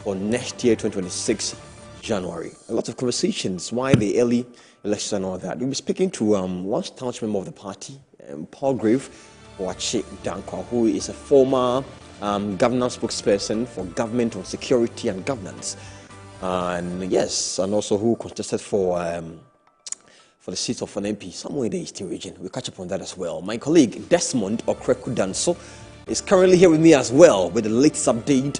for next year, 2026, January. A lot of conversations, why the early election and all that. We'll be speaking to one staunch member of the party, Paul Grave Wachi Dankwa, who is a former governance spokesperson for Government on Security and Governance. And yes, and also who contested for the seat of an MP somewhere in the Eastern region. We'll catch up on that as well. My colleague Desmond Okreku-Danso is currently here with me as well with the latest update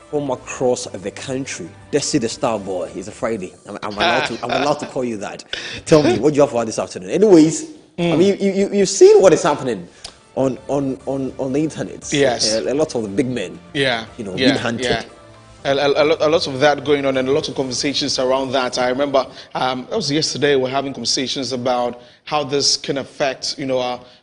from across the country. Desi the Star Boy. It's a Friday. I'm allowed to call you that. Tell me, what do you have for this afternoon? Anyways, I mean, you've seen what is happening on the internet. Yes. A lot of the big men. Being hunted. Yeah. A lot of that going on and a lot of conversations around that. I remember that was yesterday. We're having conversations about how this can affect,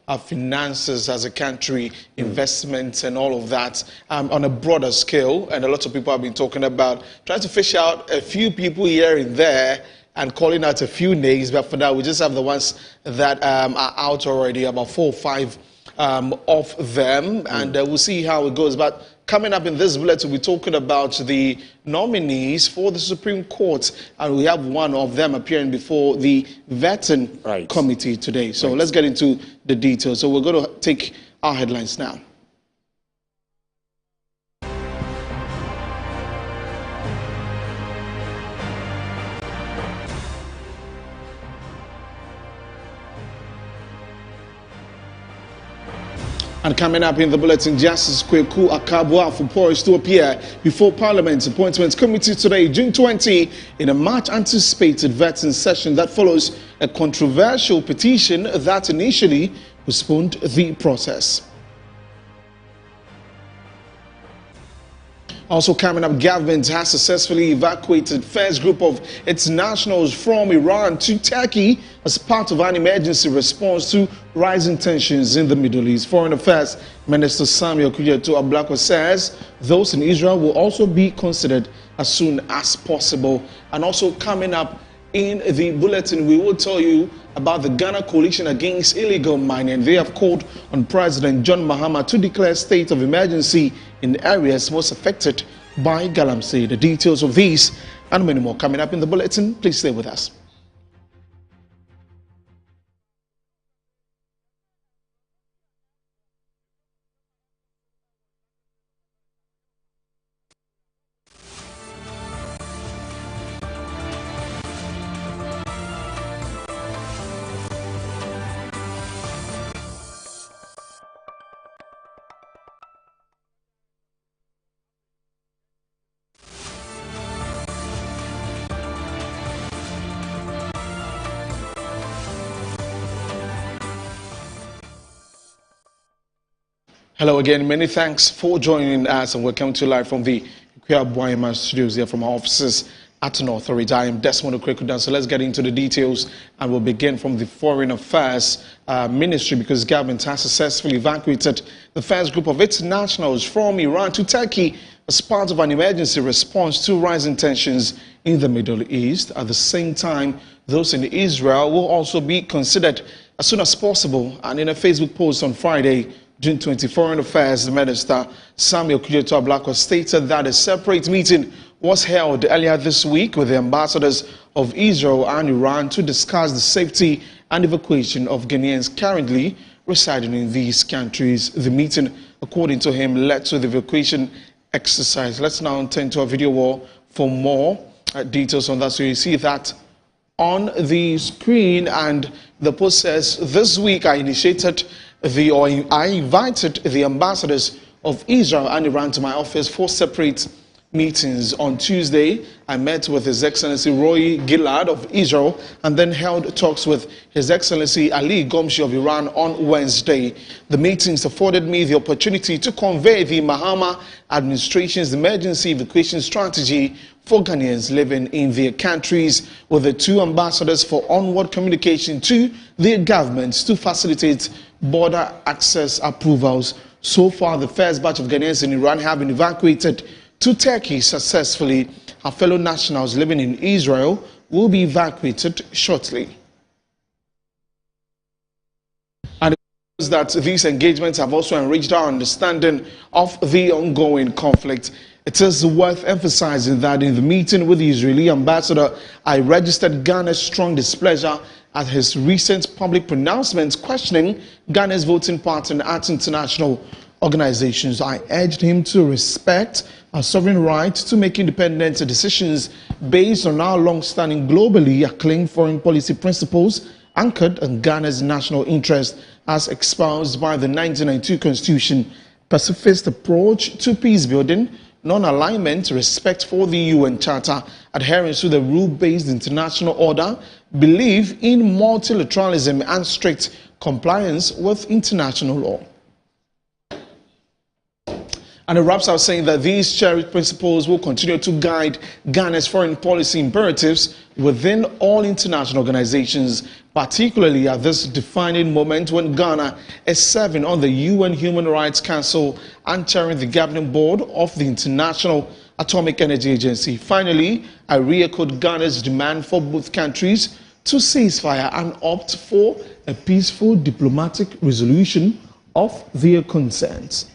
our finances as a country, investments and all of that on a broader scale. And a lot of people have been talking about trying to fish out a few people here and there and calling out a few names. But for now, we just have the ones that are out already, about 4 or 5 of them, and we'll see how it goes. But coming up in this bulletin, we're talking about the nominees for the Supreme Court, and we have one of them appearing before the vetting committee today. So let's get into the details. So we're going to take our headlines now. And coming up in the bulletin, Justice Ackaah-Boafo poised to appear before Parliament's Appointments Committee today, June 20, in a much anticipated vetting session that follows a controversial petition that initially postponed the process. Also coming up, government has successfully evacuated first group of its nationals from Iran to Turkey as part of an emergency response to rising tensions in the Middle East. Foreign Affairs Minister Samuel Okudzeto-Ablakwa says those in Israel will also be considered as soon as possible. And also coming up in the bulletin, we will tell you about the Ghana Coalition Against Illegal Mining. They have called on President John Mahama to declare state of emergency in areas most affected by galamsey. The details of these and many more coming up in the bulletin. Please stay with us. Hello again, many thanks for joining us and welcome to live from the Bawumia studios here from our offices at North Ridge. I am Desmond Okreku-Danso. So let's get into the details and we'll begin from the Foreign Affairs Ministry, because government has successfully evacuated the first group of its nationals from Iran to Turkey as part of an emergency response to rising tensions in the Middle East. At the same time, those in Israel will also be considered as soon as possible. And in a Facebook post on Friday, June 20, Foreign Affairs Minister Samuel Okudzeto-Ablakwa stated that a separate meeting was held earlier this week with the ambassadors of Israel and Iran to discuss the safety and evacuation of Ghanaians currently residing in these countries. The meeting, according to him, led to the evacuation exercise. Let's now turn to a video wall for more details on that. So you see that on the screen, and the post says, this week I invited the ambassadors of Israel and Iran to my office for separate meetings. On Tuesday, I met with His Excellency Roy Gilad of Israel and then held talks with His Excellency Ali Gomshi of Iran on Wednesday. The meetings afforded me the opportunity to convey the Mahama administration's emergency evacuation strategy for Ghanaians living in their countries, with the two ambassadors for onward communication to their governments to facilitate border access approvals. So far, the first batch of Ghanaians in Iran have been evacuated to Turkey successfully. Our fellow nationals living in Israel will be evacuated shortly. And it shows that these engagements have also enriched our understanding of the ongoing conflict It is worth emphasizing that in the meeting with the Israeli ambassador, I registered Ghana's strong displeasure at his recent public pronouncements questioning Ghana's voting pattern at international organizations. I urged him to respect our sovereign right to make independent decisions based on our long-standing globally acclaimed foreign policy principles anchored on Ghana's national interest as espoused by the 1992 Constitution, pacifist approach to peace building, non-alignment, respect for the UN Charter, adherence to the rule-based international order, belief in multilateralism, and strict compliance with international law. And it wraps up saying that these cherished principles will continue to guide Ghana's foreign policy imperatives within all international organizations, particularly at this defining moment when Ghana is serving on the UN Human Rights Council and chairing the governing board of the International Atomic Energy Agency. Finally, I re-echoed Ghana's demand for both countries to cease fire and opt for a peaceful diplomatic resolution of their concerns.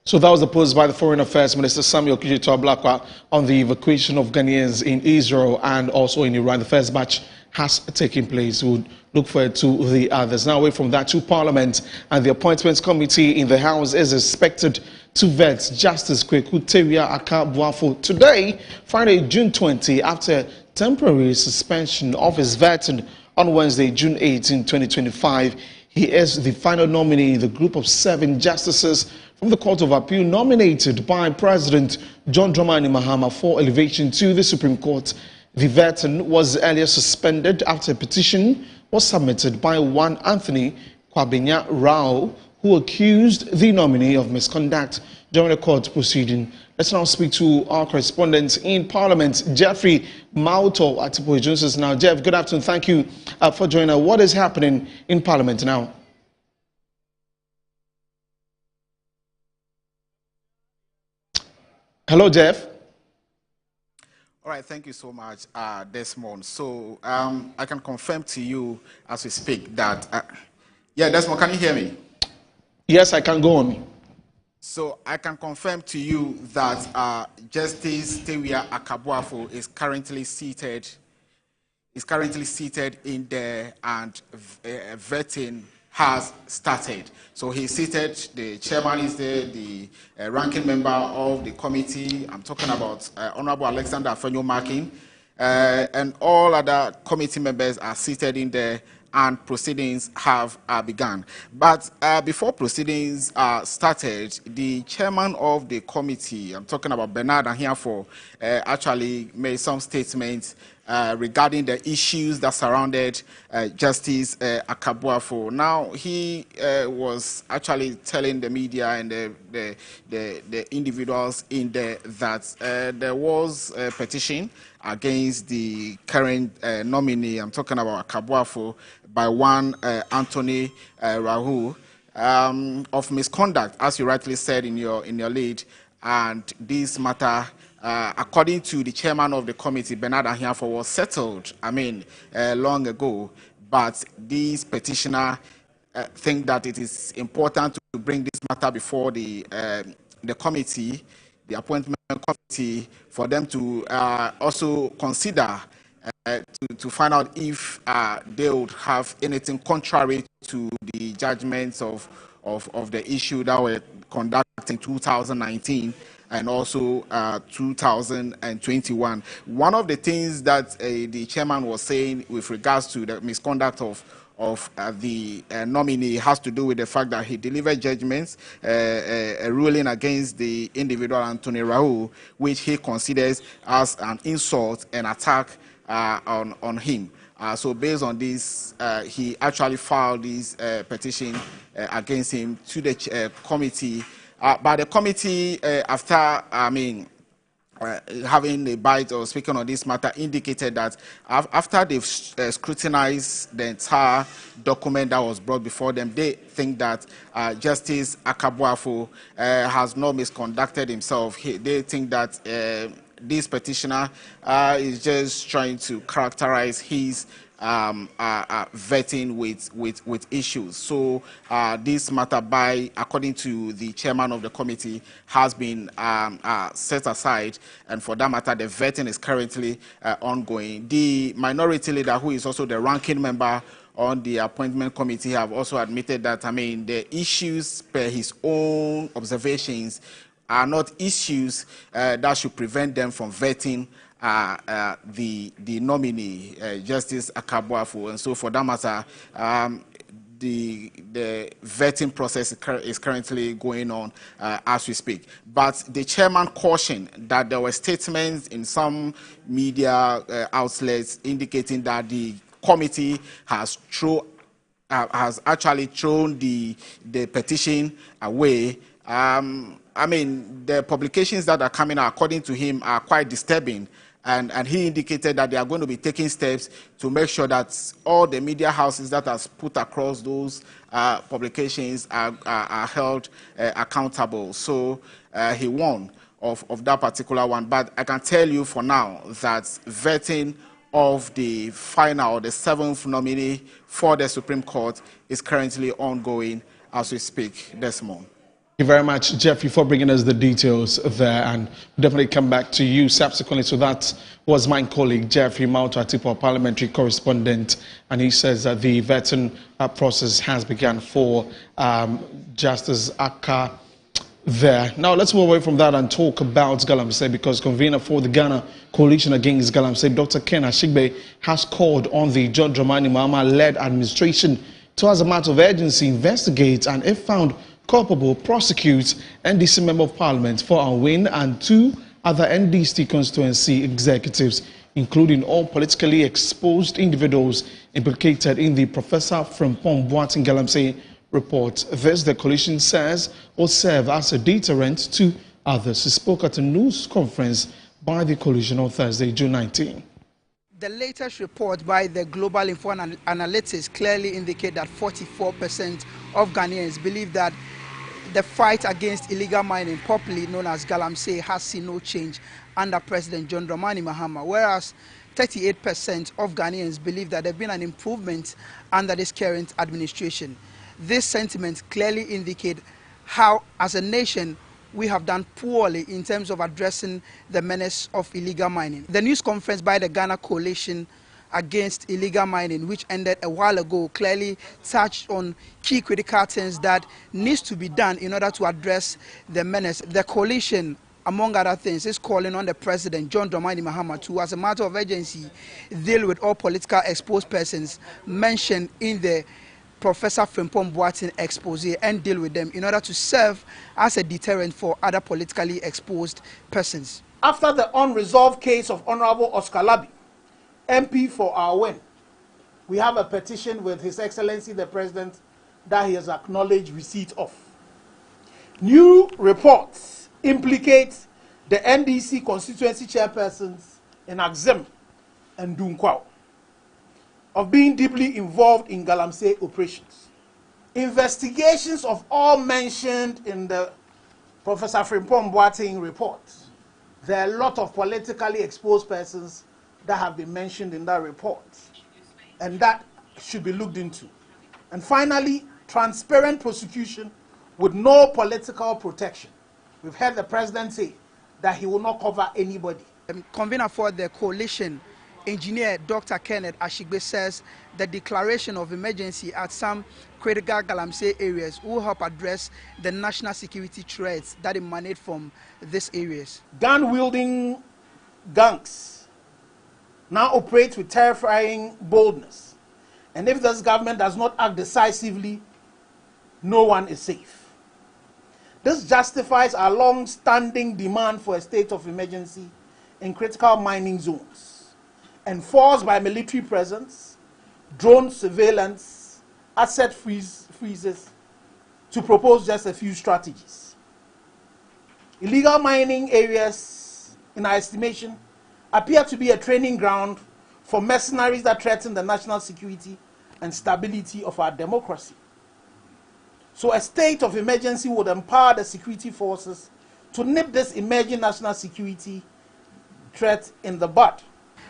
So that was the post by the Foreign Affairs Minister Samuel Okudzeto-Ablakwa on the evacuation of Ghanaians in Israel and also in Iran. The first batch has taken place. We'll look forward to the others. Now away from that to Parliament, and the Appointments Committee in the House is expected to vet Justice Kweku Ackaah-Boafo today, Friday, June 20, after temporary suspension of his vetting on Wednesday, June 18, 2025. He is the final nominee in the group of 7 justices from the Court of Appeal nominated by President John Dramani Mahama for elevation to the Supreme Court. The vetting was earlier suspended after a petition was submitted by one Anthony Kwabenya Rao, who accused the nominee of misconduct during the court proceeding. Let's now speak to our correspondent in Parliament, Jeffrey Mauto Atipo joins us now. Jeff, good afternoon. Thank you for joining us. What is happening in Parliament now? Hello, Jeff. All right, thank you so much, Desmond. So I can confirm to you as we speak that, yeah, Desmond, can you hear me? Yes, I can go on. So I can confirm to you that Justice Ackaah-Boafo is currently seated in there, and vetting has started. So he's seated, the chairman is there, the ranking member of the committee, I'm talking about Honorable Alexander Afenyo-Markin, and all other committee members are seated in there, and proceedings have begun. But before proceedings started, the chairman of the committee, I'm talking about Bernard Ahiafo, actually made some statements regarding the issues that surrounded Justice Ackaah-Boafo. Now, he was actually telling the media and the individuals in there that there was a petition against the current nominee, I'm talking about Ackaah-Boafo, by one Anthony Rahul, of misconduct, as you rightly said in your lead, and this matter, according to the chairman of the committee, Bernard Ahiafo, was settled, long ago, but these petitioner think that it is important to bring this matter before the committee, the appointment committee, for them to also consider to find out if they would have anything contrary to the judgments of the issue that were conducted in 2019 and also 2021. One of the things that the chairman was saying with regards to the misconduct of the nominee has to do with the fact that he delivered judgments, a ruling against the individual Anthony Rahul, which he considers as an insult and attack on him. So based on this, he actually filed this petition against him to the committee. But the committee, after having a bite or speaking on this matter, indicated that after they've scrutinized the entire document that was brought before them, they think that Justice Ackaah-Boafo has not misconducted himself. They think that this petitioner is just trying to characterize his vetting with issues. So this matter, according to the chairman of the committee, has been set aside, and for that matter, the vetting is currently ongoing. The minority leader, who is also the ranking member on the appointment committee, have also admitted that, the issues per his own observations are not issues that should prevent them from vetting the nominee, Justice Ackaah-Boafo. And so for that matter, the vetting process is currently going on as we speak. But the chairman cautioned that there were statements in some media outlets indicating that the committee has actually thrown the petition away. The publications that are coming out, according to him, are quite disturbing. And he indicated that they are going to be taking steps to make sure that all the media houses that are put across those publications are held accountable. So he warned of that particular one. But I can tell you for now that vetting of the final, or the 7th nominee for the Supreme Court is currently ongoing as we speak. Desmond. Thank you very much, Jeffrey, for bringing us the details there, and we'll definitely come back to you subsequently. So that was my colleague, Jeffrey Mauta-Tipo, parliamentary correspondent, and he says that the vetting process has begun for Justice Ackaah there. Now, let's move away from that and talk about galamsey, because convener for the Ghana Coalition Against Galamsey, Dr. Ken Ashigbe, has called on the John Dramani Mahama-led administration to, as a matter of urgency, investigate and, if found culpable, prosecute NDC Member of Parliament for our win and 2 other NDC constituency executives, including all politically exposed individuals implicated in the Professor Frimpong Boateng Galamsey report. This, the coalition says, will serve as a deterrent to others. He spoke at a news conference by the coalition on Thursday, June 19. The latest report by the Global Info Analytics clearly indicate that 44% of Ghanaians believe that the fight against illegal mining, popularly known as galamsey, has seen no change under President John Dramani Mahama, whereas 38% of Ghanaians believe that there has been an improvement under this current administration. This sentiment clearly indicates how, as a nation, we have done poorly in terms of addressing the menace of illegal mining. The news conference by the Ghana Coalition Against Illegal Mining, which ended a while ago, clearly touched on key critical things that needs to be done in order to address the menace. The coalition, among other things, is calling on the President, John Dramani Mahama, to, as a matter of urgency, deal with all political exposed persons mentioned in the Professor Frimpong Boateng expose and deal with them in order to serve as a deterrent for other politically exposed persons. After the unresolved case of Honorable Oscar Labi, MP for our win, we have a petition with His Excellency the President that he has acknowledged receipt of. New reports implicate the NDC constituency chairpersons in Axim and Dunkwao of being deeply involved in galamsey operations. Investigations of all mentioned in the Professor Frimpong Boateng report. There are a lot of politically exposed persons that have been mentioned in that report, and that should be looked into. And finally, transparent prosecution with no political protection. We've heard the President say that he will not cover anybody. Convener for the coalition, Engineer Dr. Kenneth Ashigbe, says the declaration of emergency at some critical galamsey areas will help address the national security threats that emanate from these areas. Gun-wielding gangs now operate with terrifying boldness. And if this government does not act decisively, no one is safe. This justifies our long-standing demand for a state of emergency in critical mining zones, enforced by military presence, drone surveillance, asset freezes, to propose just a few strategies. Illegal mining areas, in our estimation, appear to be a training ground for mercenaries that threaten the national security and stability of our democracy. So a state of emergency would empower the security forces to nip this emerging national security threat in the bud.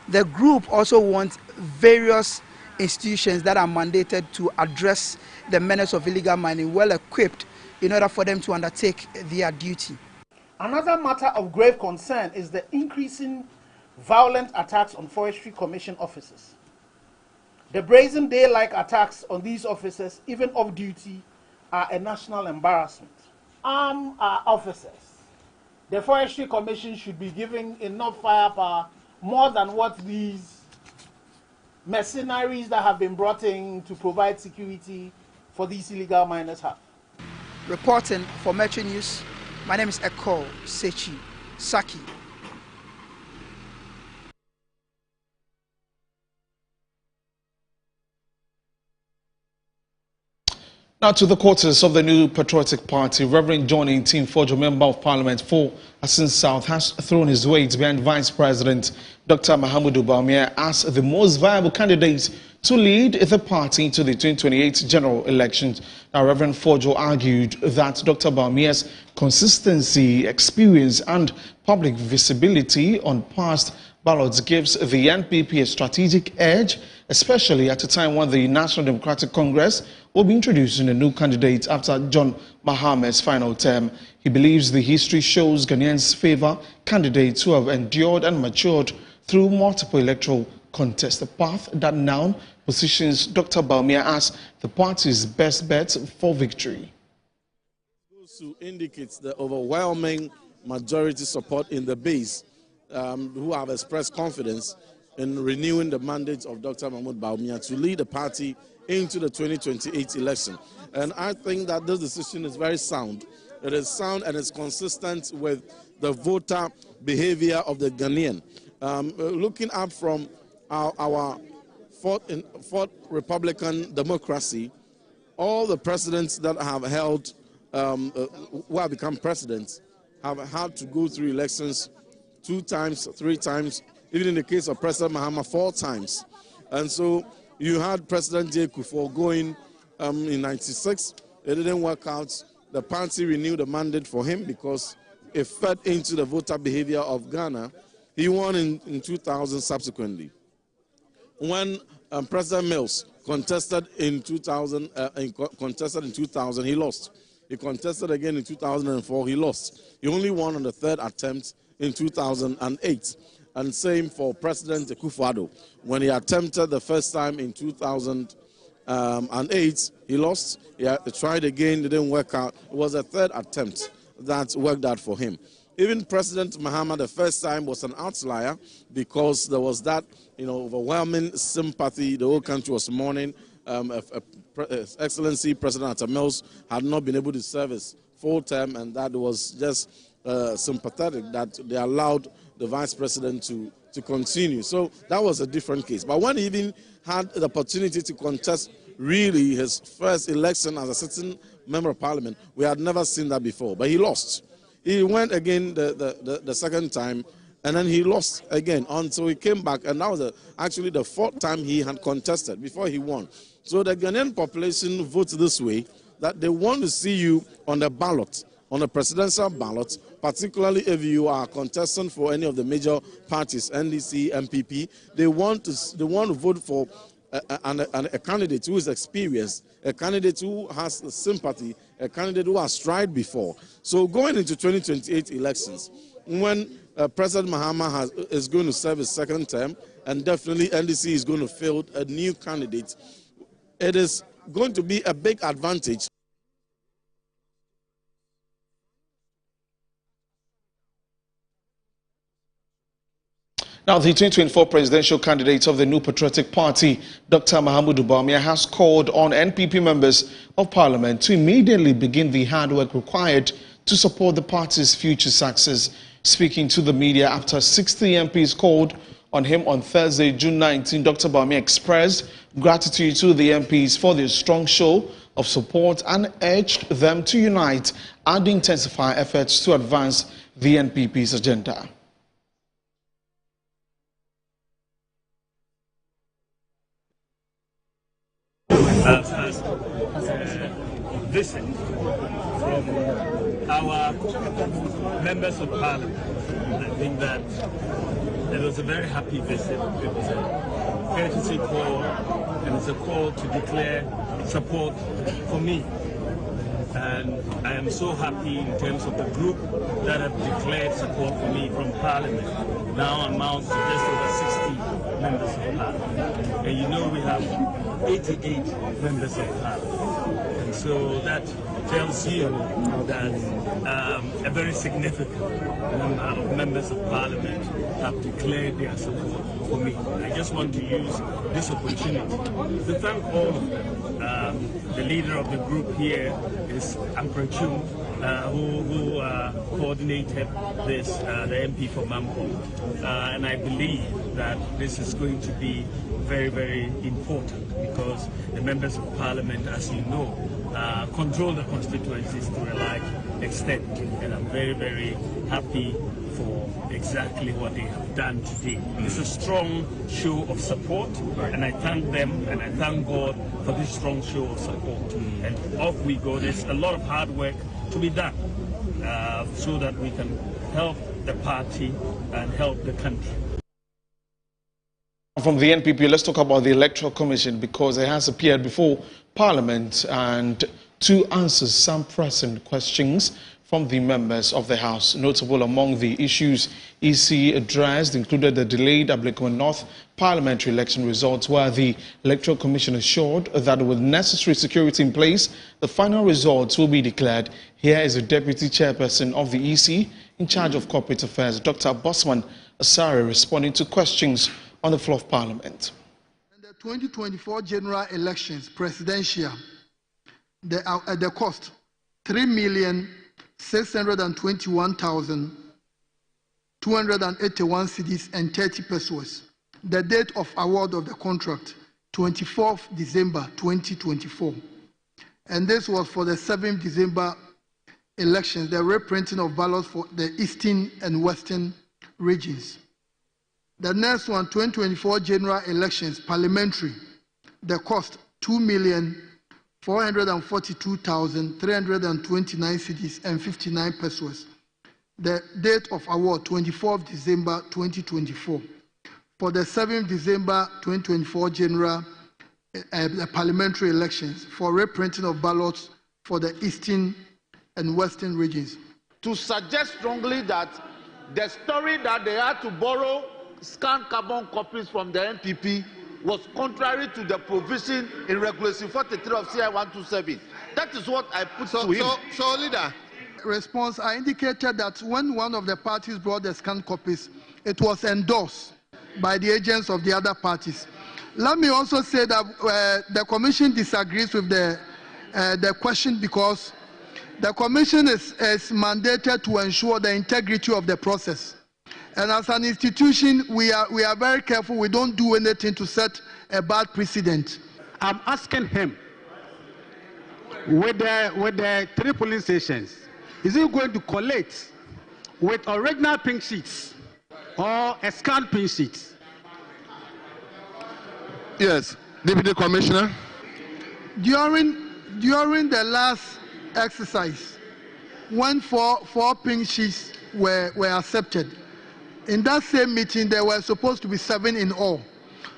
The group also wants various institutions that are mandated to address the menace of illegal mining well equipped in order for them to undertake their duty. Another matter of grave concern is the increasing violent attacks on Forestry Commission officers. The brazen day-like attacks on these officers, even off duty, are a national embarrassment. Arm our officers. The Forestry Commission should be given enough firepower, more than what these mercenaries that have been brought in to provide security for these illegal miners have. Reporting for Metro News, my name is Ackaah-Boafo Saki. Now to the quarters of the new Patriotic Party. Reverend John Intim-Forjo, Member of Parliament for Asin South, has thrown his weight behind Vice President Dr. Mahamudu Bawumia as the most viable candidate to lead the party into the 2028 general elections. Now, Reverend Forjo argued that Dr. Bawumia's consistency, experience and public visibility on past ballots gives the NPP a strategic edge, especially at a time when the National Democratic Congress will be introducing a new candidate after John Mahama's final term. He believes the history shows Ghanaians favor candidates who have endured and matured through multiple electoral contests, a path that now positions Dr. Bawumia as the party's best bet for victory. To indicate the overwhelming majority support in the base who have expressed confidence in renewing the mandate of Dr. Mahamudu Bawumia to lead the party into the 2028 election. And I think that this decision is very sound. It is sound and it's consistent with the voter behavior of the Ghanaian. Looking up from our fourth Republican democracy, all the presidents that have held, who have become presidents, have had to go through elections 2 times, 3 times, even in the case of President Mahama 4 times. And so you had President Ackaah-Boafo going in '96. It didn't work out. The party renewed the mandate for him because it fed into the voter behavior of Ghana. He won in 2000 subsequently. When President Mills contested in 2000, he lost. He contested again in 2004, he lost. He only won on the 3rd attempt in 2008. And same for President Akufo-Addo. When he attempted the first time in 2008, he lost. He tried again, it didn't work out. It was a 3rd attempt that worked out for him. Even President Mahama, the first time, was an outlier because there was that, overwhelming sympathy. The whole country was mourning. His Excellency President Atta Mills had not been able to serve his full term, and that was just sympathetic that they allowed the vice president to continue. So that was a different case. But when he even had the opportunity to contest really his first election as a sitting member of parliament, we had never seen that before. But he lost. He went again the second time, and then he lost again until he came back, and that was actually the 4th time he had contested before he won. So the Ghanaian population votes this way, that they want to see you on the ballot, on the presidential ballot, particularly if you are contesting for any of the major parties, NDC, MPP. They want to vote for a candidate who is experienced, a candidate who has sympathy, a candidate who has tried before. So going into 2028 elections, when President Mahama is going to serve his 2nd term, and definitely NDC is going to field a new candidate, it is going to be a big advantage. Now, the 2024 presidential candidate of the New Patriotic Party, Dr. Mahamudu Bawumia, has called on NPP members of parliament to immediately begin the hard work required to support the party's future success. Speaking to the media after 60 MPs called on him on Thursday, June 19, Dr. Bawumia expressed gratitude to the MPs for their strong show of support and urged them to unite and intensify efforts to advance the NPP's agenda. Visit from our members of parliament. I think that it was a very happy visit. courtesy call, and it's a call to declare support for me. And I am so happy in terms of the group that have declared support for me from Parliament. Now amounts to just over 60 members of Parliament. And you know we have 88 members of Parliament. And so that tells you that a very significant number of members of Parliament have declared their support for me. I just want to use this opportunity to thank all of them. The leader of the group here is Amprachum, who coordinated this, the MP for Mampo. And I believe that this is going to be very, very important because the members of Parliament, as you know, control the constituencies to a large extent. And I'm very, very happy for exactly what they have done today. It's a strong show of support, and I thank them and I thank God for this strong show of support. And off we go. There's a lot of hard work to be done so that we can help the party and help the country. From the NPP, let's talk about the Electoral Commission because it has appeared before Parliament and to answer some pressing questions from the members of the House. Notable among the issues EC addressed included the delayed Ablekuma North parliamentary election results, where the Electoral Commission assured that with necessary security in place, the final results will be declared. Here is the Deputy Chairperson of the EC in charge of corporate affairs, Dr. Bosman Asare, responding to questions on the floor of Parliament. In the 2024 general elections, presidential, the cost 3,621,281 cedis and 30 pesos. The date of award of the contract, 24th December 2024. And this was for the 7th December elections, the reprinting of ballots for the eastern and western regions. The next one, 2024 general elections, parliamentary, the cost 2,442,329 cedis and 59 pesos. The date of award, 24th December 2024. For the 7th December 2024 general parliamentary elections, for reprinting of ballots for the eastern and western regions. To suggest strongly that the story that they had to borrow scanned carbon copies from the NPP was contrary to the provision in Regulation 43 of CI 127. That is what I put to him. So, leader. Response, I indicated that when one of the parties brought the scanned copies, it was endorsed by the agents of the other parties. Let me also say that the Commission disagrees with the question because the Commission is mandated to ensure the integrity of the process. And as an institution, we are very careful. We don't do anything to set a bad precedent. I'm asking him, with the 3 polling stations, is he going to collect with original pink sheets or a scanned pink sheet? Yes, Deputy Commissioner. During the last exercise, when four pink sheets were accepted, in that same meeting, there were supposed to be 7 in all.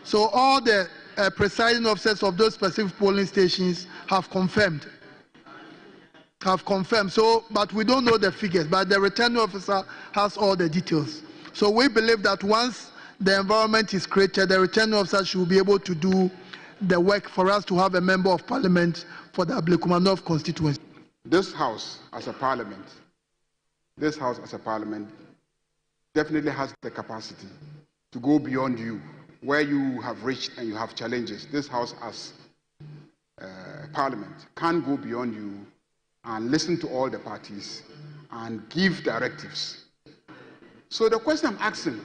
So all the presiding officers of those specific polling stations have confirmed. So, but we don't know the figures, but the returning officer has all the details. So we believe that once the environment is created, the returning officer should be able to do the work for us to have a member of parliament for the Ablekuma North constituency. This House as a parliament definitely has the capacity to go beyond you, where you have reached and you have challenges. This House as Parliament can go beyond you and listen to all the parties and give directives. So the question I'm asking,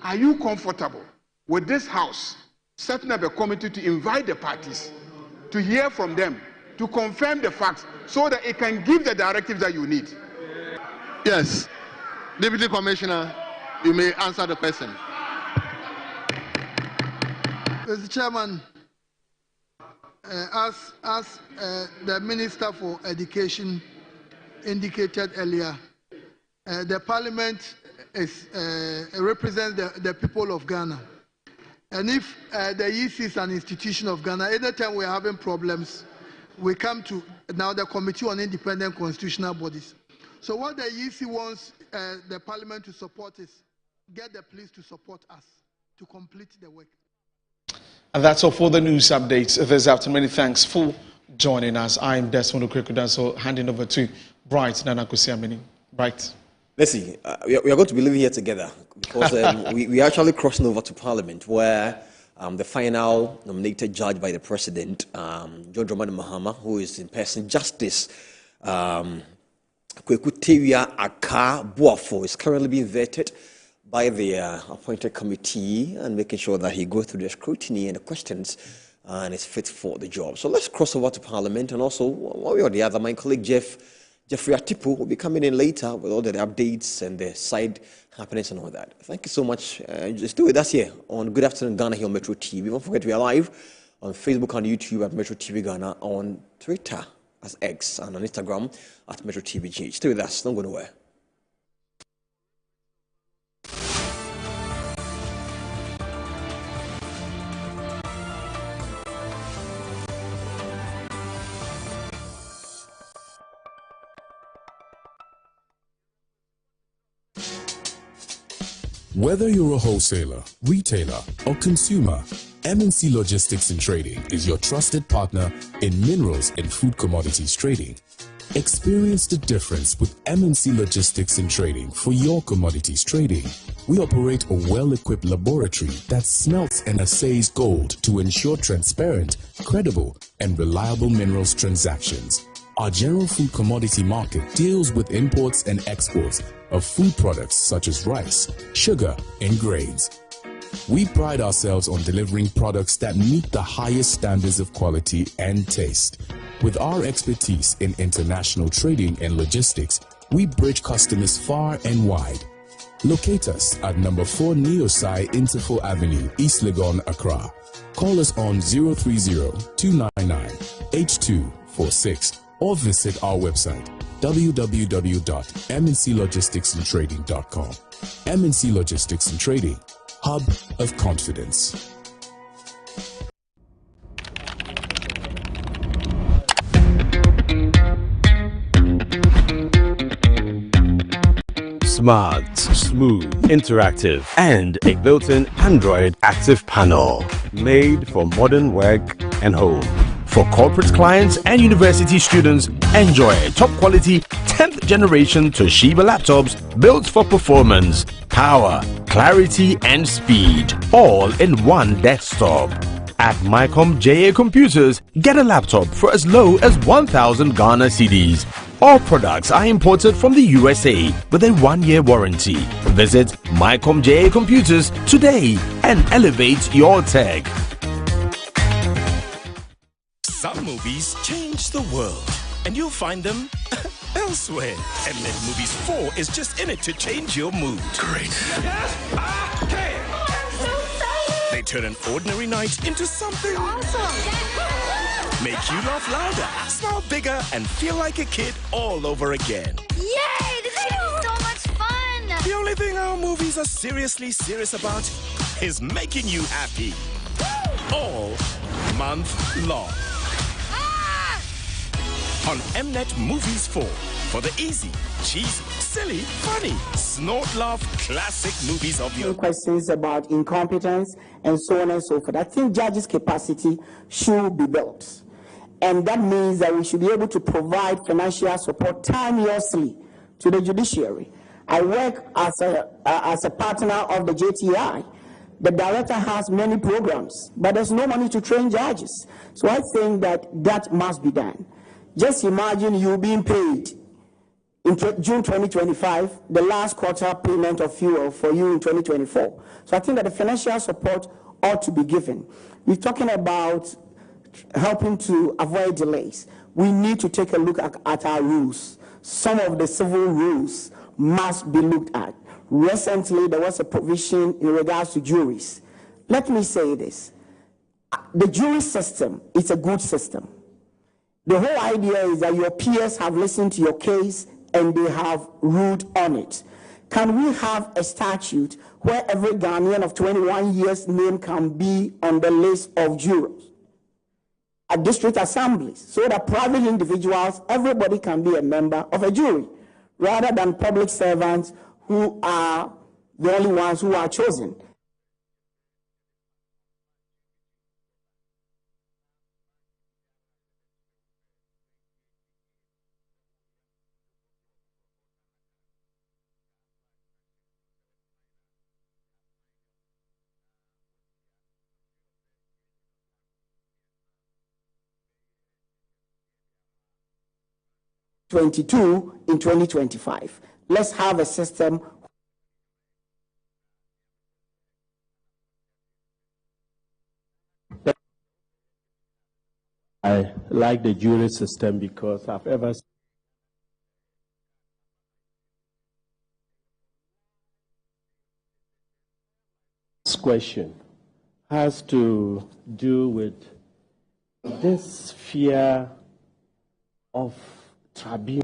are you comfortable with this House setting up a committee to invite the parties, to hear from them, to confirm the facts, so that it can give the directives that you need? Yes. Deputy Commissioner, you may answer the question. Mr. Chairman, as the Minister for Education indicated earlier, the Parliament represents the people of Ghana. And if the EC is an institution of Ghana, anytime we're having problems, we come to now the Committee on Independent Constitutional Bodies. So what the EC wants the Parliament to support is get the police to support us to complete the work. And that's all for the news updates this afternoon. Many thanks for joining us. I'm Desmond Okrekudan, so handing over to Bright Nana Kusiamini. Bright. Let's see. We are going to be living here together because we are actually crossing over to Parliament, where the final nominated judge by the President, John Dramani Mahama, who is in person Justice Ackaah-Boafo, is currently being vetted by the appointed committee and making sure that he goes through the scrutiny and the questions and is fit for the job. So let's cross over to Parliament, and also one way or the other, my colleague Jeffrey Atipo will be coming in later with all the updates and the side happenings and all that. Thank you so much. Just stay with us here on Good Afternoon Ghana here on Metro TV. Don't forget we are live on Facebook and YouTube at Metro TV Ghana, on Twitter as X, and on Instagram at Metro TV GH. Stay with us. Don't go nowhere. Whether you're a wholesaler, retailer, or consumer, MNC Logistics and Trading is your trusted partner in minerals and food commodities trading. Experience the difference with MNC Logistics and Trading for your commodities trading. We operate a well-equipped laboratory that smelts and assays gold to ensure transparent, credible, and reliable minerals transactions. Our general food commodity market deals with imports and exports of food products such as rice, sugar, and grains. We pride ourselves on delivering products that meet the highest standards of quality and taste. With our expertise in international trading and logistics, we bridge customers far and wide. Locate us at number 4 Neosai Interfo Avenue, East Legon, Accra. Call us on 030-299-8246 or visit our website www.mnclogisticsandtrading.com. MNC Logistics and Trading, hub of confidence. Smart, smooth, interactive, and a built-in Android active panel made for modern work and home. For corporate clients and university students, enjoy top-quality 10th generation Toshiba laptops built for performance, power, clarity, and speed, all in one desktop. At Mycom JA Computers, get a laptop for as low as 1,000 Ghana cedis. All products are imported from the USA with a 1-year warranty. Visit Mycom JA Computers today and elevate your tech. Some movies change the world, and you'll find them elsewhere. Mnet Movies 4 is just in it to change your mood. Great. Yes, I can. Oh, I'm so excited. They turn an ordinary night into something awesome. Make you laugh louder, smile bigger, and feel like a kid all over again. Yay! This is so much fun. The only thing our movies are seriously serious about is making you happy. All month long. On Mnet Movies 4 for the easy, cheesy, silly, funny, snort laugh classic movies of your questions about incompetence and so on and so forth. I think judges' capacity should be built, and that means that we should be able to provide financial support timelessly to the judiciary. I work as a partner of the JTI. The director has many programs, but there's no money to train judges. So I think that must be done. Just imagine you being paid in June 2025, the last quarter payment of fuel for you in 2024. So I think that the financial support ought to be given. We're talking about helping to avoid delays. We need to take a look at our rules. Some of the civil rules must be looked at. Recently, there was a provision in regards to juries. Let me say this. The jury system is a good system. The whole idea is that your peers have listened to your case and they have ruled on it. Can we have a statute where every Ghanaian of 21 years' name can be on the list of jurors at district assemblies, so that private individuals, everybody can be a member of a jury, rather than public servants who are the only ones who are chosen. In 2025. Let's have a system. I like the jury system because I've ever seen this question has to do with this fear of tribunal.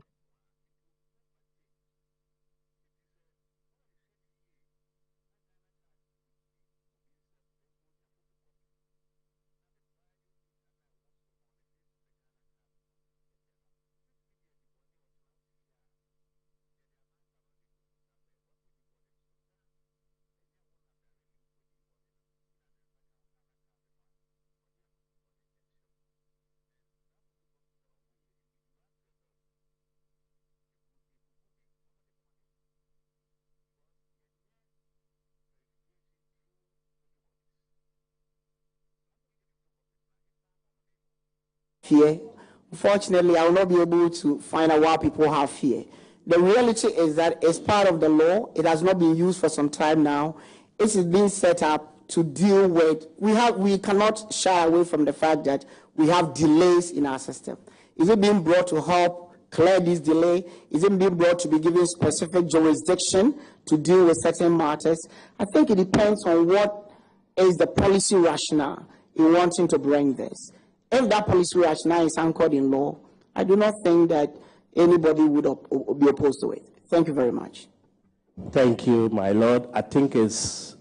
Fear. Unfortunately, I will not be able to find out why people have fear. The reality is that it's part of the law. It has not been used for some time now. It is being set up to deal with. We cannot shy away from the fact that we have delays in our system. Is it being brought to help clear this delay? Is it being brought to be given specific jurisdiction to deal with certain matters? I think it depends on what is the policy rationale in wanting to bring this. If that policy rationale is anchored in law, I do not think that anybody would be opposed to it. Thank you very much. Thank you, my lord. I think it's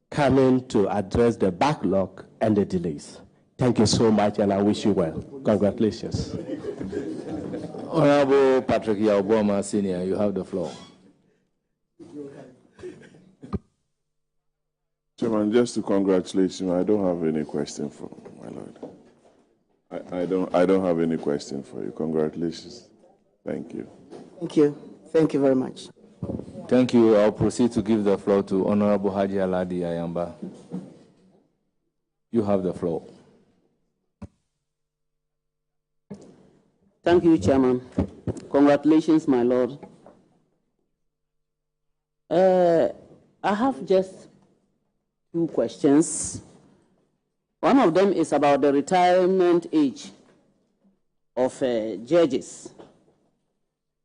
coming to address the backlog and the delays. Thank you so much, and I wish you well. Congratulations. Honorable Patrick Yaoboma, Senior, you have the floor. Chairman, just to congratulate you, I don't have any question for my lord. I don't have any question for you. Congratulations. Thank you. Thank you. Thank you very much. Thank you. I'll proceed to give the floor to Honorable Haji Aladi Ayamba. You have the floor. Thank you, Chairman. Congratulations, my lord. I have just two questions. One of them is about the retirement age of judges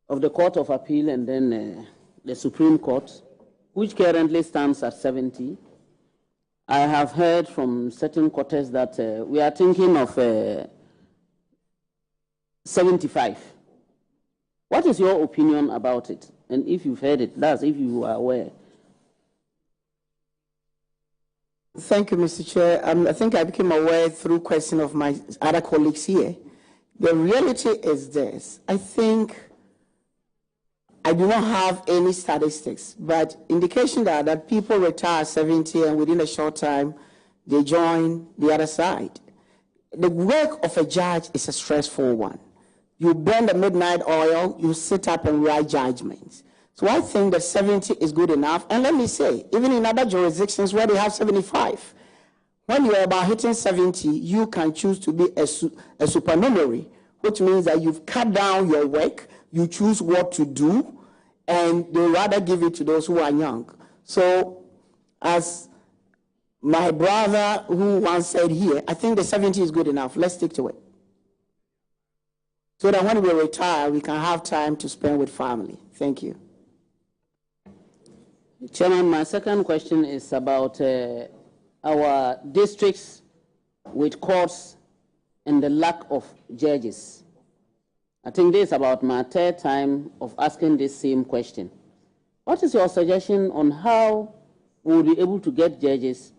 of the Court of Appeal and then the Supreme Court, which currently stands at 70. I have heard from certain quarters that we are thinking of 75. What is your opinion about it? And if you've heard it, that's if you are aware. Thank you, Mr. Chair. I think I became aware through question of my other colleagues here. The reality is this. I think I do not have any statistics, but indication that people retire at 70 and within a short time, they join the other side. The work of a judge is a stressful one. You burn the midnight oil, you sit up and write judgments. So I think that 70 is good enough. And let me say, even in other jurisdictions where they have 75, when you are about hitting 70, you can choose to be a supernumerary, which means that you've cut down your work, you choose what to do, and they rather give it to those who are young. So as my brother who once said here, I think the 70 is good enough. Let's stick to it. So that when we retire, we can have time to spend with family. Thank you. Chairman, my second question is about our districts with courts and the lack of judges. I think this is about my third time of asking this same question. What is your suggestion on how we will be able to get judges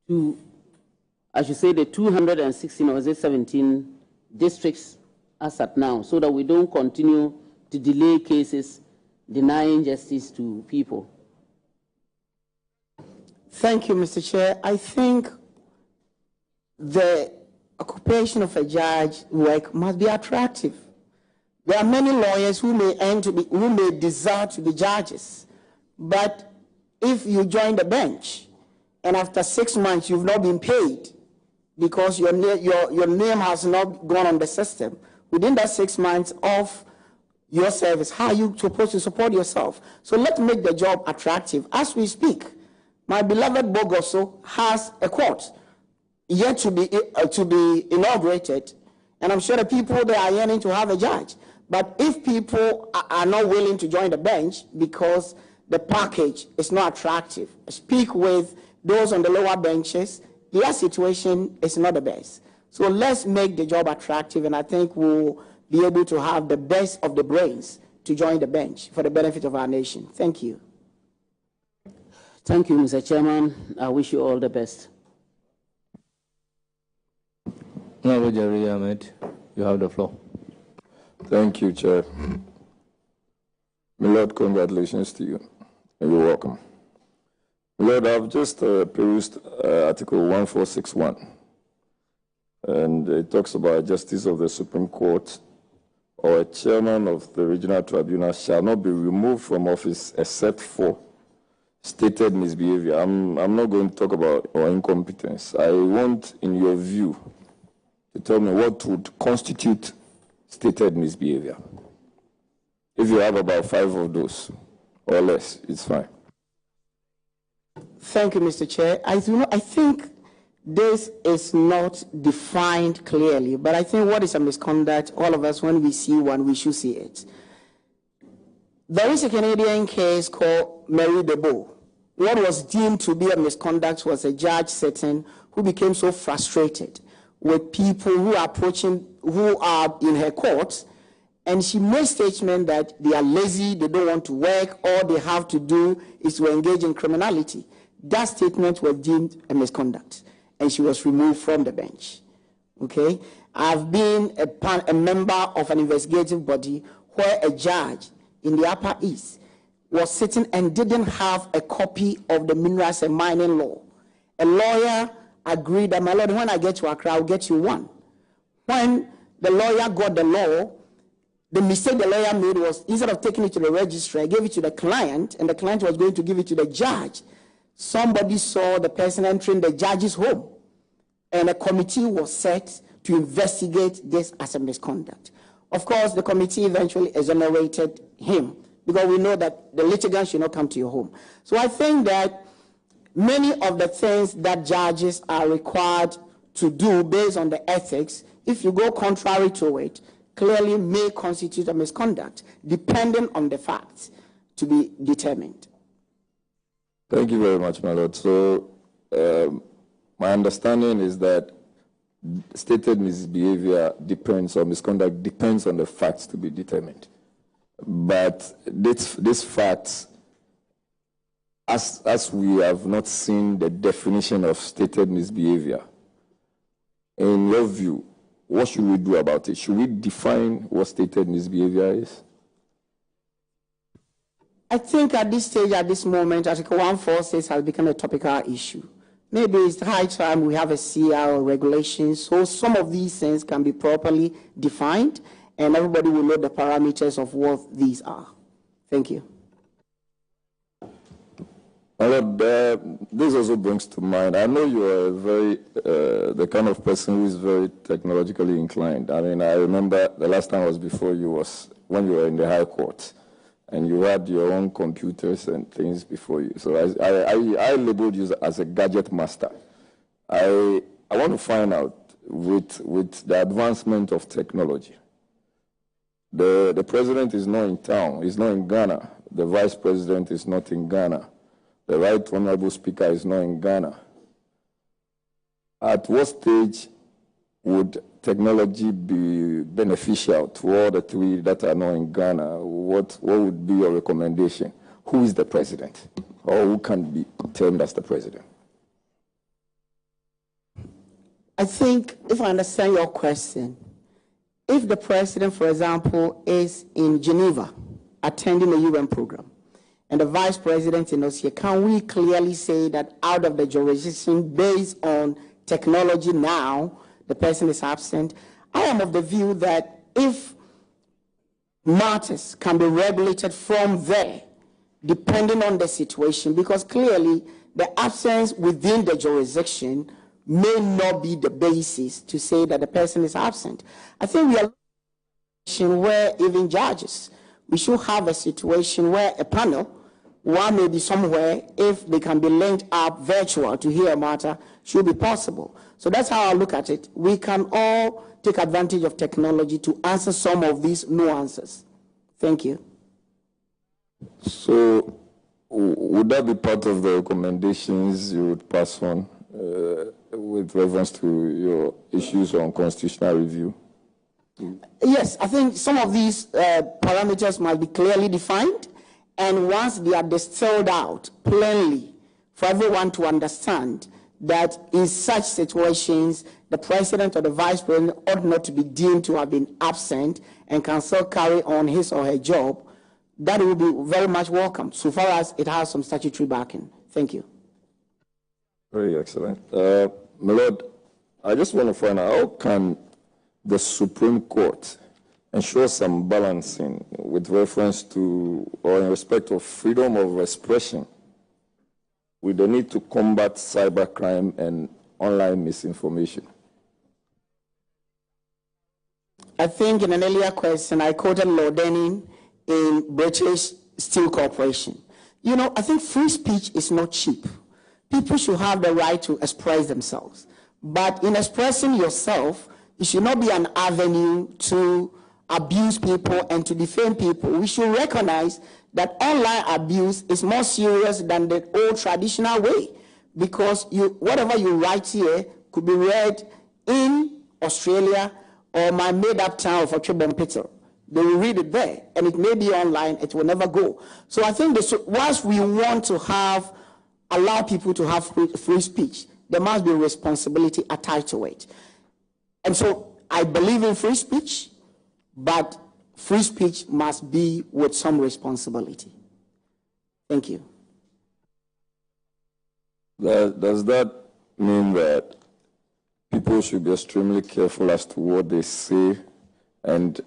to, I should say, the 216 or is it 17 districts as at now, so that we don't continue to delay cases, denying justice to people. Thank you, Mr. Chair. I think the occupation of a judge work must be attractive. There are many lawyers who may desire to be judges, but if you join the bench and after 6 months you've not been paid because your name has not gone on the system, within that 6 months of your service, how are you supposed to support yourself? So let's make the job attractive. As we speak, my beloved Bogoso has a court yet to be inaugurated, and I'm sure the people there are yearning to have a judge. But if people are not willing to join the bench because the package is not attractive, speak with those on the lower benches, their situation is not the best. So let's make the job attractive, and I think we'll be able to have the best of the brains to join the bench for the benefit of our nation. Thank you. Thank you, Mr. Chairman. I wish you all the best. Honorable Jerry Ahmed, you have the floor. Thank you, Chair. My Lord, congratulations to you, and you're welcome. My Lord, I've just perused Article 1461, and it talks about justice of the Supreme Court or a chairman of the regional tribunal shall not be removed from office except for stated misbehavior. I'm not going to talk about or incompetence. I want, in your view, to tell me what would constitute stated misbehavior. If you have about 5 of those or less, it's fine. Thank you, Mr. Chair. I think this is not defined clearly, but I think what is a misconduct, all of us, when we see one, we should see it. There is a Canadian case called Mary DeBow. What was deemed to be a misconduct was a judge sitting who became so frustrated with people who are in her court, and she made statement that they are lazy, they don't want to work, all they have to do is to engage in criminality. That statement was deemed a misconduct, and she was removed from the bench. Okay? I've been a member of an investigative body where a judge in the Upper East was sitting and didn't have a copy of the minerals and mining law. A lawyer agreed that, my lord, when I get to Accra, I'll get you one. When the lawyer got the law, the mistake the lawyer made was, instead of taking it to the registrar, he gave it to the client, and the client was going to give it to the judge. Somebody saw the person entering the judge's home, and a committee was set to investigate this as a misconduct. Of course, the committee eventually exonerated him, because we know that the litigant should not come to your home. So I think that many of the things that judges are required to do based on the ethics, if you go contrary to it, clearly may constitute a misconduct, depending on the facts to be determined. Thank you very much, my Lord. So my understanding is that stated misbehavior depends, or misconduct depends on the facts to be determined. But these facts, as we have not seen the definition of stated misbehavior, in your view, what should we do about it? Should we define what stated misbehavior is? I think at this stage, at this moment, Article 146 has become a topical issue. Maybe it's high time we have a CR regulation, so some of these things can be properly defined, and everybody will know the parameters of what these are. Thank you. Lord, this also brings to mind, I know you are the kind of person who is very technologically inclined. I mean, I remember the last time I was before you was when you were in the High Court, and you had your own computers and things before you. So I labeled you as a gadget master. I want to find out, with the advancement of technology, the president is not in town, he's not in Ghana. The vice president is not in Ghana. The Right Honorable Speaker is not in Ghana. At what stage would technology be beneficial to all the three that are not in Ghana? What would be your recommendation? Who is the president? or who can be termed as the president? I think, if I understand your question, if the president, for example, is in Geneva attending a UN program, and the vice president in Ossia, can we clearly say that out of the jurisdiction based on technology now, the person is absent? I am of the view that if matters can be regulated from there, depending on the situation, because clearly the absence within the jurisdiction may not be the basis to say that the person is absent. I think we are in a situation where even judges, we should have a situation where a panel, one may be somewhere, if they can be linked up virtual to hear a matter, should be possible. So that's how I look at it. We can all take advantage of technology to answer some of these nuances. Thank you. So would that be part of the recommendations you would pass on with reference to your issues on constitutional review? Yes, I think some of these parameters must be clearly defined, and once they are distilled out plainly for everyone to understand that in such situations, the president or the vice president ought not to be deemed to have been absent and can still carry on his or her job, that will be very much welcome, so far as it has some statutory backing. Thank you. Very excellent. My Lord, I just want to find out, how can the Supreme Court ensure some balancing with reference to or in respect of freedom of expression with the need to combat cybercrime and online misinformation? I think in an earlier question, I quoted Lord Denning in British Steel Corporation. You know, I think free speech is not cheap. People should have the right to express themselves. But in expressing yourself, it should not be an avenue to abuse people and to defame people. We should recognize that online abuse is more serious than the old traditional way, because whatever you write here could be read in Australia or my made-up town of Ackaah-Boafo. They will read it there, and it may be online, it will never go. So I think once we want to allow people to have free speech, there must be responsibility attached to it. And so I believe in free speech, but free speech must be with some responsibility. Thank you. Does that mean that people should be extremely careful as to what they say and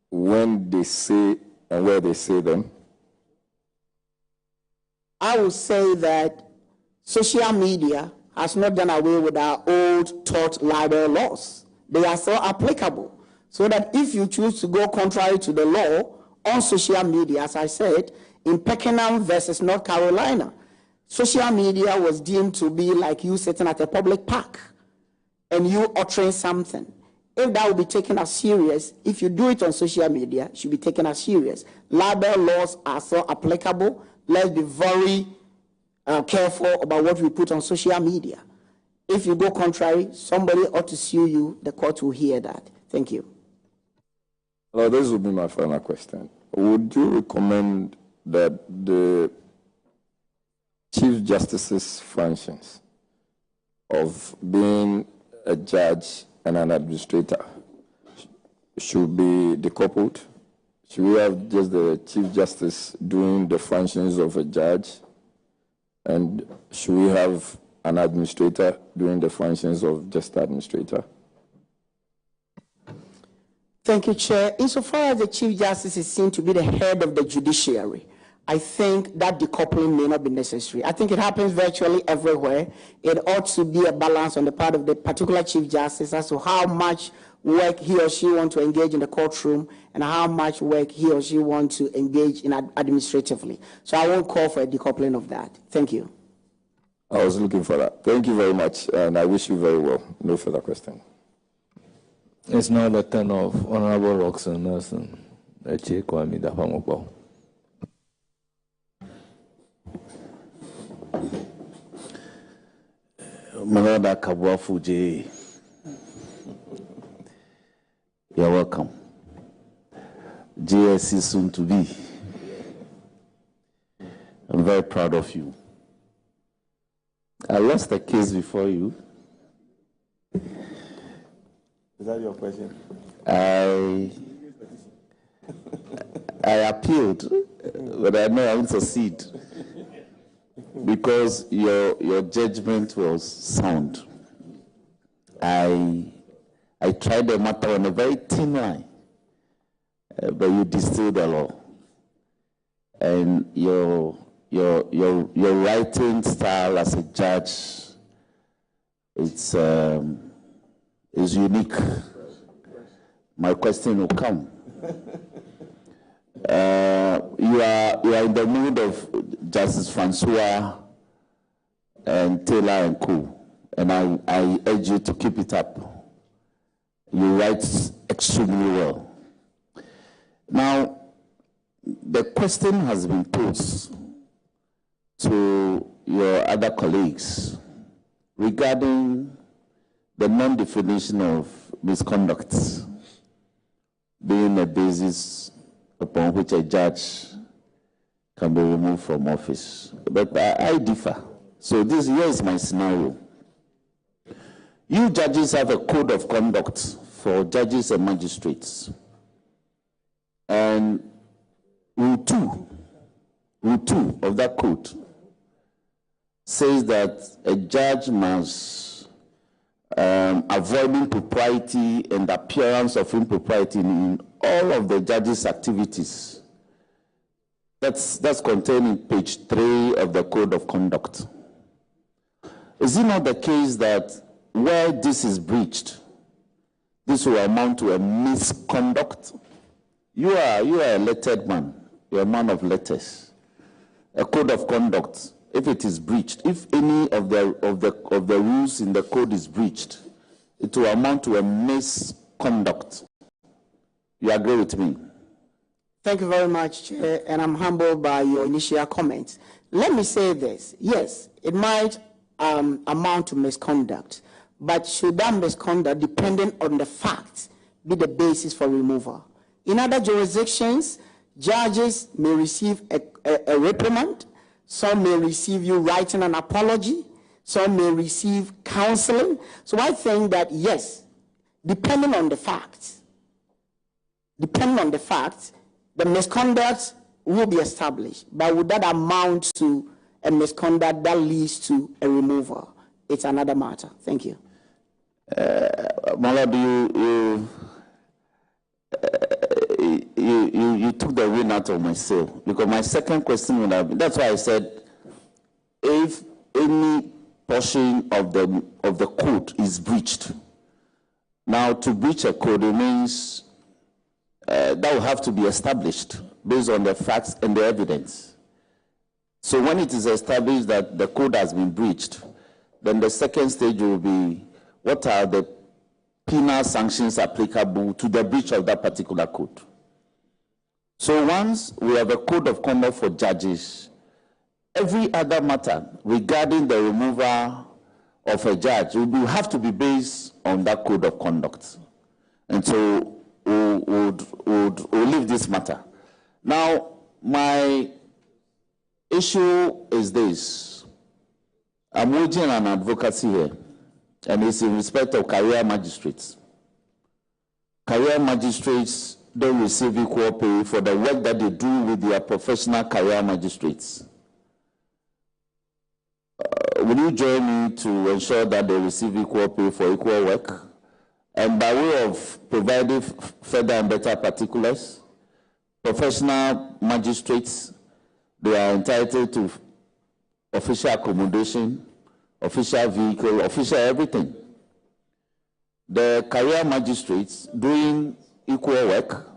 when they say and where they say them? I would say that social media has not done away with our old tort libel laws. They are still applicable. So that if you choose to go contrary to the law on social media, as I said, in Pakenham versus North Carolina, social media was deemed to be like you sitting at a public park and you uttering something. If that will be taken as serious, if you do it on social media, it should be taken as serious. Libel laws are so applicable. Let's be very careful about what we put on social media. If you go contrary, somebody ought to sue you. The court will hear that. Thank you. Well, this will be my final question. Would you recommend that the Chief Justice's functions of being a judge and an administrator should be decoupled? Should we have just the Chief Justice doing the functions of a judge, and should we have an administrator doing the functions of just the administrator? Thank you, Chair. Insofar as the Chief Justice is seen to be the head of the judiciary, I think that decoupling may not be necessary. I think it happens virtually everywhere. It ought to be a balance on the part of the particular Chief Justice as to how much work he or she wants to engage in the courtroom and how much work he or she wants to engage in administratively. So I won't call for a decoupling of that. Thank you. I was looking for that. Thank you very much, and I wish you very well. No further question. It's now the turn of Honorable Roxanne Nelson. My Lord Ackaah-Boafo, you're welcome. JSC soon to be. I'm very proud of you. I lost the case before you. Is that your question? I appealed, but I know I won't succeed because your judgment was sound. I tried the matter on a very thin line, but you distilled the law, and your writing style as a judge, it's unique. My question will come. You are in the mood of Justice Francois and Taylor and Co. And I urge you to keep it up. You write extremely well. Now, the question has been posed to your other colleagues regarding the non-definition of misconduct being a basis upon which a judge can be removed from office. But I differ. So here is my scenario. You judges have a code of conduct for judges and magistrates. And Rule 2 of that code says that a judge must avoid impropriety and appearance of impropriety in all of the judge's activities. That's contained in page 3 of the Code of Conduct. Is it not the case that where this is breached, this will amount to a misconduct? You are a lettered man. You are a man of letters. A code of conduct, if it is breached, if any of the rules in the code is breached, it will amount to a misconduct. You agree with me? Thank you very much, Chair, and I'm humbled by your initial comments. Let me say this. Yes, it might amount to misconduct, but should that misconduct, depending on the facts, be the basis for removal? In other jurisdictions, judges may receive a reprimand, some may receive you writing an apology, some may receive counseling. So I think that, yes, depending on the facts, the misconduct will be established. But would that amount to a misconduct that leads to a removal? It's another matter. Thank you. Malad, you took the wind out of my sail, because my second question would have been, that's why I said, if any portion of the code is breached, now to breach a code, it means that will have to be established based on the facts and the evidence. So when it is established that the code has been breached, then the second stage will be, what are the penal sanctions applicable to the breach of that particular code? So once we have a code of conduct for judges, every other matter regarding the removal of a judge will have to be based on that code of conduct. And so we'll leave this matter. Now, my issue is this. I'm waging an advocacy here, and it's in respect of career magistrates. Career magistrates don't receive equal pay for the work that they do with their professional career magistrates. Will you join me to ensure that they receive equal pay for equal work? And by way of providing further and better particulars, professional magistrates, they are entitled to official accommodation, official vehicle, official everything. The career magistrates doing equal work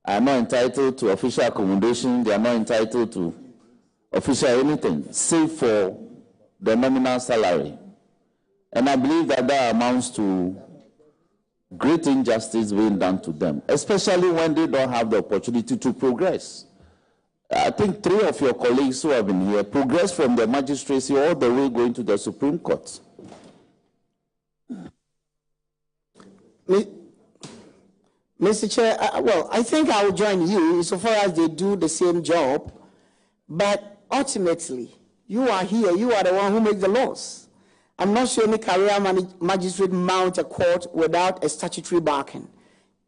are not entitled to official accommodation, they are not entitled to official anything, save for the nominal salary. And I believe that amounts to great injustice being done to them, especially when they don't have the opportunity to progress. I think 3 of your colleagues who have been here progressed from the magistracy all the way going to the Supreme Court. Mr. Chair, well, I think I will join you insofar as they do the same job, but ultimately, you are here, you are the one who makes the laws. I'm not sure any career magistrate mount a court without a statutory backing.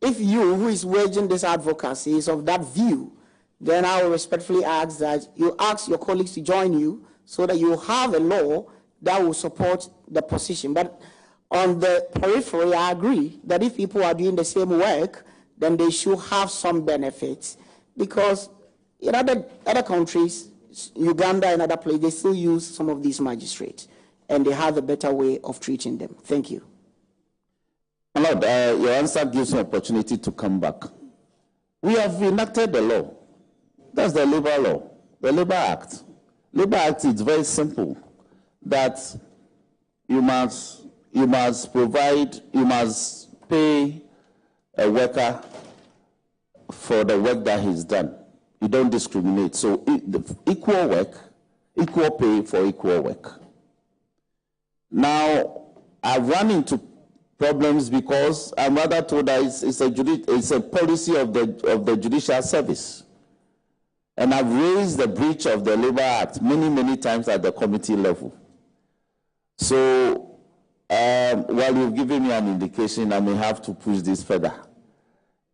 If you, who is waging this advocacy, is of that view, then I will respectfully ask that you ask your colleagues to join you so that you have a law that will support the position. But on the periphery, I agree that if people are doing the same work, then they should have some benefits. Because in other countries, Uganda and other places, they still use some of these magistrates, and they have a better way of treating them. Thank you. Lord, your answer gives me opportunity to come back. We have enacted the law. That's the labor law, the Labor Act. Labor Act is very simple, that you must pay a worker for the work that he's done. You don't discriminate. So equal work, equal pay for equal work. Now, I've run into problems because I'm rather told that it's a policy of the Judicial Service. And I've raised the breach of the Labor Act many, many times at the committee level. So while you've given me an indication, I may have to push this further.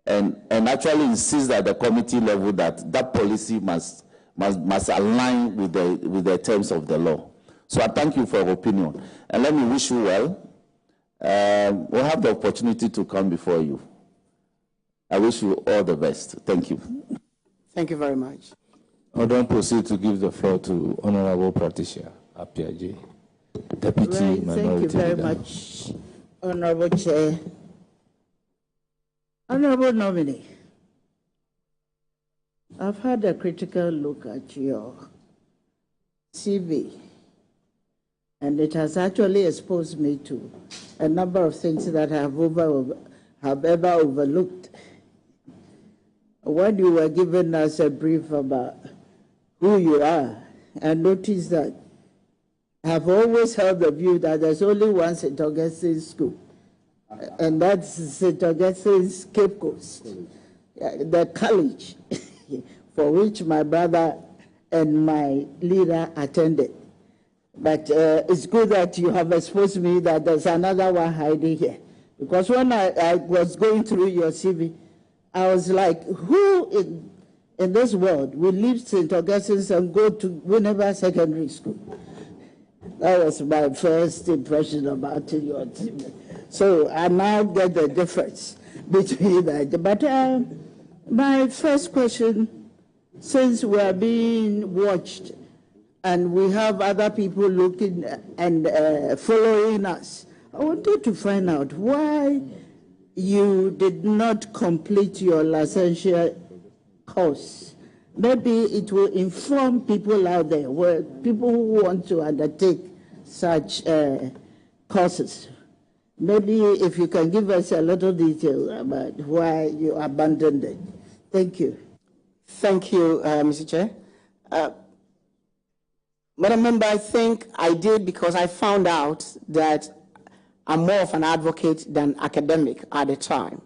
And actually insist at the committee level that that policy must align with the terms of the law. So I thank you for your opinion. And let me wish you well. We'll have the opportunity to come before you. I wish you all the best. Thank you. Thank you very much. I don't proceed to give the floor to Honorable Practitioner Apiaji, Deputy Minority Thank you very Leader. much, Honorable Chair. Honorable Nominee, I've had a critical look at your CV, and it has actually exposed me to a number of things that I have ever overlooked. When you were giving us a brief about who you are, I noticed that I've always held the view that there's only one St. Augustine's school, and that's St. Augustine's Cape Coast, the college for which my brother and my leader attended. But it's good that you have exposed me that there's another one hiding here. Because when I was going through your CV, I was like, who in this world will leave St. Augustine's and go to Winneba Secondary School? That was my first impression about your CV. So I now get the difference between that. But my first question, since we are being watched and we have other people looking and following us, I wanted to find out why you did not complete your licensure course. Maybe it will inform people out there, people who want to undertake such courses. Maybe if you can give us a little detail about why you abandoned it. Thank you. Thank you, Mr. Chair. Madam Member, I think I did because I found out that I'm more of an advocate than academic at the time.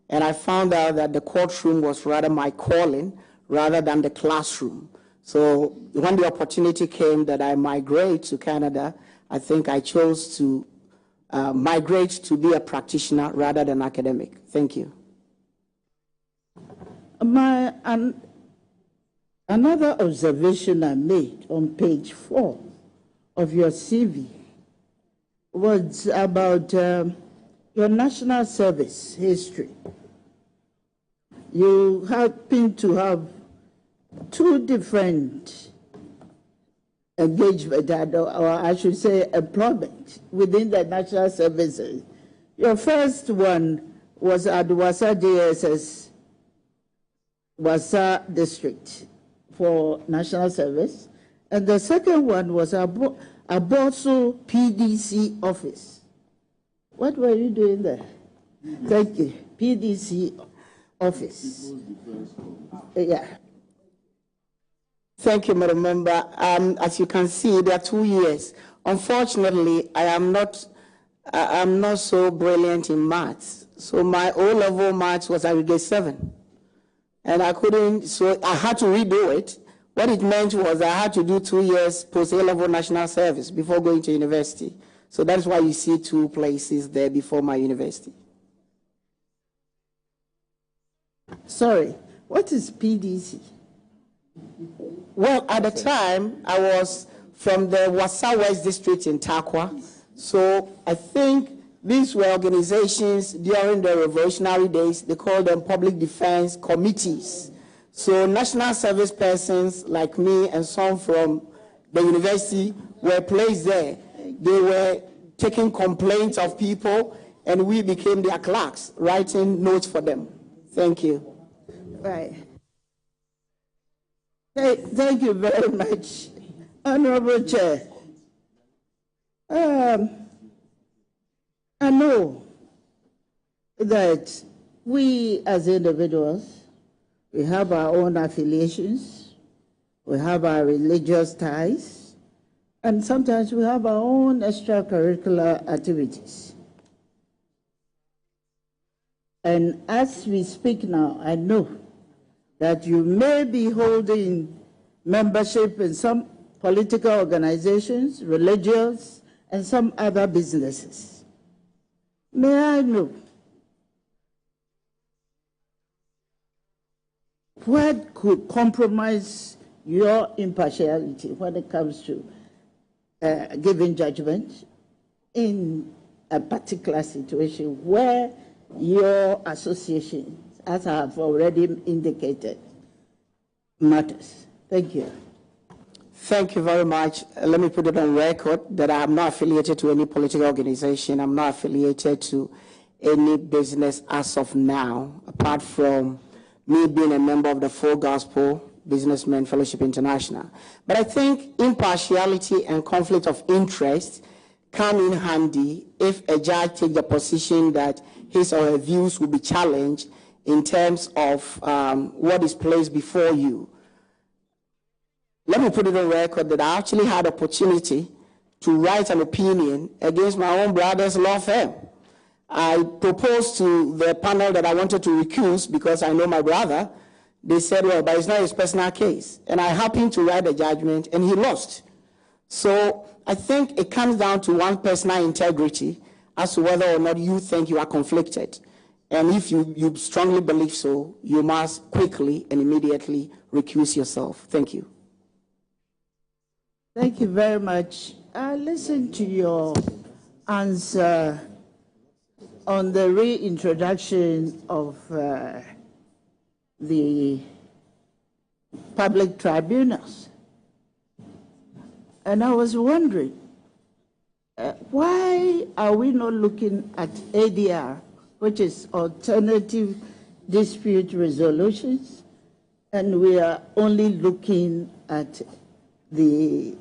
And I found out that the courtroom was rather my calling rather than the classroom. So when the opportunity came that I migrate to Canada, I think I chose to migrate to be a practitioner rather than academic. Thank you. Another observation I made on page 4 of your CV was about your national service history. You happen to have 2 different engagement, or I should say employment, within the national services. Your first one was at Wassa JSS, Wassa District for national service, and the second one was Aboafo PDC office. What were you doing there? Thank you. PDC office. Yeah. Thank you, Madam Member. As you can see, there are 2 years. Unfortunately, I'm not so brilliant in maths. So my O-level maths was at grade 7. And I couldn't, so I had to redo it. What it meant was I had to do 2 years post-A-level national service before going to university. So that's why you see 2 places there before my university. Sorry, what is PDC? Well, at the time, I was from the Wasa West District in Takwa. So I think these were organizations during the revolutionary days. They called them public defense committees. So national service persons like me and some from the university were placed there. They were taking complaints of people, and we became their clerks, writing notes for them. Thank you. Right. Hey, thank you very much, Honorable Chair. I know that we as individuals, we have our own affiliations, we have our religious ties, and sometimes we have our own extracurricular activities. And as we speak now, I know that you may be holding membership in some political organizations, religious, and some other businesses. May I know what could compromise your impartiality when it comes to giving judgment in a particular situation where your association, as I have already indicated, matters? Thank you. Thank you very much. Let me put it on record that I am not affiliated to any political organization. I'm not affiliated to any business as of now, apart from me being a member of the Full Gospel Businessmen Fellowship International. But I think impartiality and conflict of interest come in handy if a judge takes the position that his or her views will be challenged in terms of what is placed before you. Let me put it on record that I actually had opportunity to write an opinion against my own brother's law firm. I proposed to the panel that I wanted to recuse because I know my brother. They said, well, but it's not his personal case. And I happened to write a judgment, and he lost. So I think it comes down to one personal integrity as to whether or not you think you are conflicted. And if you strongly believe so, you must quickly and immediately recuse yourself. Thank you. Thank you very much. I listened to your answer on the reintroduction of the public tribunals. And I was wondering, why are we not looking at ADR, which is alternative dispute resolutions, and we are only looking at the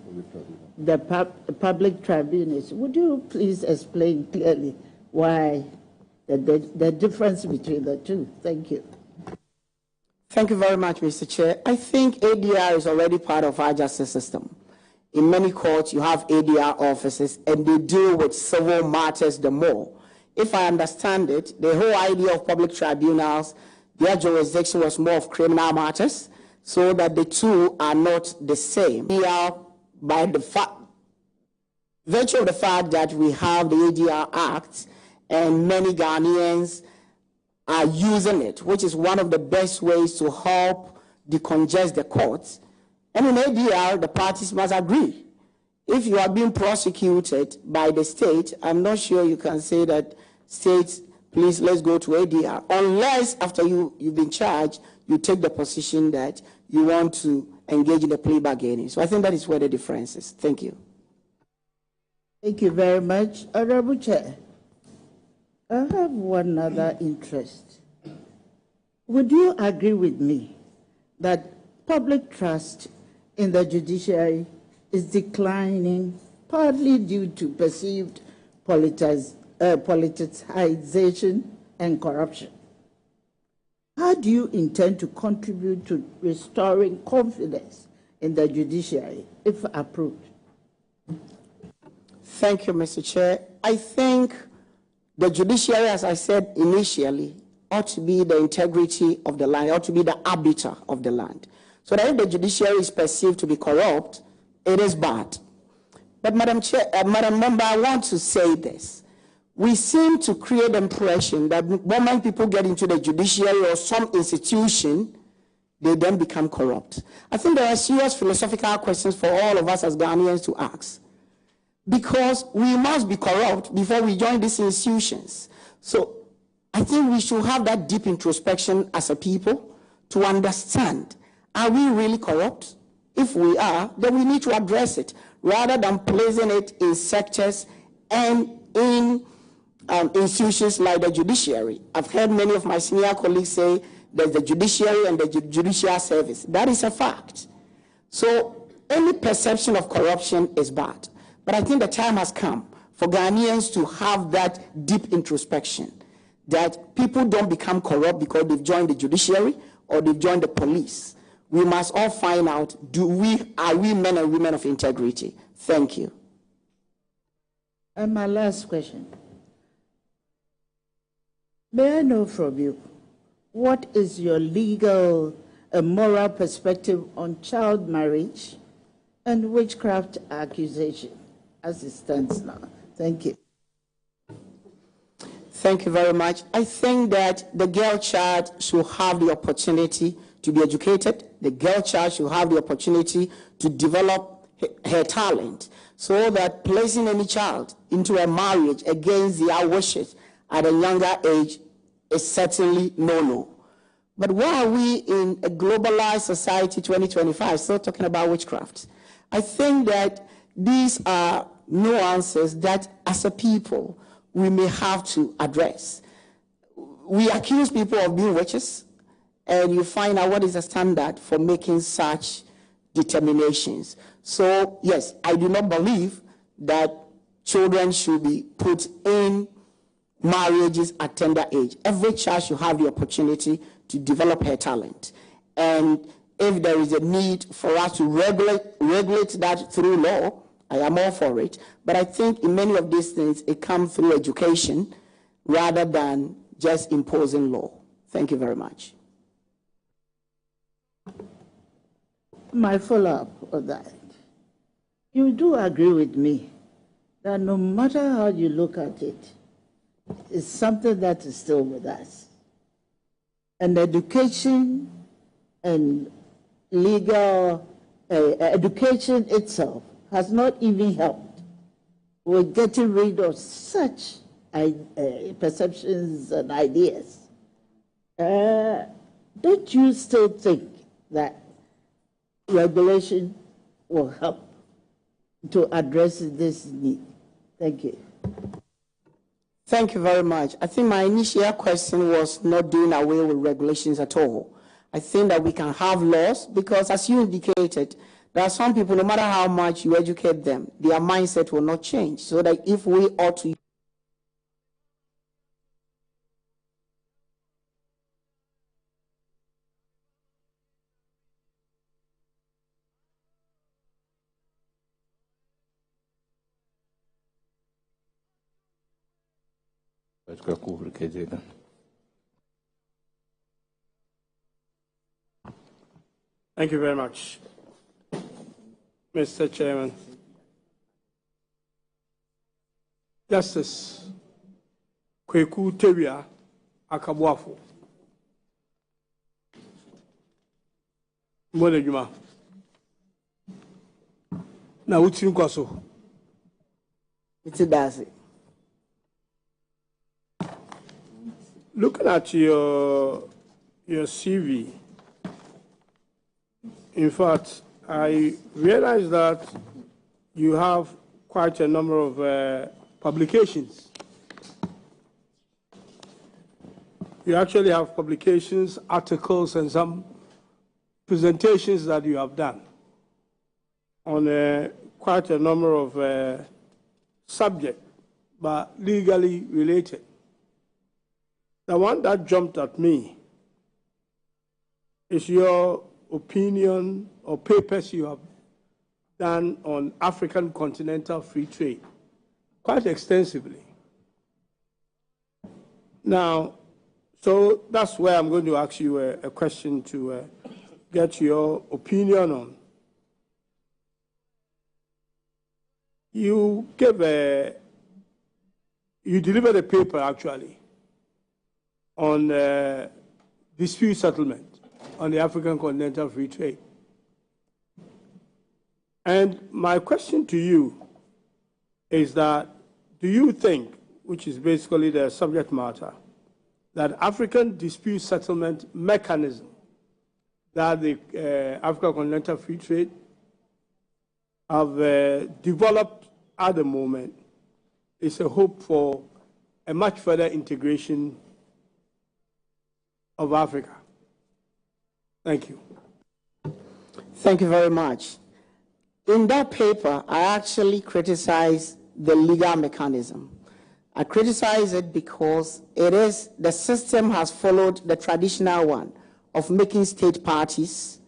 public tribunals? Would you please explain clearly why the difference between the two? Thank you. Thank you very much, Mr. Chair. I think ADR is already part of our justice system. In many courts, you have ADR offices, and they deal with civil matters the more. If I understand it, the whole idea of public tribunals, their jurisdiction was more of criminal matters, so that the two are not the same. ADR, by the virtue of the fact that we have the ADR Act, and many Ghanaians are using it, which is one of the best ways to help decongest the courts. And in ADR, the parties must agree. If you are being prosecuted by the state, I'm not sure you can say that states, please, let's go to ADR, unless after you've been charged, you take the position that you want to engage in the plea bargaining. So I think that is where the difference is. Thank you. Thank you very much. Honorable Chair, I have one other interest. Would you agree with me that public trust in the judiciary is declining, partly due to perceived politicization and corruption? How do you intend to contribute to restoring confidence in the judiciary, if approved? Thank you, Mr. Chair. I think the judiciary, as I said initially, ought to be the integrity of the land, ought to be the arbiter of the land. So that if the judiciary is perceived to be corrupt, it is bad. But Madam Member, I want to say this. We seem to create the impression that when people get into the judiciary or some institution, they then become corrupt. I think there are serious philosophical questions for all of us as Ghanaians to ask. Because we must be corrupt before we join these institutions. So I think we should have that deep introspection as a people to understand, are we really corrupt? If we are, then we need to address it rather than placing it in sectors and in institutions like the judiciary. I've heard many of my senior colleagues say there's the judiciary and the judicial service. That is a fact. So any perception of corruption is bad. But I think the time has come for Ghanaians to have that deep introspection, that people don't become corrupt because they've joined the judiciary or they've joined the police. We must all find out, are we men and women of integrity? Thank you. And my last question. May I know from you, what is your legal and moral perspective on child marriage and witchcraft accusation as it stands now? Thank you. Thank you very much. I think that the girl child should have the opportunity to be educated. The girl child should have the opportunity to develop her talent, so that placing any child into a marriage against their wishes at a younger age is certainly no-no. But why are we in a globalized society 2025 still talking about witchcraft? I think that these are nuances that as a people we may have to address. We accuse people of being witches, and you find out what is the standard for making such determinations. So yes, I do not believe that children should be put in marriages at tender age. Every child should have the opportunity to develop her talent. And if there is a need for us to regulate that through law, I am all for it. But I think in many of these things, it comes through education rather than just imposing law. Thank you very much. My follow-up on that. You do agree with me that no matter how you look at it, it's something that is still with us. And education and legal education itself has not even helped with getting rid of such perceptions and ideas. Don't you still think that regulation will help to address this need? Thank you. Thank you very much. I think my initial question was not doing away with regulations at all. I think that we can have laws because, as you indicated, there are some people, no matter how much you educate them, their mindset will not change. So that if we ought to Thank you very much, Mr. Chairman. Justice Kweku Tewia Ackaah-Boafo. Mbona Juma. Na uti nkwaso. It's a dazi. Looking at your CV, in fact, I realize that you have quite a number of publications. You actually have publications, articles, and some presentations that you have done on quite a number of subjects, but legally related. The one that jumped at me is your opinion or papers you have done on African continental free trade, quite extensively. Now, so that's where I'm going to ask you a question to get your opinion on. You delivered a paper actually on dispute settlement on the African Continental Free Trade. And my question to you is that, do you think, which is basically the subject matter, that African dispute settlement mechanism that the African Continental Free Trade have developed at the moment is a hope for a much further integration of Africa? Thank you. Thank you very much. In that paper, I actually criticize the legal mechanism. I criticize it because the system has followed the traditional one of making state parties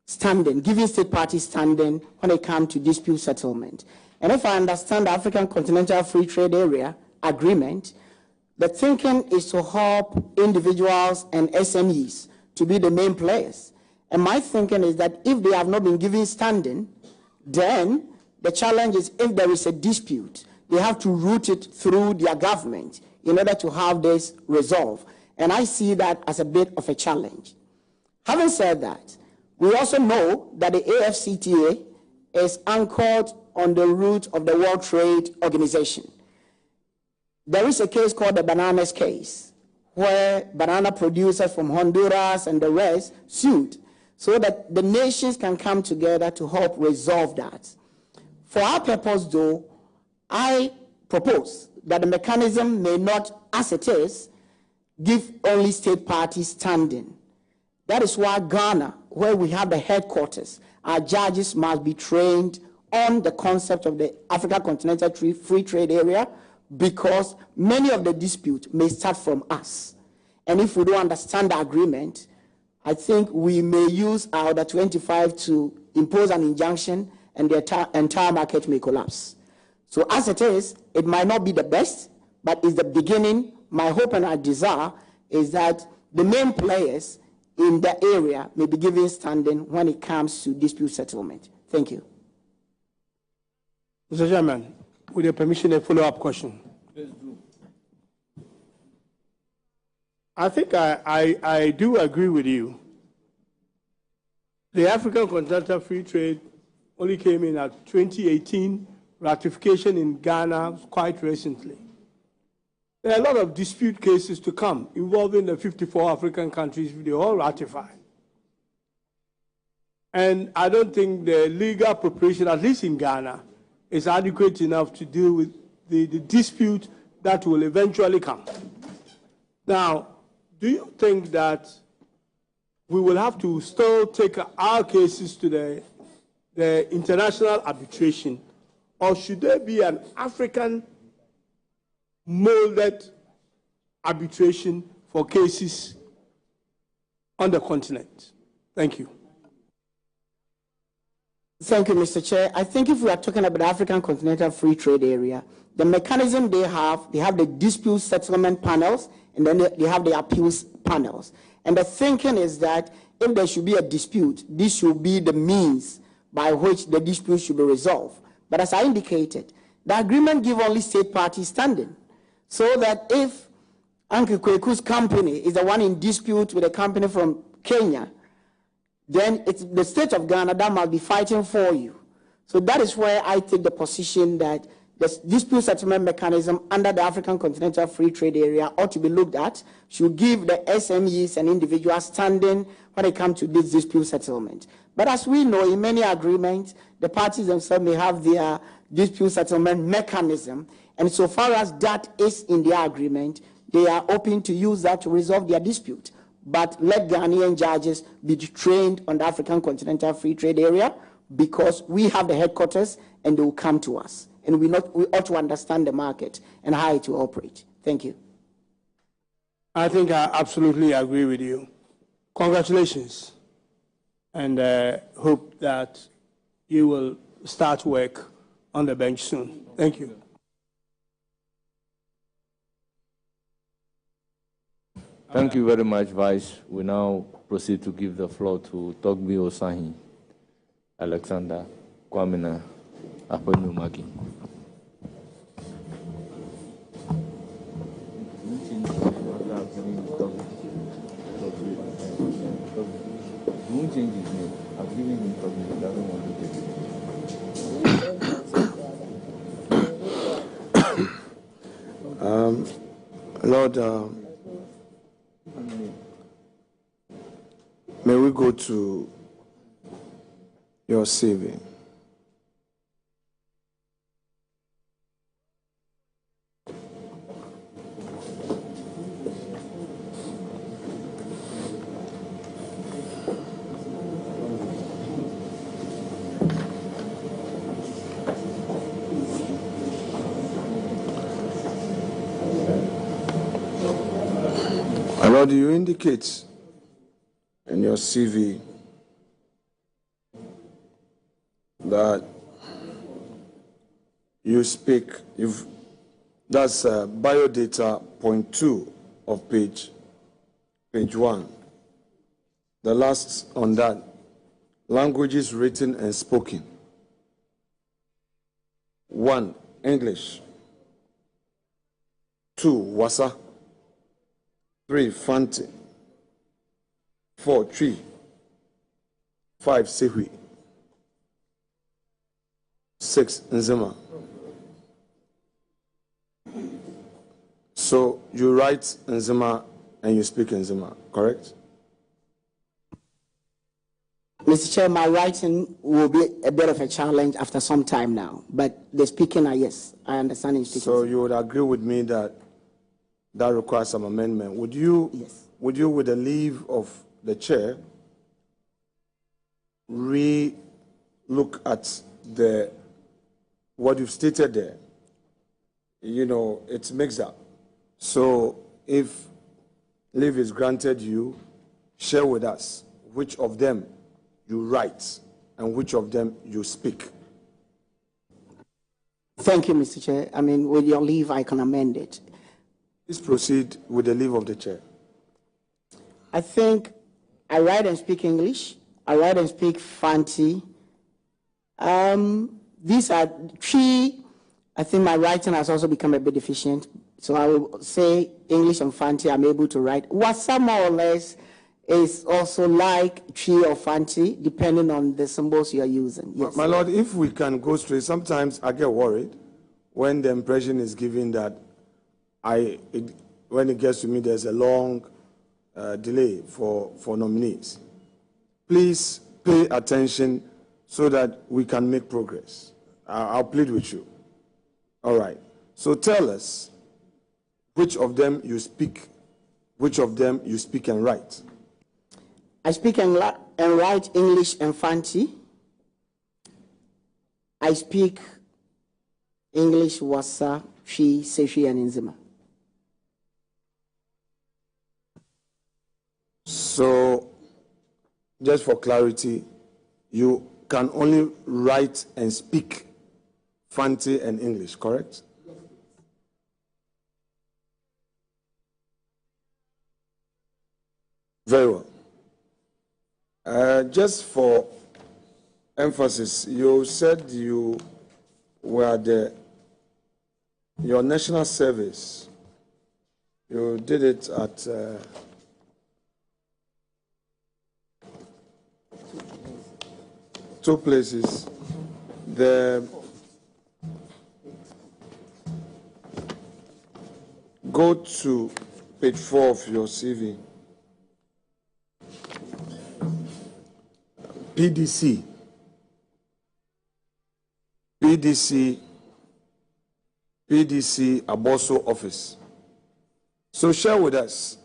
standing, giving state parties standing when it comes to dispute settlement. And if I understand the African Continental Free Trade Area agreement, the thinking is to help individuals and SMEs to be the main players. And my thinking is that if they have not been given standing, then the challenge is if there is a dispute, they have to route it through their government in order to have this resolved. And I see that as a bit of a challenge. Having said that, we also know that the AfCFTA is anchored on the root of the World Trade Organization. There is a case called the Bananas case, where banana producers from Honduras and the rest sued so that the nations can come together to help resolve that. For our purpose, though, I propose that the mechanism may not, as it is, give only state parties standing. That is why Ghana, where we have the headquarters, our judges must be trained on the concept of the African Continental Free Trade Area, because many of the disputes may start from us. And if we don't understand the agreement, I think we may use our Order 25 to impose an injunction and the entire market may collapse. So as it is, it might not be the best, but it's the beginning. My hope and our desire is that the main players in the area may be given standing when it comes to dispute settlement. Thank you. Mr. Chairman, with your permission, a follow-up question. I think I do agree with you. The African Continental Free Trade only came in at 2018, ratification in Ghana quite recently. There are a lot of dispute cases to come involving the 54 African countries if they all ratify. And I don't think the legal preparation, at least in Ghana, is adequate enough to deal with the dispute that will eventually come. Now, do you think that we will have to still take our cases to the international arbitration, or should there be an African molded arbitration for cases on the continent? Thank you. Thank you, Mr. Chair. I think if we are talking about the African Continental Free Trade Area, the mechanism they have the dispute settlement panels, and then they have the appeals panels. And the thinking is that if there should be a dispute, this should be the means by which the dispute should be resolved. But as I indicated, the agreement gives only state parties standing, so that if Uncle Kweku's company is the one in dispute with a company from Kenya, then it's the state of Ghana that must be fighting for you. So that is where I take the position that the dispute settlement mechanism under the African Continental Free Trade Area ought to be looked at, should give the SMEs and individuals standing when it comes to this dispute settlement. But as we know, in many agreements, the parties themselves may have their dispute settlement mechanism, and so far as that is in their agreement, they are open to use that to resolve their dispute. But let Ghanaian judges be trained on the African Continental Free Trade Area, because we have the headquarters and they will come to us. And we ought to understand the market and how it will operate. Thank you. I think I absolutely agree with you. Congratulations. And hope that you will start work on the bench soon. Thank you. Thank you very much, Vice. We now proceed to give the floor to Togbi Osahi, Alexander Kwamina Aponumaki. Won't change his name. I've given him Togbi. He doesn't want to take it. Lord, may we go to your CV. Lord, you indicate in your CV that you speak, that's biodata point 2 of page 1. The last on that, languages written and spoken. 1, English. 2, Wasa. 3, Fanti. 4, Tree. 5, Sehui. 6, Nzema. So you write Nzema and you speak Nzema, correct? Mr. Chair, my writing will be a bit of a challenge after some time now, but the speaking, yes, I understand in speaking. So you would agree with me that that requires some amendment. Would you, yes, with the leave of the chair, re-look at what you've stated there? You know, it's mixed up. So if leave is granted you, share with us which of them you write and which of them you speak. Thank you, Mr. Chair. I mean, with your leave, I can amend it. Please proceed with the leave of the chair. I think I write and speak English. I write and speak Fanti. These are three. I think my writing has also become a bit deficient. So I will say English and Fanti I'm able to write. Wasa more or less is also like Tree or Fanti, depending on the symbols you are using. Yes. My Lord, if we can go straight, sometimes I get worried when the impression is given that when it gets to me, there's a long delay for nominees. Please pay attention so that we can make progress. I'll plead with you. All right. So tell us which of them you speak, which of them you speak and write. I speak and write English and Fanti. I speak English, Wasa, Shi, Seshi, and Nzema. So, just for clarity, you can only write and speak Fanti and English, correct? Very well. Just for emphasis, you said you were your national service. You did it at two places. Go to page 4 of your CV. PDC Ackaah-Boafo office. So share with us.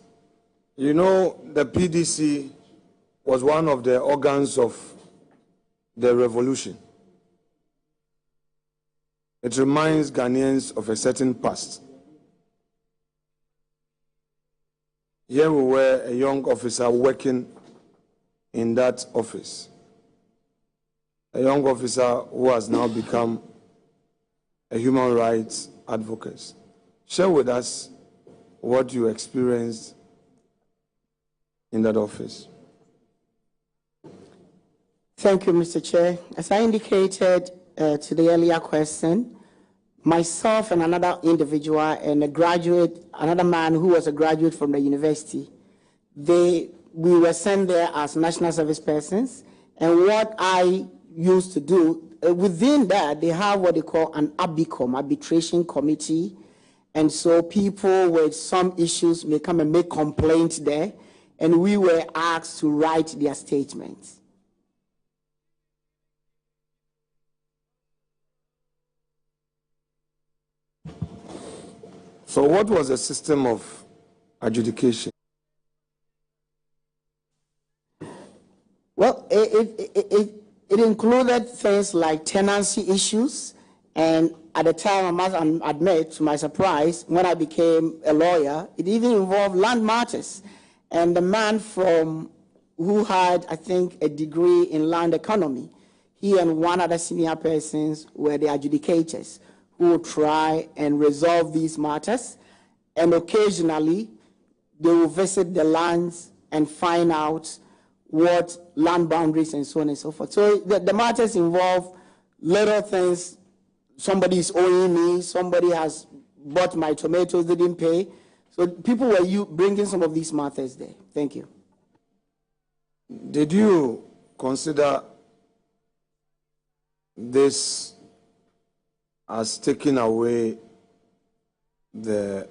You know, the PDC was one of the organs of the revolution. It reminds Ghanaians of a certain past. Here we were, a young officer working in that office. A young officer who has now become a human rights advocate. Share with us what you experienced in that office. Thank you, Mr. Chair. As I indicated to the earlier question, myself and another individual and another man who was a graduate from the university, we were sent there as national service persons. And what I used to do, within that, they have what they call an ABICOM, arbitration committee. And so people with some issues may come and make complaints there, and we were asked to write their statements. So what was the system of adjudication? Well, it included things like tenancy issues, and at the time, I must admit, to my surprise, when I became a lawyer, it even involved land matters. And the man who had, I think, a degree in land economy, he and one other senior persons were the adjudicators who would try and resolve these matters. And occasionally, they will visit the lands and find out what land boundaries and so on and so forth. So the matters involve little things. Somebody is owing me, somebody has bought my tomatoes, they didn't pay. So people were bringing some of these matters there. Thank you. Did you consider this as taking away the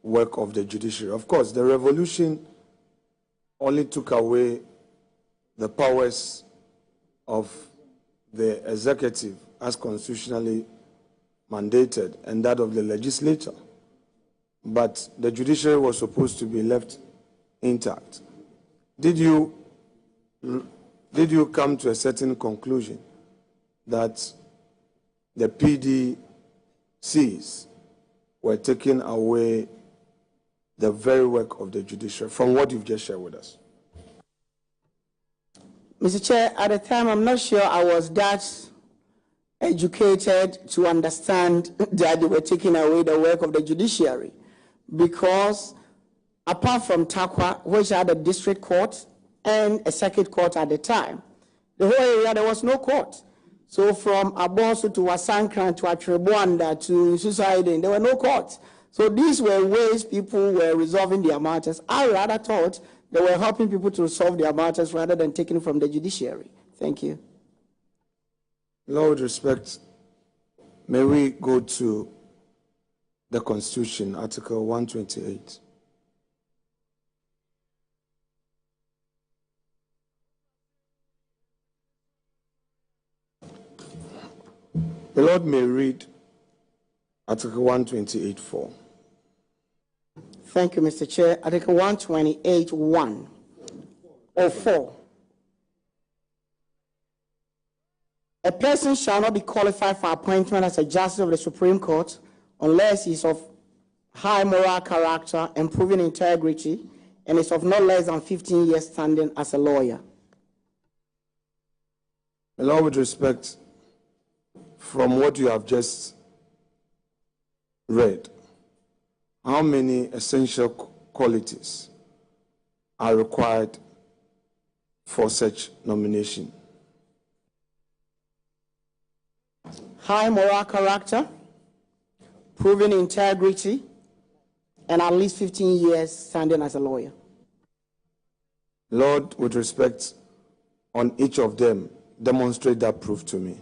work of the judiciary? Of course, the revolution only took away the powers of the executive as constitutionally mandated and that of the legislature. But the judiciary was supposed to be left intact. Did you come to a certain conclusion that the PDCs were taking away the very work of the judiciary from what you've just shared with us? Mr. Chair, at the time, I'm not sure I was that educated to understand that they were taking away the work of the judiciary, because apart from Takwa, which had a district court and a circuit court at the time, the whole area, there was no court. So from Abosu to Wasankran to Atrebuanda to Susaiden, there were no courts. So these were ways people were resolving their matters. I rather thought they were helping people to resolve their matters rather than taking from the judiciary. Thank you. Lord, with respect, may we go to the Constitution, Article 128. The Lord may read Article 128.4. Thank you, Mr. Chair. Article 128.1 or 4. A person shall not be qualified for appointment as a justice of the Supreme Court unless he is of high moral character and proven integrity and is of not less than 15 years standing as a lawyer. Lord, with respect, from what you have just read, how many essential qualities are required for such nomination? High moral character, proven integrity, and at least 15 years standing as a lawyer. Lord, with respect, on each of them, demonstrate that proof to me.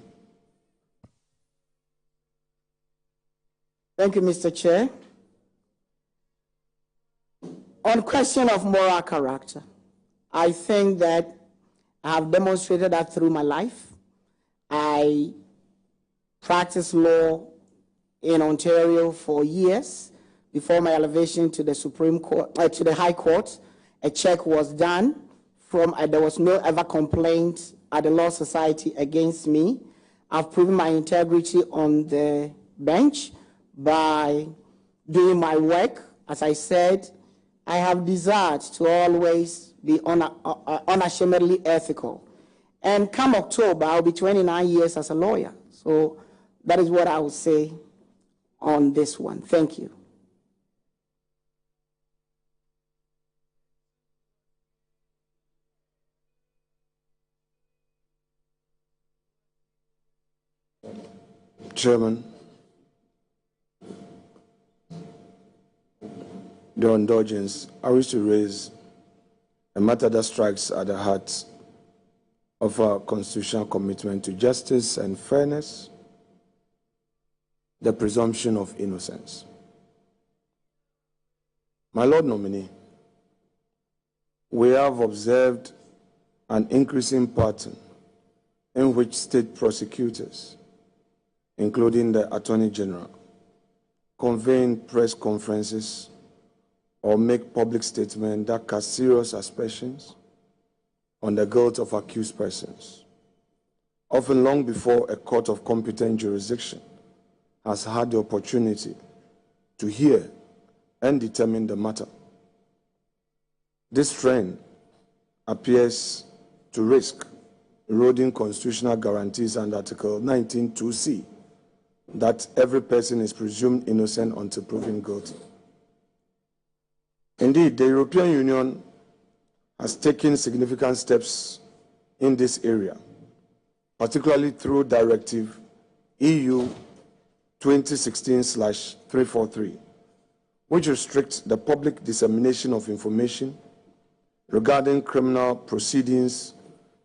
Thank you, Mr. Chair. On question of moral character, I think that I have demonstrated that through my life. I practiced law in Ontario for years before my elevation to the Supreme Court, to the High Court. A check was done there was no ever complaint at the Law Society against me. I've proven my integrity on the bench by doing my work. As I said, I have desired to always be unashamedly ethical. And come October, I'll be 29 years as a lawyer. So that is what I will say on this one. Thank you. Chairman, your indulgence, I wish to raise a matter that strikes at the heart of our constitutional commitment to justice and fairness, the presumption of innocence. My Lord Nominee, we have observed an increasing pattern in which state prosecutors, including the Attorney General, convene press conferences or make public statements that cast serious aspersions on the guilt of accused persons, often long before a court of competent jurisdiction has had the opportunity to hear and determine the matter. This trend appears to risk eroding constitutional guarantees under Article 19(2)(c) that every person is presumed innocent until proven guilty. Indeed, the European Union has taken significant steps in this area, particularly through Directive EU 2016/343, which restricts the public dissemination of information regarding criminal proceedings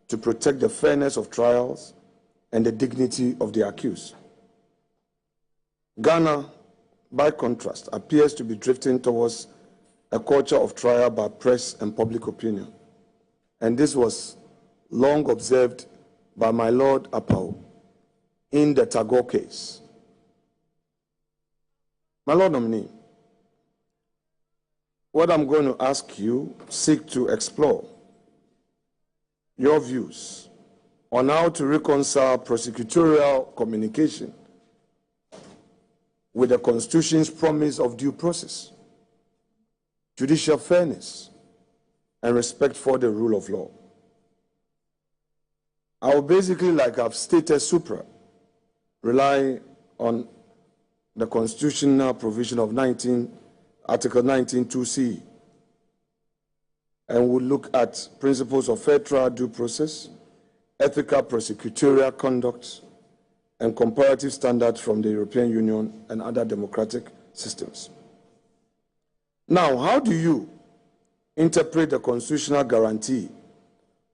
to protect the fairness of trials and the dignity of the accused. Ghana, by contrast, appears to be drifting towards a culture of trial by press and public opinion, and this was long observed by my Lord Ackaah-Boafo in the Tagore case. My Lord Nominee, what I'm going to ask you seek to explore your views on how to reconcile prosecutorial communication with the Constitution's promise of due process, judicial fairness, and respect for the rule of law. I will basically, like I've stated supra, rely on the constitutional provision of Article 19(2)(c), and will look at principles of fair trial due process, ethical prosecutorial conduct, and comparative standards from the European Union and other democratic systems. Now, how do you interpret the constitutional guarantee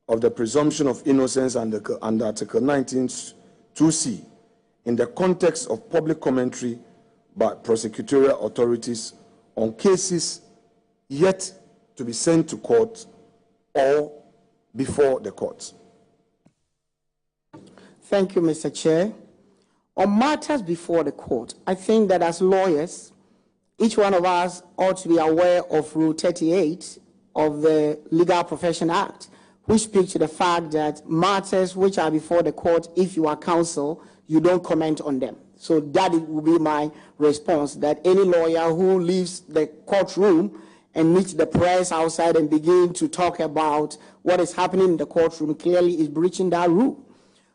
of the presumption of innocence under Article 19(2)(c) in the context of public commentary by prosecutorial authorities on cases yet to be sent to court or before the courts? Thank you, Mr. Chair. On matters before the court, I think that as lawyers, each one of us ought to be aware of Rule 38 of the Legal Profession Act, which speaks to the fact that matters which are before the court, if you are counsel, you don't comment on them. So that will be my response, that any lawyer who leaves the courtroom and meets the press outside and begin to talk about what is happening in the courtroom clearly is breaching that rule.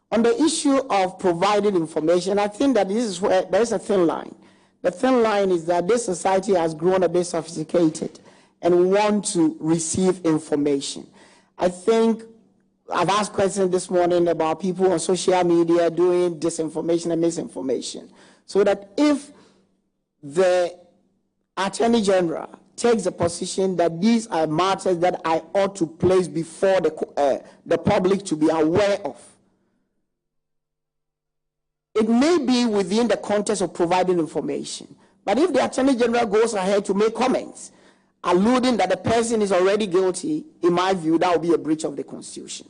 On the issue of providing information, I think that this is where there's a thin line. The thin line is that this society has grown a bit sophisticated and we want to receive information. I think I've asked questions this morning about people on social media doing disinformation and misinformation. So that if the Attorney General takes the position that these are matters that I ought to place before the public to be aware of, it may be within the context of providing information. But if the Attorney General goes ahead to make comments alluding that the person is already guilty, in my view, that will be a breach of the Constitution.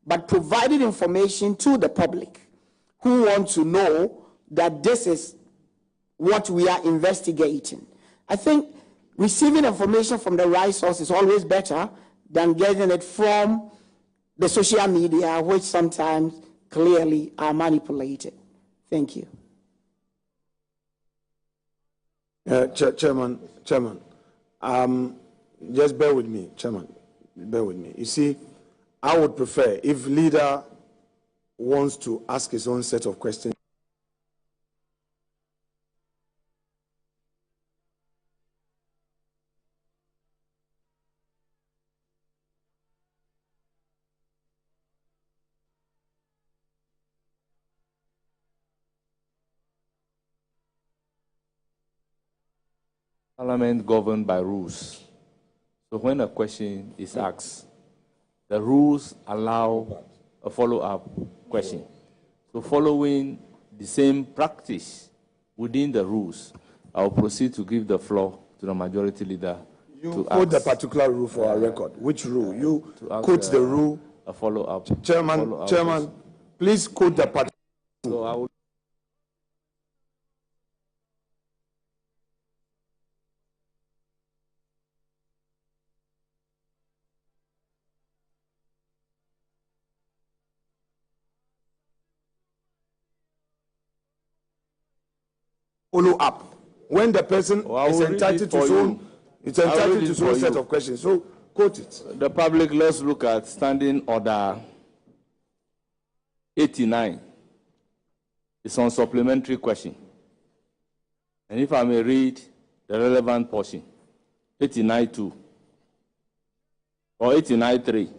But providing information to the public who want to know that this is what we are investigating, I think receiving information from the right source is always better than getting it from the social media, which sometimes clearly are manipulated. Thank you. Chairman, just bear with me, Chairman, bear with me. You see, I would prefer if leader wants to ask his own set of questions. Parliament governed by rules. So when a question is asked, the rules allow a follow-up question. So following the same practice within the rules, I will proceed to give the floor to the majority leader. You quote the particular rule for our record. Which rule? You quote the rule. A follow-up. Chairman, please quote the particular rule. So I will. Follow up. When the person is entitled to his own set of questions. So quote it. The public, let's look at Standing Order 89. It's on supplementary question. And if I may read the relevant portion, 89.2 or 89.3.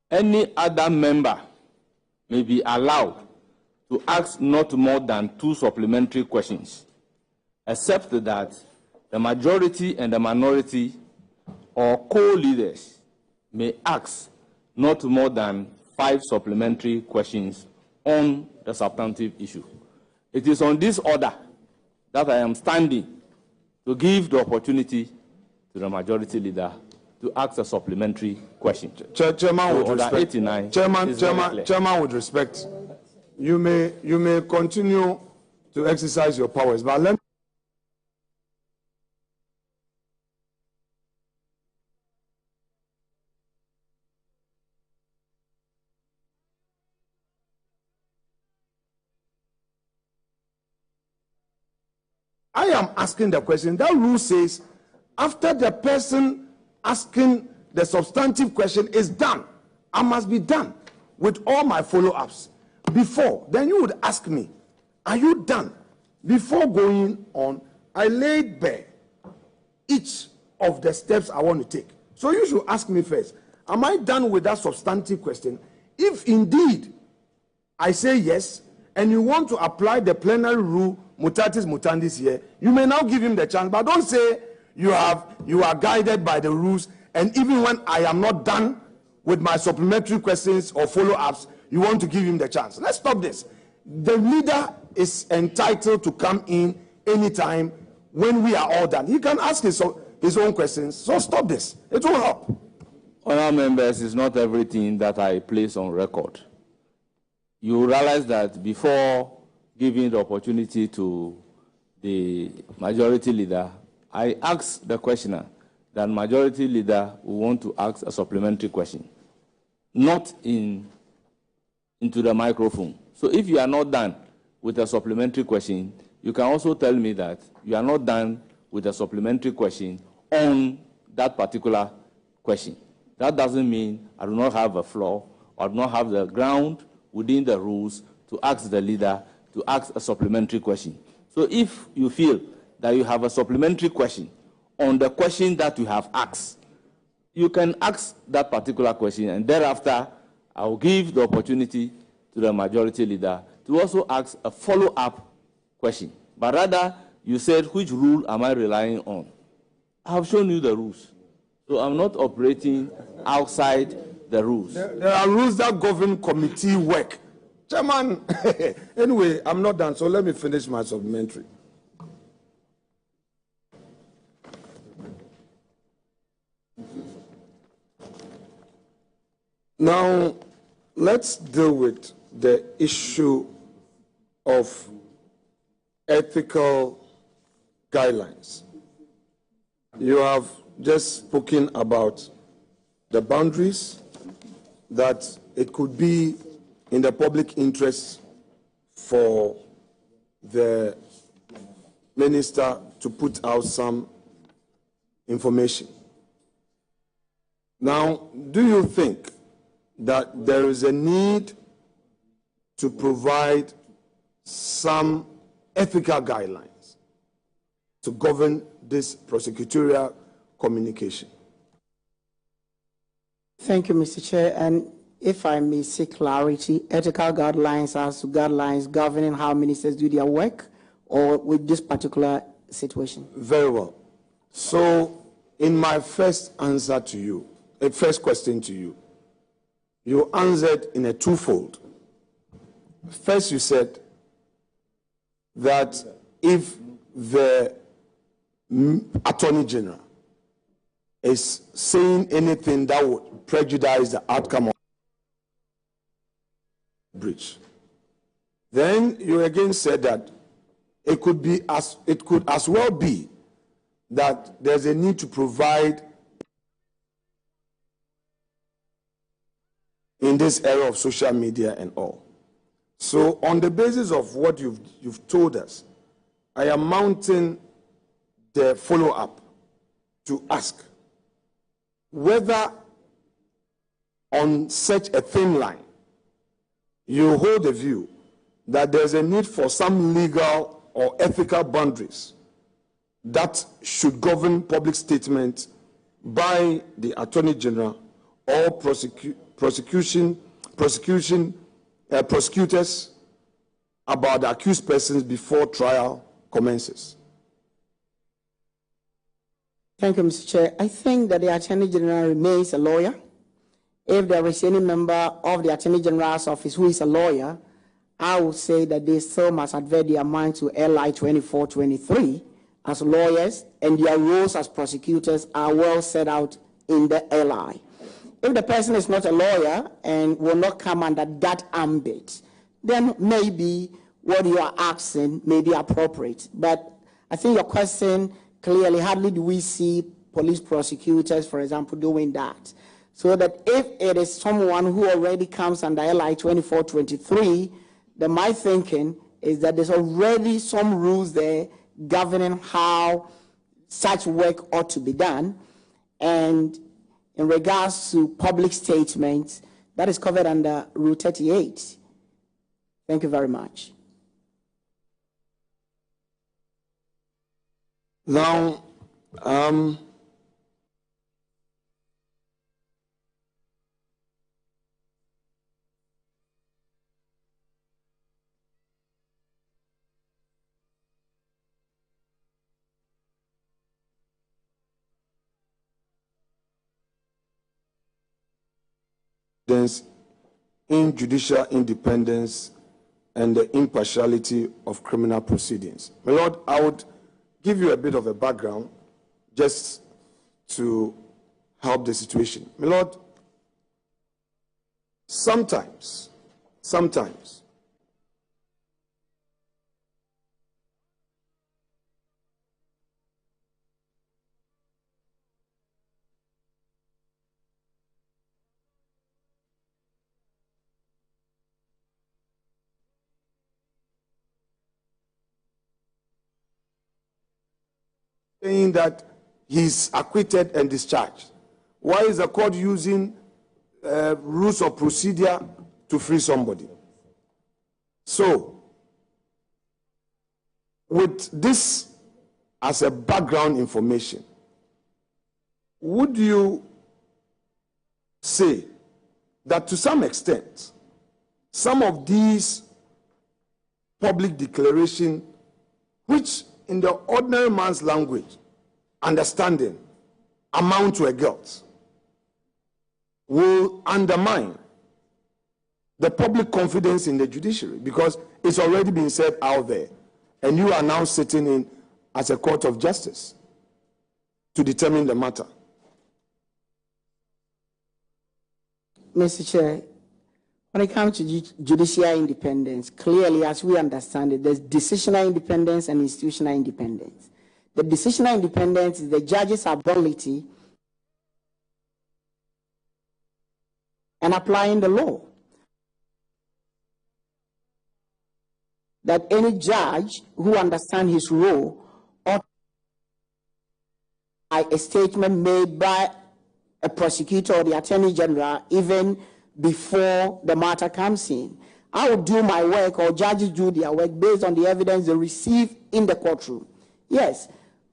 Any other member may be allowed to ask not more than 2 supplementary questions, except that the majority and the minority or co-leaders may ask not more than 5 supplementary questions on the substantive issue. It is on this order that I am standing to give the opportunity to the majority leader to ask a supplementary question. Chairman, with order respect. 89 Chairman, with respect. You may continue to exercise your powers, but let me. I am asking the question. That rule says, after the person asking the substantive question is done, I must be done with all my follow-ups. Before, then you would ask me, are you done? Before going on, I laid bare each of the steps I want to take. So you should ask me first, am I done with that substantive question? If indeed I say yes, and you want to apply the plenary rule, mutatis mutandis here, you may now give him the chance, but don't say you are guided by the rules, and even when I am not done with my supplementary questions or follow-ups, you want to give him the chance. Let's stop this. The leader is entitled to come in anytime when we are all done. He can ask his own questions. So stop this. It will help. Honourable members, it's not everything that I place on record. You realize that before giving the opportunity to the majority leader, I asked the questioner that majority leader will want to ask a supplementary question, not into the microphone. So if you are not done with a supplementary question, you can also tell me that you are not done with a supplementary question on that particular question. That doesn't mean I do not have a floor or do not have the ground within the rules to ask the leader to ask a supplementary question. So if you feel that you have a supplementary question on the question that you have asked, you can ask that particular question, and thereafter I will give the opportunity to the majority leader to also ask a follow-up question. But rather, you said, which rule am I relying on? I have shown you the rules. So I'm not operating outside the rules. There are rules that govern committee work. Chairman, anyway, I'm not done, so let me finish my supplementary. Now, let's deal with the issue of ethical guidelines. You have just spoken about the boundaries, that it could be in the public interest for the minister to put out some information. Now, do you think that there is a need to provide some ethical guidelines to govern this prosecutorial communication? Thank you, Mr. Chair. And if I may seek clarity, ethical guidelines as to guidelines governing how ministers do their work, or with this particular situation. Very well. So, in my first answer to you, first question to you, you answered in a twofold. First, you said that if the Attorney General is saying anything that would prejudice the outcome of the breach, then you again said that it could as well be that there's a need to provide in this era of social media and all. So on the basis of what you've told us, I am mounting the follow-up to ask whether on such a thin line you hold the view that there's a need for some legal or ethical boundaries that should govern public statements by the Attorney General or prosecutors about the accused persons before trial commences. Thank you, Mr. Chair. I think that the Attorney General remains a lawyer. If there is any member of the Attorney General's office who is a lawyer, I would say that they still must advert their mind to LI 2423 as lawyers, and their roles as prosecutors are well set out in the LI. If the person is not a lawyer and will not come under that ambit, then maybe what you are asking may be appropriate. But I think your question clearly, hardly do we see police prosecutors, for example, doing that. So that if it is someone who already comes under LI 2423, then my thinking is that there's already some rules there governing how such work ought to be done. And in regards to public statements, that is covered under Rule 38. Thank you very much. Now, in judicial independence and the impartiality of criminal proceedings. My Lord, I would give you a bit of a background just to help the situation. My Lord, sometimes, saying that he's acquitted and discharged. Why is the court using rules of procedure to free somebody? So, with this as a background information, would you say that to some extent, some of these public declarations, which in the ordinary man's language, understanding, amount to a guilt, will undermine the public confidence in the judiciary, because it's already been said out there, and you are now sitting in as a court of justice to determine the matter. Mr. Chair, when it comes to judicial independence, clearly, as we understand it, there's decisional independence and institutional independence. The decisional independence is the judge's ability and applying the law. That any judge who understands his role ought by a statement made by a prosecutor or the Attorney General even before the matter comes in. I will do my work, or judges do their work based on the evidence they receive in the courtroom. Yes,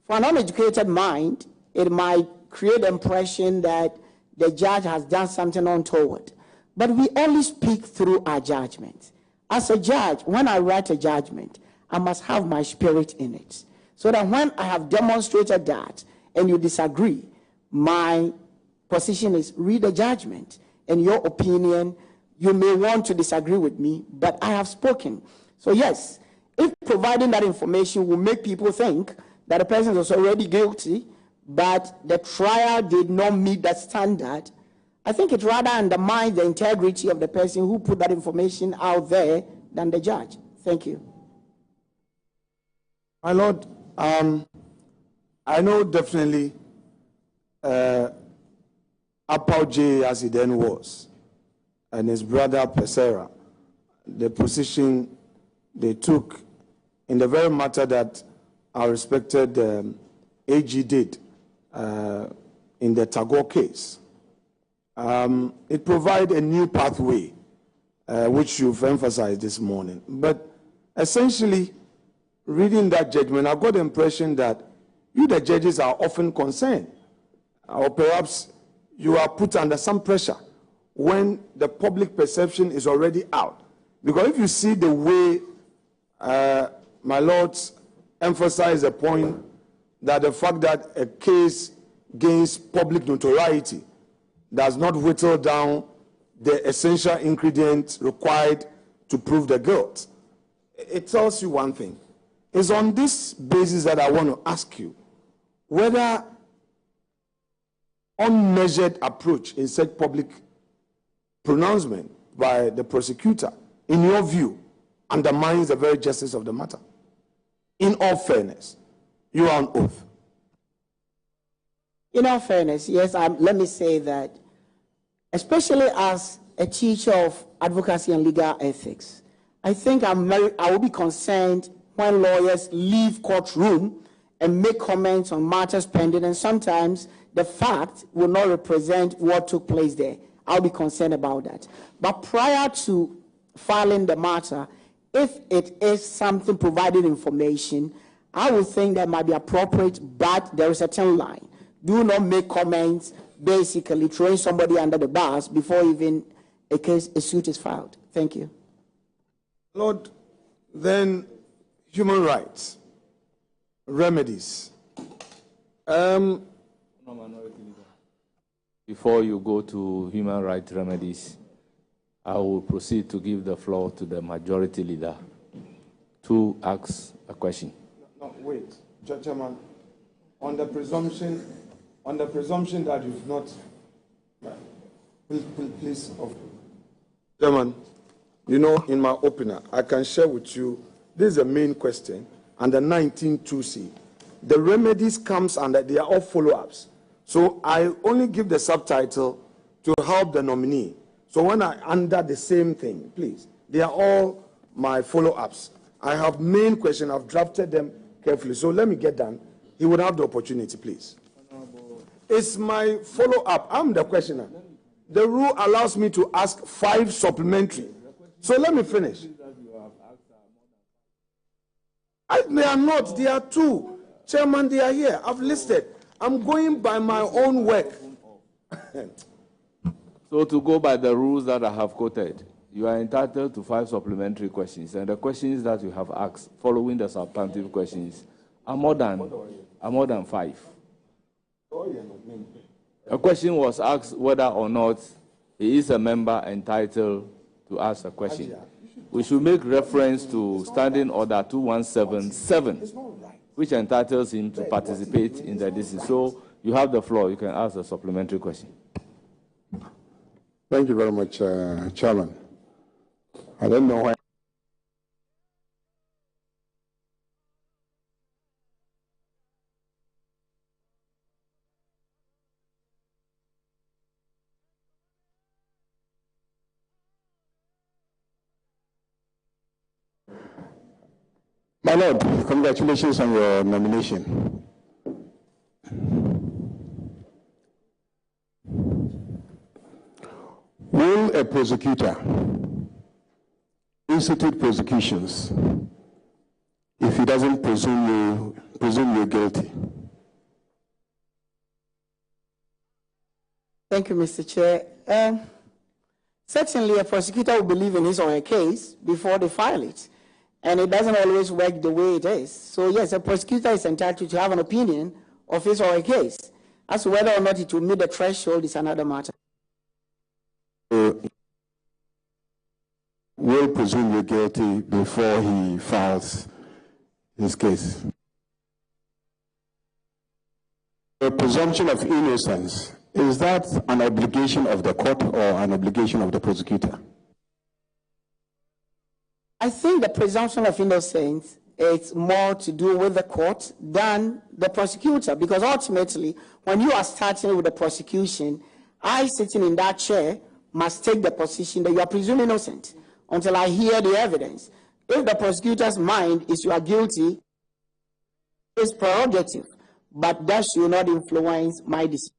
for an uneducated mind, it might create the impression that the judge has done something untoward. But we only speak through our judgment. As a judge, when I write a judgment, I must have my spirit in it. so that when I have demonstrated that and you disagree, my position is read the judgment. And your opinion, you may want to disagree with me, but I have spoken. So yes, if providing that information will make people think that the person was already guilty, but the trial did not meet that standard, I think it rather undermines the integrity of the person who put that information out there than the judge. Thank you. My Lord, I know definitely Apau, as he then was, and his brother Pesera, the position they took in the very matter that our respected AG did in the Tagore case. It provides a new pathway, which you've emphasized this morning. But essentially, reading that judgment, I got the impression that you, the judges, are often concerned, or perhaps you are put under some pressure when the public perception is already out. Because if you see the way my lords emphasize the point that the fact that a case gains public notoriety does not whittle down the essential ingredients required to prove the guilt, it tells you one thing. It's on this basis that I want to ask you whether unmeasured approach in such public pronouncement by the prosecutor, in your view, undermines the very justice of the matter. In all fairness, you are on oath. In all fairness, yes, let me say that, especially as a teacher of advocacy and legal ethics, I think I will be concerned when lawyers leave courtroom and make comments on matters pending, and sometimes the fact will not represent what took place there. I'll be concerned about that. But prior to filing the matter, if it is something providing information, I would think that might be appropriate, but there is a certain line. Do not make comments basically throwing somebody under the bus before even a suit is filed. Thank you. Lord, then human rights, remedies. Before you go to human rights remedies, I will proceed to give the floor to the majority leader to ask a question. No, wait, Chairman. On the presumption that you've not, please. Chairman, you know, in my opener, I can share with you. This is the main question under 19(2)(c). The remedies comes under, they are all follow-ups. So I only give the subtitle to help the nominee. So when I under the same thing, please, they are all my follow-ups. I have main question, I've drafted them carefully. So let me get done. He would have the opportunity, please. It's my follow-up. I'm the questioner. The rule allows me to ask 5 supplementary. So let me finish. They are not, they are 2. Chairman, they are here. I've listed. I'm going by my own work. So to go by the rules that I have quoted, you are entitled to 5 supplementary questions, and the questions that you have asked following the substantive questions are more than 5. A question was asked whether or not he is a member entitled to ask a question. We should make reference to Standing Order 2177, which entitles him to participate in the decision. So you have the floor. You can ask a supplementary question. Thank you very much, Chairman. I don't know why. My Lord, congratulations on your nomination. Will a prosecutor institute prosecutions if he doesn't presume you're guilty? Thank you, Mr. Chair. Certainly, a prosecutor will believe in his or her case before they file it. and it doesn't always work the way it is. So yes, a prosecutor is entitled to have an opinion of his or her case. As to whether or not it will meet the threshold is another matter. Will presume you're guilty before he files his case. The presumption of innocence, is that an obligation of the court or an obligation of the prosecutor? I think the presumption of innocence is more to do with the court than the prosecutor, because ultimately, when you are starting with the prosecution, I, sitting in that chair, must take the position that you are presumed innocent until I hear the evidence. If the prosecutor's mind is you are guilty, it's prerogative, but that should not influence my decision.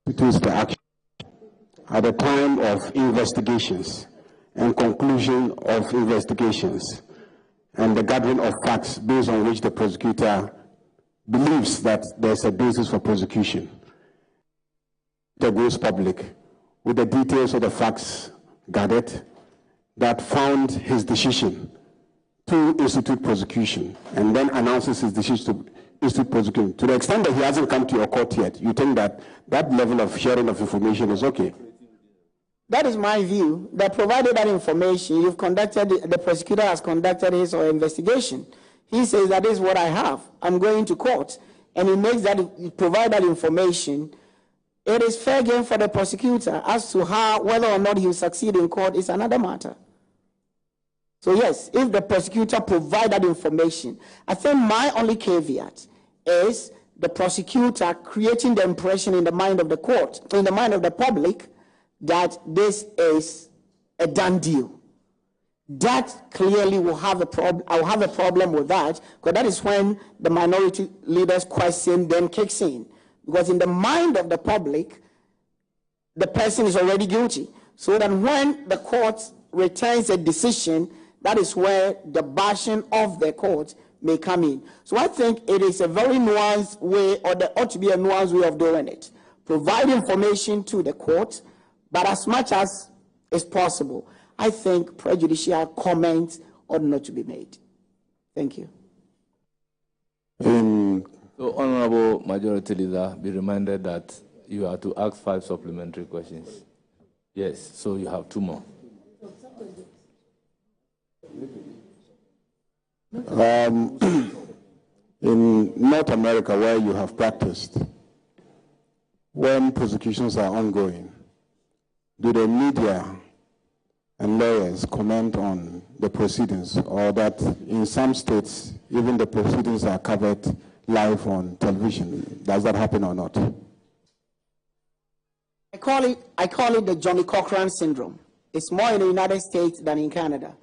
It is the action at the time of investigations and conclusion of investigations and the gathering of facts based on which the prosecutor believes that there's a basis for prosecution. It goes public with the details of the facts gathered that found his decision to institute prosecution, and then announces his decision to institute prosecution. To the extent that he hasn't come to your court yet, you think that that level of sharing of information is okay? That is my view, that provided that information, the prosecutor has conducted his or her investigation. He says that is what I have. I'm going to court. And he provide that information. It is fair game for the prosecutor. As to whether or not he will succeed in court is another matter. So yes, if the prosecutor provide that information, I think my only caveat is the prosecutor creating the impression in the mind of the court, in the mind of the public, that this is a done deal. That clearly will have a problem. I'll have a problem with that, because that is when the minority leader's question then kicks in. Because in the mind of the public, the person is already guilty. So that when the court returns a decision, that is where the bashing of the court may come in. So I think it is a very nuanced way, or there ought to be a nuanced way of doing it. Provide information to the court, but as much as is possible, I think prejudicial comments ought not to be made. Thank you. So, Honorable Majority Leader, be reminded that you are to ask 5 supplementary questions. Yes, so you have 2 more. In North America, where you have practiced, when prosecutions are ongoing, do the media and lawyers comment on the proceedings, or that in some states, even the proceedings are covered live on television? Does that happen or not? I call it the Johnny Cochran syndrome. It's more in the United States than in Canada.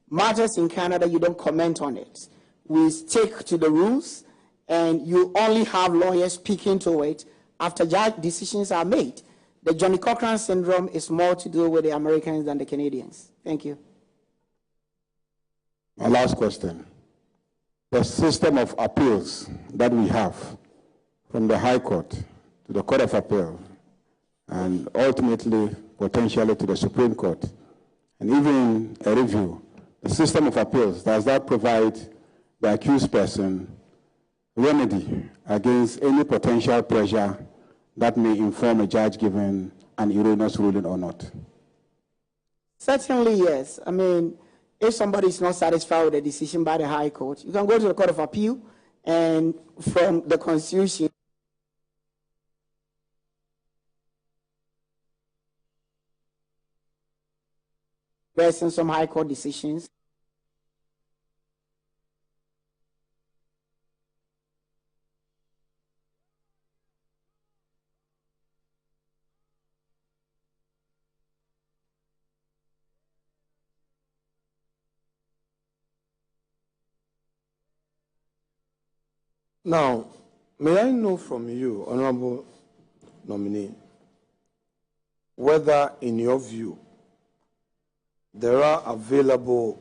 Matters in Canada, you don't comment on it. We stick to the rules, and you only have lawyers speaking to it after judge decisions are made. The Johnny Cochran syndrome is more to do with the Americans than the Canadians. Thank you. My last question. The system of appeals that we have, from the High Court to the Court of Appeal, and ultimately, potentially, to the Supreme Court, and even a review, the system of appeals, does that provide the accused person remedy against any potential pressure that may inform a judge giving an erroneous ruling or not? Certainly, yes. I mean, if somebody is not satisfied with a decision by the High Court, you can go to the Court of Appeal, and from the Constitution, based on some High Court decisions. Now, may I know from you, Honorable Nominee, whether, in your view, there are available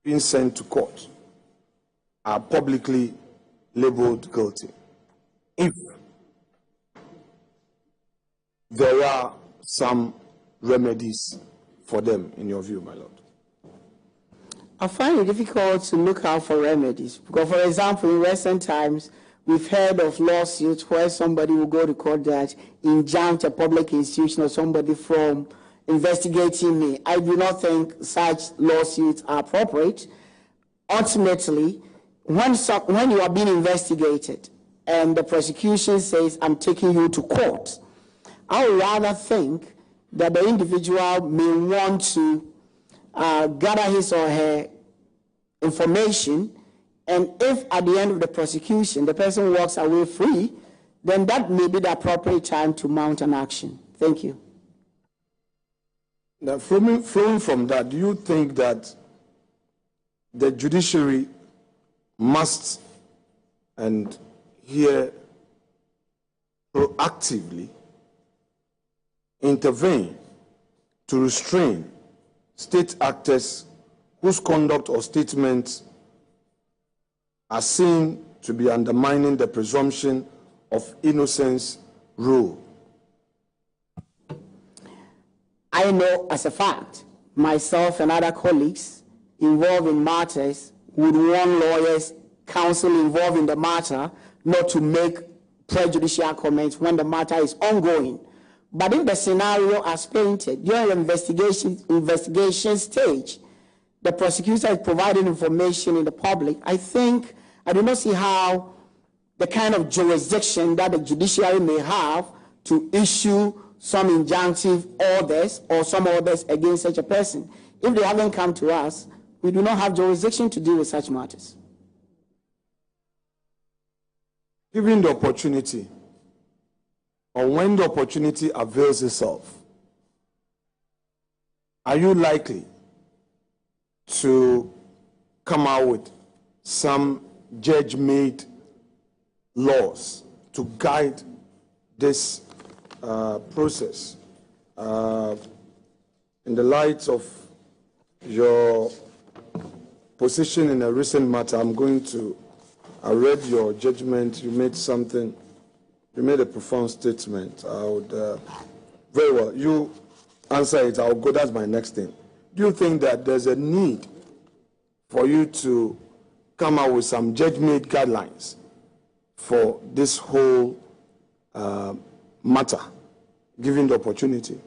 being sent to court are publicly labeled guilty, if there are some remedies for them, in your view, my lord? I find it difficult to look out for remedies because, for example, in recent times, we've heard of lawsuits where somebody will go to court that injunct a public institution or somebody from investigating me. I do not think such lawsuits are appropriate. Ultimately, when you are being investigated and the prosecution says, I'm taking you to court, I would rather think that the individual may want to gather his or her information, and if at the end of the prosecution the person walks away free, then that may be the appropriate time to mount an action. Thank you. Now, flowing from that, do you think that the judiciary must, and here proactively, intervene to restrain state actors whose conduct or statements are seen to be undermining the presumption of innocence rule? I know as a fact, myself and other colleagues involved in matters would warn lawyers, counsel involved in the matter, not to make prejudicial comments when the matter is ongoing. But in the scenario as painted, during the investigation stage, the prosecutor is providing information in the public. I do not see how the kind of jurisdiction that the judiciary may have to issue some injunctive orders or some orders against such a person. If they haven't come to us, we do not have jurisdiction to deal with such matters. Given the opportunity, or when the opportunity avails itself, are you likely to come out with some judge-made laws to guide this process? In the light of your position in a recent matter, I read your judgment. You made a profound statement. I would, very well, you answer it, I'll go, that's my next thing. Do you think that there's a need for you to come out with some judge-made guidelines for this whole matter, given the opportunity?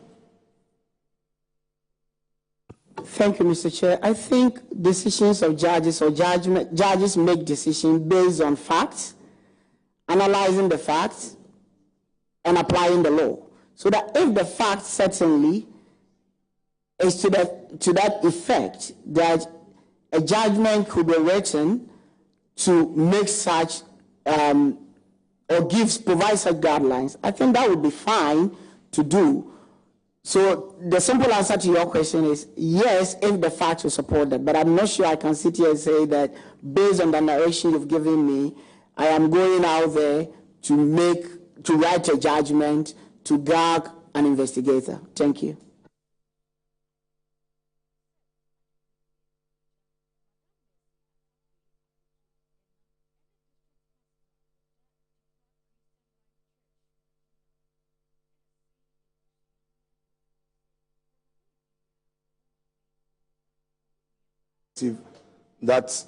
Thank you, Mr. Chair. I think decisions of judges or judges make decisions based on facts, analyzing the facts, and applying the law. So that if the fact certainly is to that effect that a judgment could be written to make such or provide such guidelines, I think that would be fine to do. So the simple answer to your question is yes, if the facts will support that. But I'm not sure I can sit here and say that based on the narration you've given me, I am going out there to write a judgment to gag an investigator. Thank you. That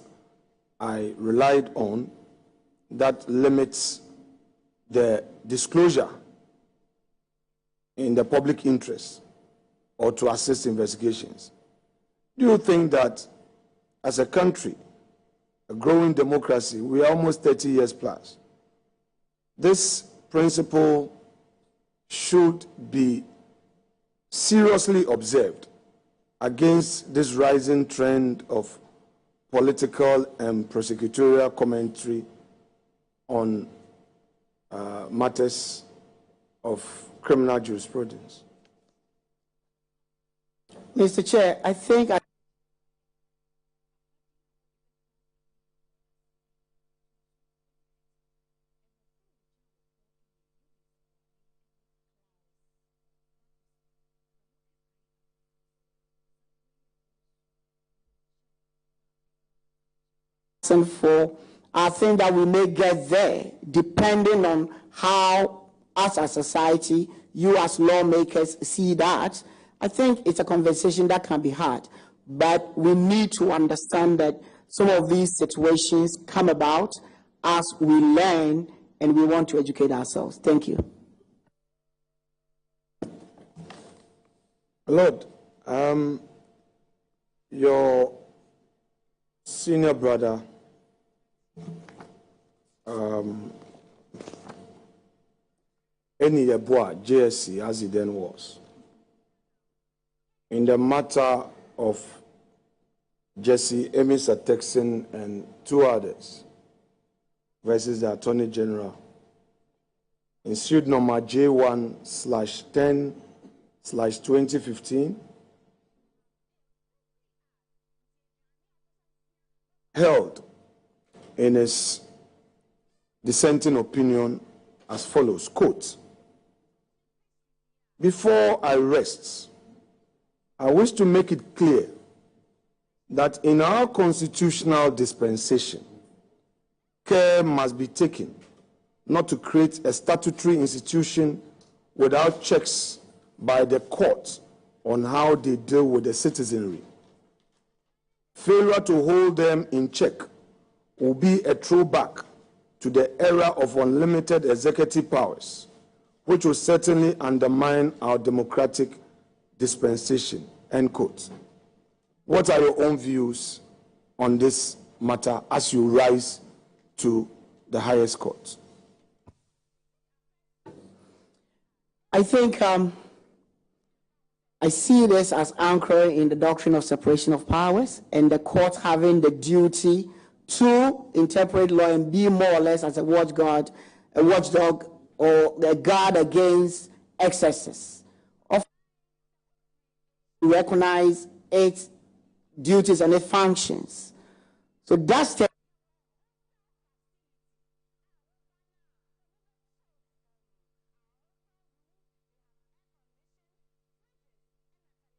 I relied on that limits the disclosure in the public interest or to assist investigations. Do you think that as a country, a growing democracy, we are almost 30 years plus, this principle should be seriously observed against this rising trend of political and prosecutorial commentary on matters of criminal jurisprudence? Mr. Chair, I think for, I think that we may get there, depending on how, us as society, you as lawmakers see that. I think it's a conversation that can be had, but we need to understand that some of these situations come about as we learn and we want to educate ourselves. Thank you. Lord, your senior brother, Eni-Yeboah, JSC, as he then was, in the matter of Jesse, Emis Texan, and two others versus the Attorney General, in suit number J1/10/2015, held in his dissenting opinion as follows, quote, "Before I rest, I wish to make it clear that in our constitutional dispensation, care must be taken not to create a statutory institution without checks by the court on how they deal with the citizenry. Failure to hold them in check will be a throwback to the era of unlimited executive powers, which will certainly undermine our democratic dispensation," end quote. What are your own views on this matter as you rise to the highest court? I think I see this as anchored in the doctrine of separation of powers and the court having the duty to interpret law and be more or less as a watchdog or a guard against excesses. Of recognize its duties and its functions. So that's the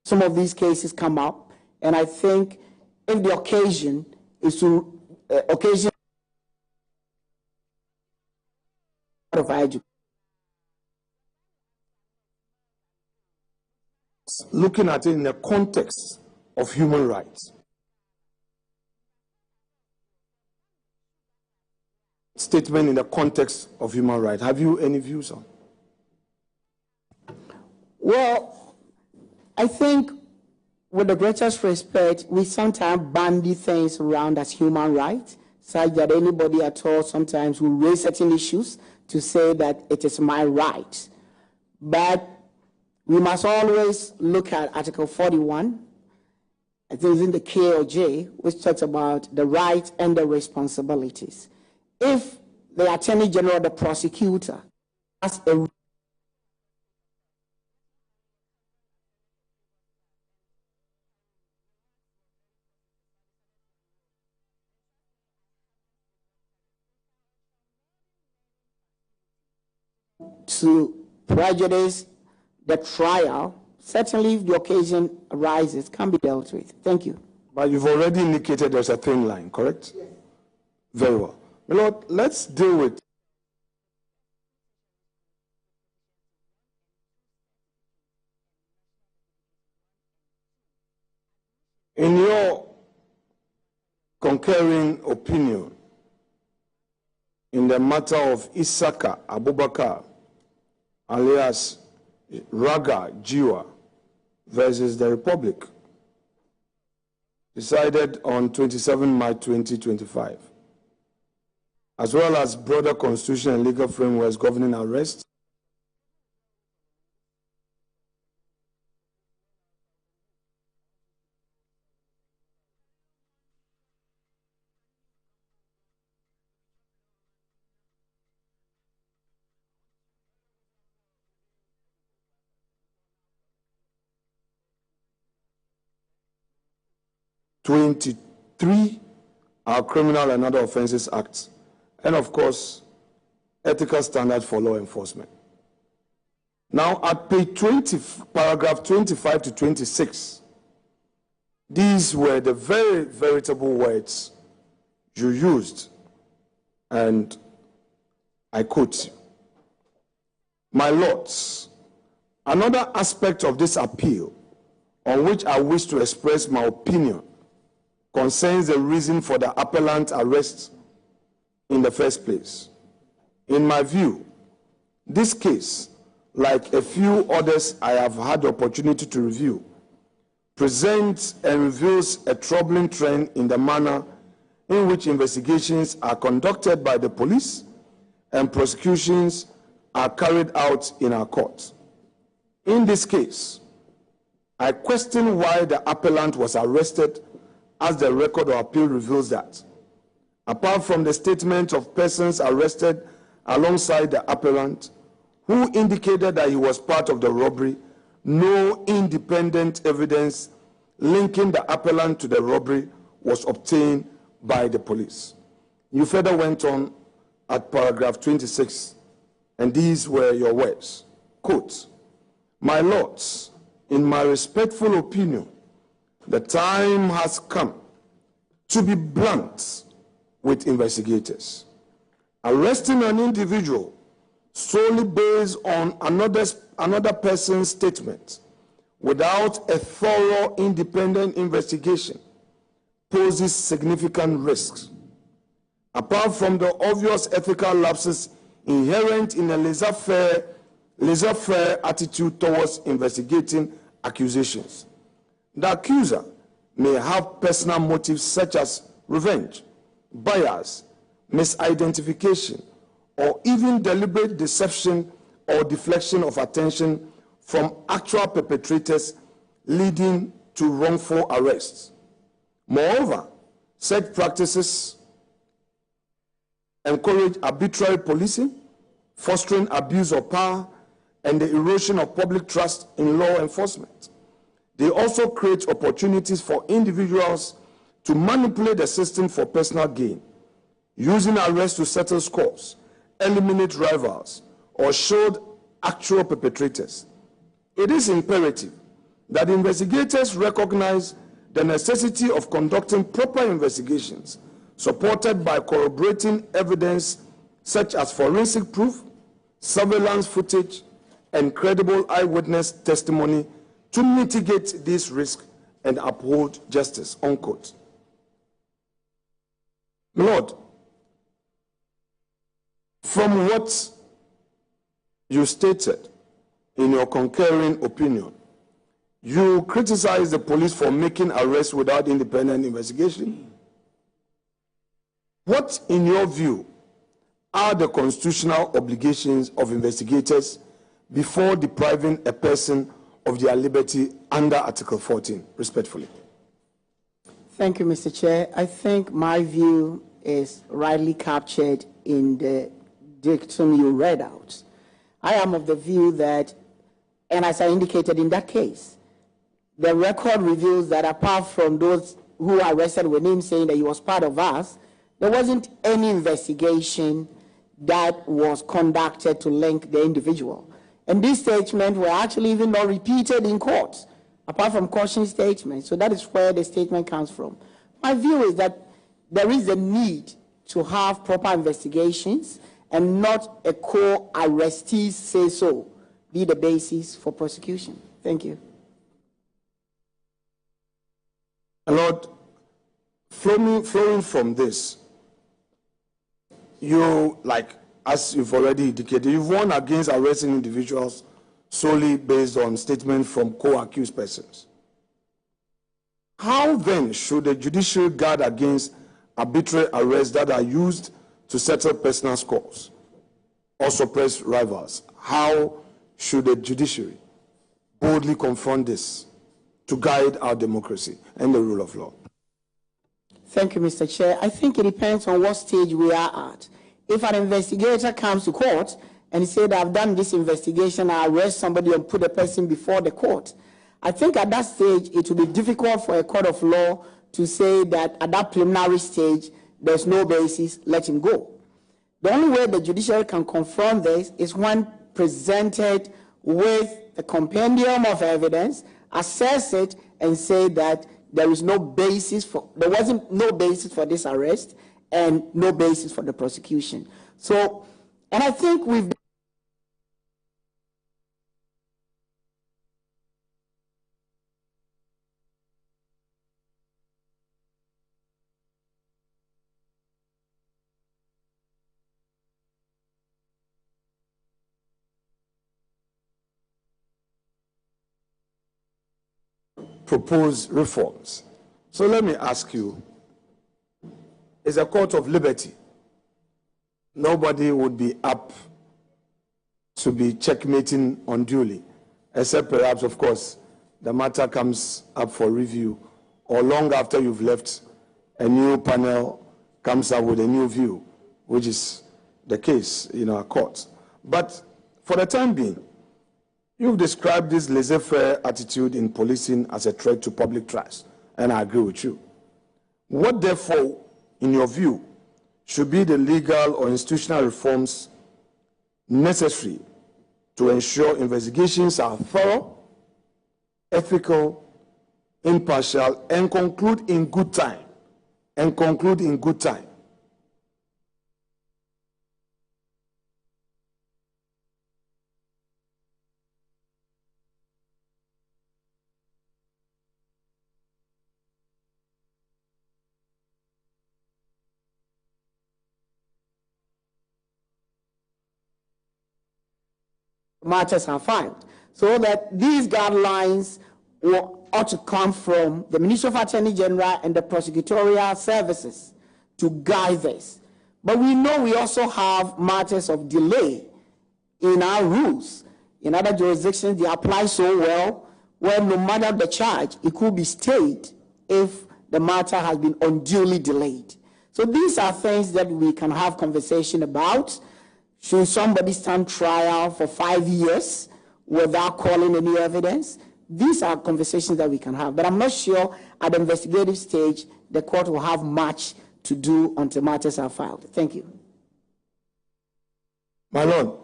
some of these cases come up, and I think if the occasion is to occasion of education. Looking at it in the context of human rights. Statement in the context of human rights. Have you any views on? Well, I think with the greatest respect, we sometimes bandy things around as human rights, such that anybody at all sometimes will raise certain issues to say that it is my right. But we must always look at Article 41, I think it's in the KOJ, which talks about the rights and the responsibilities. If the Attorney General, the prosecutor, has a to prejudice the trial, certainly if the occasion arises, can be dealt with. Thank you. But you've already indicated there's a thin line, correct? Yes. Very well. My Lord, let's deal with in your concurring opinion in the matter of Ackaah-Abubakar alias Raga Jiwa versus the Republic, decided on 27 March 2025, as well as broader constitutional and legal frameworks governing arrest, our Criminal and Other Offences Acts, and of course, ethical standards for law enforcement. Now, at page 20, paragraph 25 to 26, these were the very veritable words you used, and I quote, "My lords, another aspect of this appeal on which I wish to express my opinion concerns the reason for the appellant's arrest in the first place. In my view, this case, like a few others I have had the opportunity to review, presents and reveals a troubling trend in the manner in which investigations are conducted by the police and prosecutions are carried out in our courts. In this case, I question why the appellant was arrested, as the record of appeal reveals that, apart from the statement of persons arrested alongside the appellant, who indicated that he was part of the robbery, no independent evidence linking the appellant to the robbery was obtained by the police." You further went on at paragraph 26, and these were your words, quote, "My lords, in my respectful opinion, the time has come to be blunt with investigators. Arresting an individual solely based on another person's statement without a thorough independent investigation poses significant risks. Apart from the obvious ethical lapses inherent in a laissez-faire attitude towards investigating accusations, the accuser may have personal motives such as revenge, bias, misidentification, or even deliberate deception or deflection of attention from actual perpetrators, leading to wrongful arrests. Moreover, such practices encourage arbitrary policing, fostering abuse of power, and the erosion of public trust in law enforcement. They also create opportunities for individuals to manipulate the system for personal gain, using arrests to settle scores, eliminate rivals, or shield actual perpetrators. It is imperative that investigators recognize the necessity of conducting proper investigations supported by corroborating evidence such as forensic proof, surveillance footage, and credible eyewitness testimony to mitigate these risks and uphold justice, unquote. My Lord, from what you stated in your concurring opinion, you criticize the police for making arrests without independent investigation. What, in your view, are the constitutional obligations of investigators before depriving a person of their liberty under Article 14, respectfully? Thank you, Mr. Chair. I think my view is rightly captured in the dictum you read out. I am of the view that, and as I indicated in that case, the record reveals that apart from those who arrested with him saying that he was part of us, there wasn't any investigation that was conducted to link the individual. And these statements were actually even not repeated in court, apart from caution statements. So that is where the statement comes from. My view is that there is a need to have proper investigations and not a co-arrestees say so be the basis for prosecution. Thank you. Lord, flowing from this, you, like, as you've already indicated, you've warned against arresting individuals solely based on statements from co-accused persons. How then should the judiciary guard against arbitrary arrests that are used to settle personal scores or suppress rivals? How should the judiciary boldly confront this to guide our democracy and the rule of law? Thank you, Mr. Chair. I think it depends on what stage we are at. If an investigator comes to court and says, I've done this investigation, I arrest somebody and put a person before the court, I think at that stage it will be difficult for a court of law to say that at that preliminary stage there's no basis, let him go. The only way the judiciary can confront this is when presented with a compendium of evidence, assess it, and say that there wasn't no basis for this arrest, and no basis for the prosecution. So, and I think we've propose reforms. So let me ask you, it's a court of liberty. Nobody would be up to be checkmating unduly, except perhaps, of course, the matter comes up for review, or long after you've left, a new panel comes up with a new view, which is the case in our courts. But for the time being, you've described this laissez-faire attitude in policing as a threat to public trust, and I agree with you. What, therefore, in your view, should be the legal or institutional reforms necessary to ensure investigations are thorough, ethical, impartial, and conclude in good time? Matters are filed, so that these guidelines ought to come from the Ministry of Attorney General and the Prosecutorial Services to guide this. But we know we also have matters of delay in our rules. In other jurisdictions, they apply so well, where no matter the charge, it could be stayed if the matter has been unduly delayed. So these are things that we can have conversation about. Should somebody stand trial for 5 years without calling any evidence? These are conversations that we can have. But I'm not sure at the investigative stage the court will have much to do until matters are filed. Thank you. My Lord,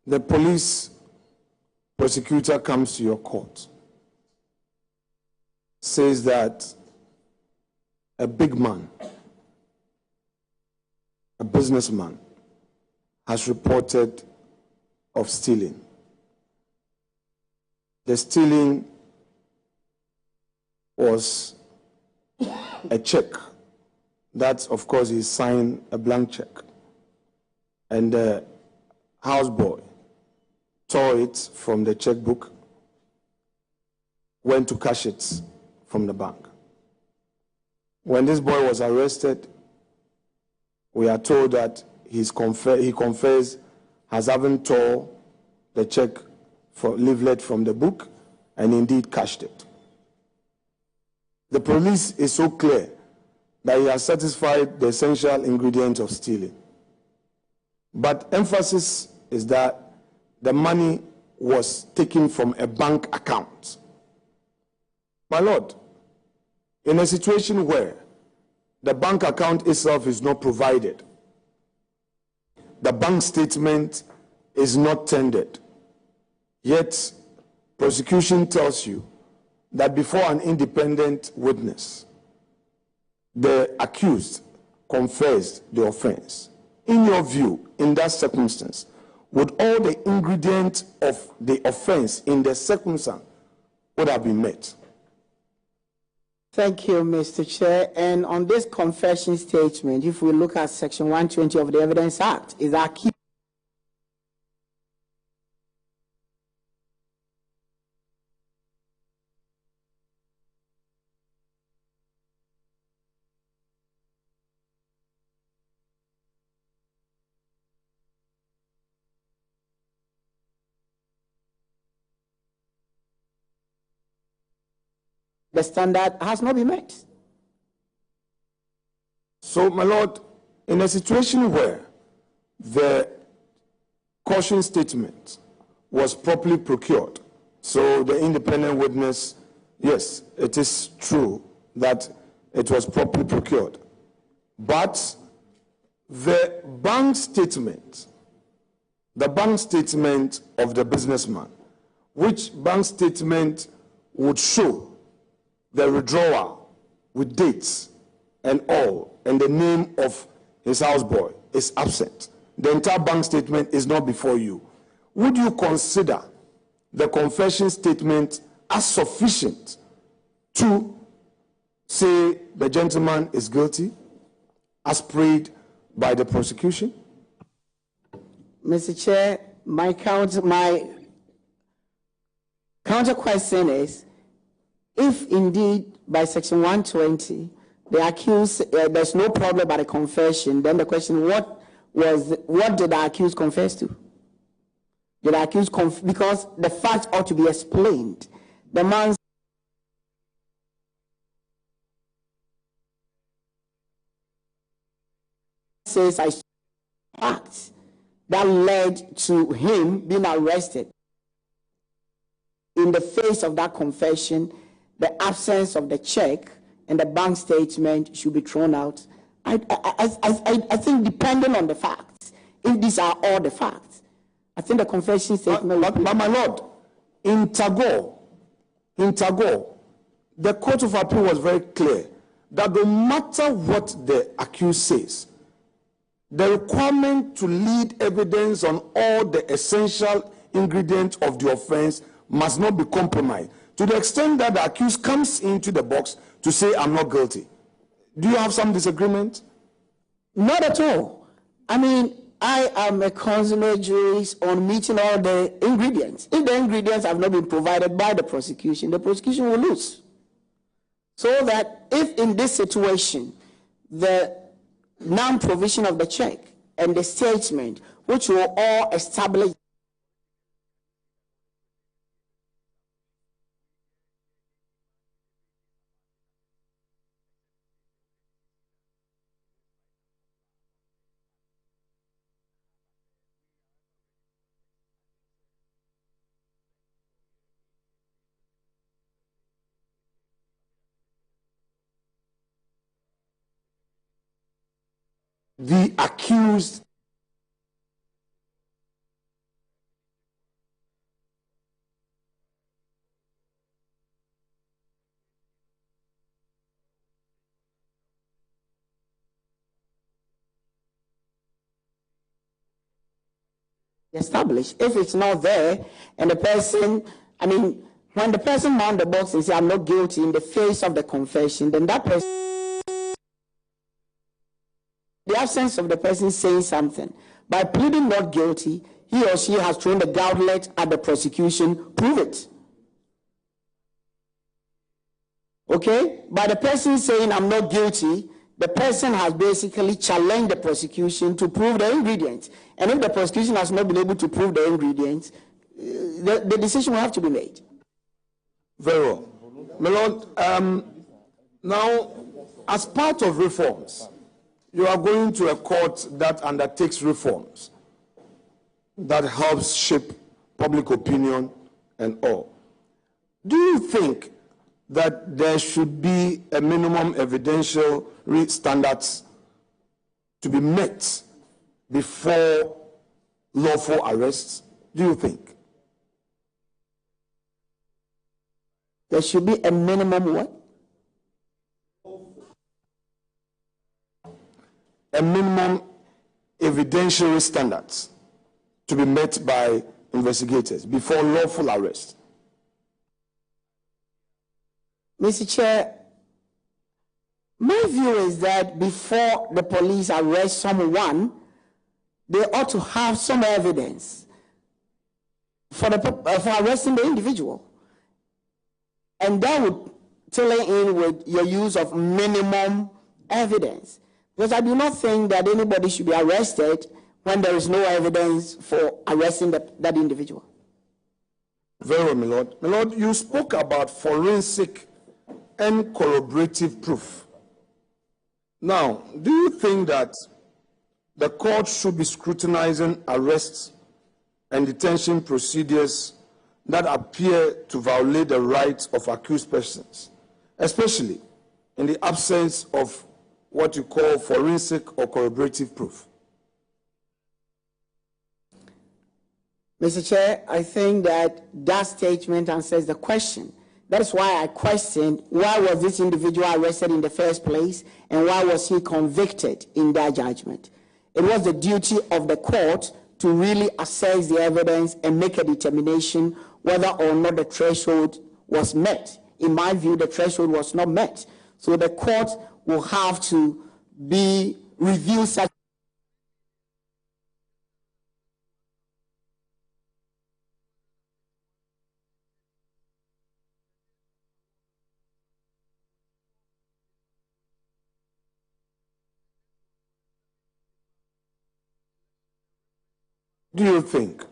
the police prosecutor comes to your court, says that a big man, a businessman, has reported of stealing. The stealing was a check that, of course, he signed a blank check. And the houseboy tore it from the checkbook, went to cash it from the bank. When this boy was arrested, we are told that he confessed as having tore the check for leaflet from the book and indeed cashed it. The police is so clear that he has satisfied the essential ingredient of stealing. But emphasis is that the money was taken from a bank account. My Lord, in a situation where the bank account itself is not provided, the bank statement is not tendered, yet prosecution tells you that before an independent witness, the accused confessed the offense. In your view, in that circumstance, would all the ingredients of the offense in the circumstance would have been met? Thank you, Mr. Chair. And on this confession statement, if we look at Section 120 of the Evidence Act, is our key. The standard has not been met. So, my Lord, in a situation where the caution statement was properly procured, so the independent witness, yes, it is true that it was properly procured, but the bank statement of the businessman, which bank statement would show the withdrawal with dates and all, and the name of his houseboy is absent. The entire bank statement is not before you. Would you consider the confession statement as sufficient to say the gentleman is guilty, as prayed by the prosecution? Mr. Chair, my counter question is, if indeed by section 120 the accused there's no problem about a confession, then the question, what did the accused confess to? Did the accused because the facts ought to be explained. The man says I facts that led to him being arrested. In the face of that confession, the absence of the check and the bank statement should be thrown out. I think depending on the facts, if these are all the facts, I think the confession statement... But my lord, in Tagore, the Court of Appeal was very clear that no matter what the accused says, the requirement to lead evidence on all the essential ingredients of the offense must not be compromised, to the extent that the accused comes into the box to say, I'm not guilty. Do you have some disagreement? Not at all. I mean, I am a consummate jurist on meeting all the ingredients. If the ingredients have not been provided by the prosecution will lose. So that if in this situation, the non-provision of the check and the statement, which will all establish the accused established. If it's not there, and the person, I mean, when the person mount the box and say, I'm not guilty in the face of the confession, then that person, the absence of the person saying something, by pleading not guilty, he or she has thrown the gauntlet at the prosecution, prove it. Okay? By the person saying, I'm not guilty, the person has basically challenged the prosecution to prove the ingredients. And if the prosecution has not been able to prove the ingredients, the decision will have to be made. Very well. My Lord, now, as part of reforms, you are going to a court that undertakes reforms, that helps shape public opinion and all. Do you think that there should be a minimum evidential standards to be met before lawful arrests? Do you think? There should be a minimum what? A minimum evidentiary standards to be met by investigators before lawful arrest. Mr. Chair, my view is that before the police arrest someone, they ought to have some evidence for arresting the individual. And that would tailor in with your use of minimum evidence. Because I do not think that anybody should be arrested when there is no evidence for arresting that individual. Very well, my Lord. My Lord, you spoke about forensic and corroborative proof. Now, do you think that the court should be scrutinizing arrests and detention procedures that appear to violate the rights of accused persons, especially in the absence of what you call forensic or corroborative proof? Mr. Chair, I think that statement answers the question. That's why I questioned why was this individual arrested in the first place and why was he convicted in that judgment. It was the duty of the court to really assess the evidence and make a determination whether or not the threshold was met. In my view, the threshold was not met. So the court will have to review such. Do you think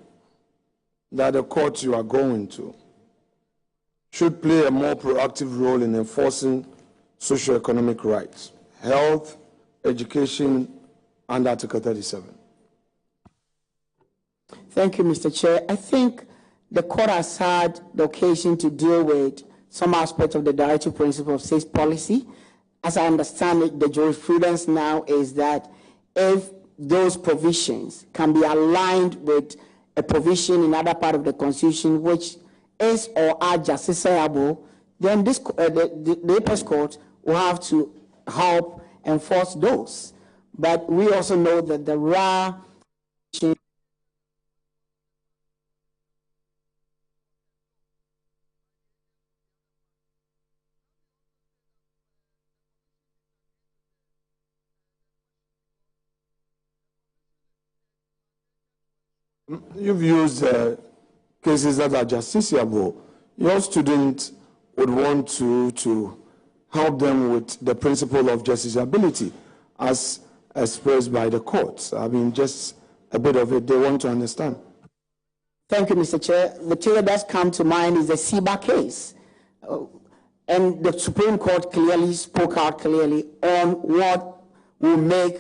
that the court you are going to should play a more proactive role in enforcing socio-economic rights, health, education, and Article 37? Thank you, Mr. Chair. I think the court has had the occasion to deal with some aspects of the directive principle of state policy. As I understand it, the jurisprudence now is that if those provisions can be aligned with a provision in other part of the Constitution which is or are justiciable, then this, the Apex Court will have to help enforce those. But we also know that the RA You've used cases that are justiciable. Your student would want to help them with the principle of justiciability as expressed by the courts. I mean, just a bit of it they want to understand. Thank you, Mr. Chair. The case that's come to mind is the SIBA case. And the Supreme Court clearly spoke out clearly on what will make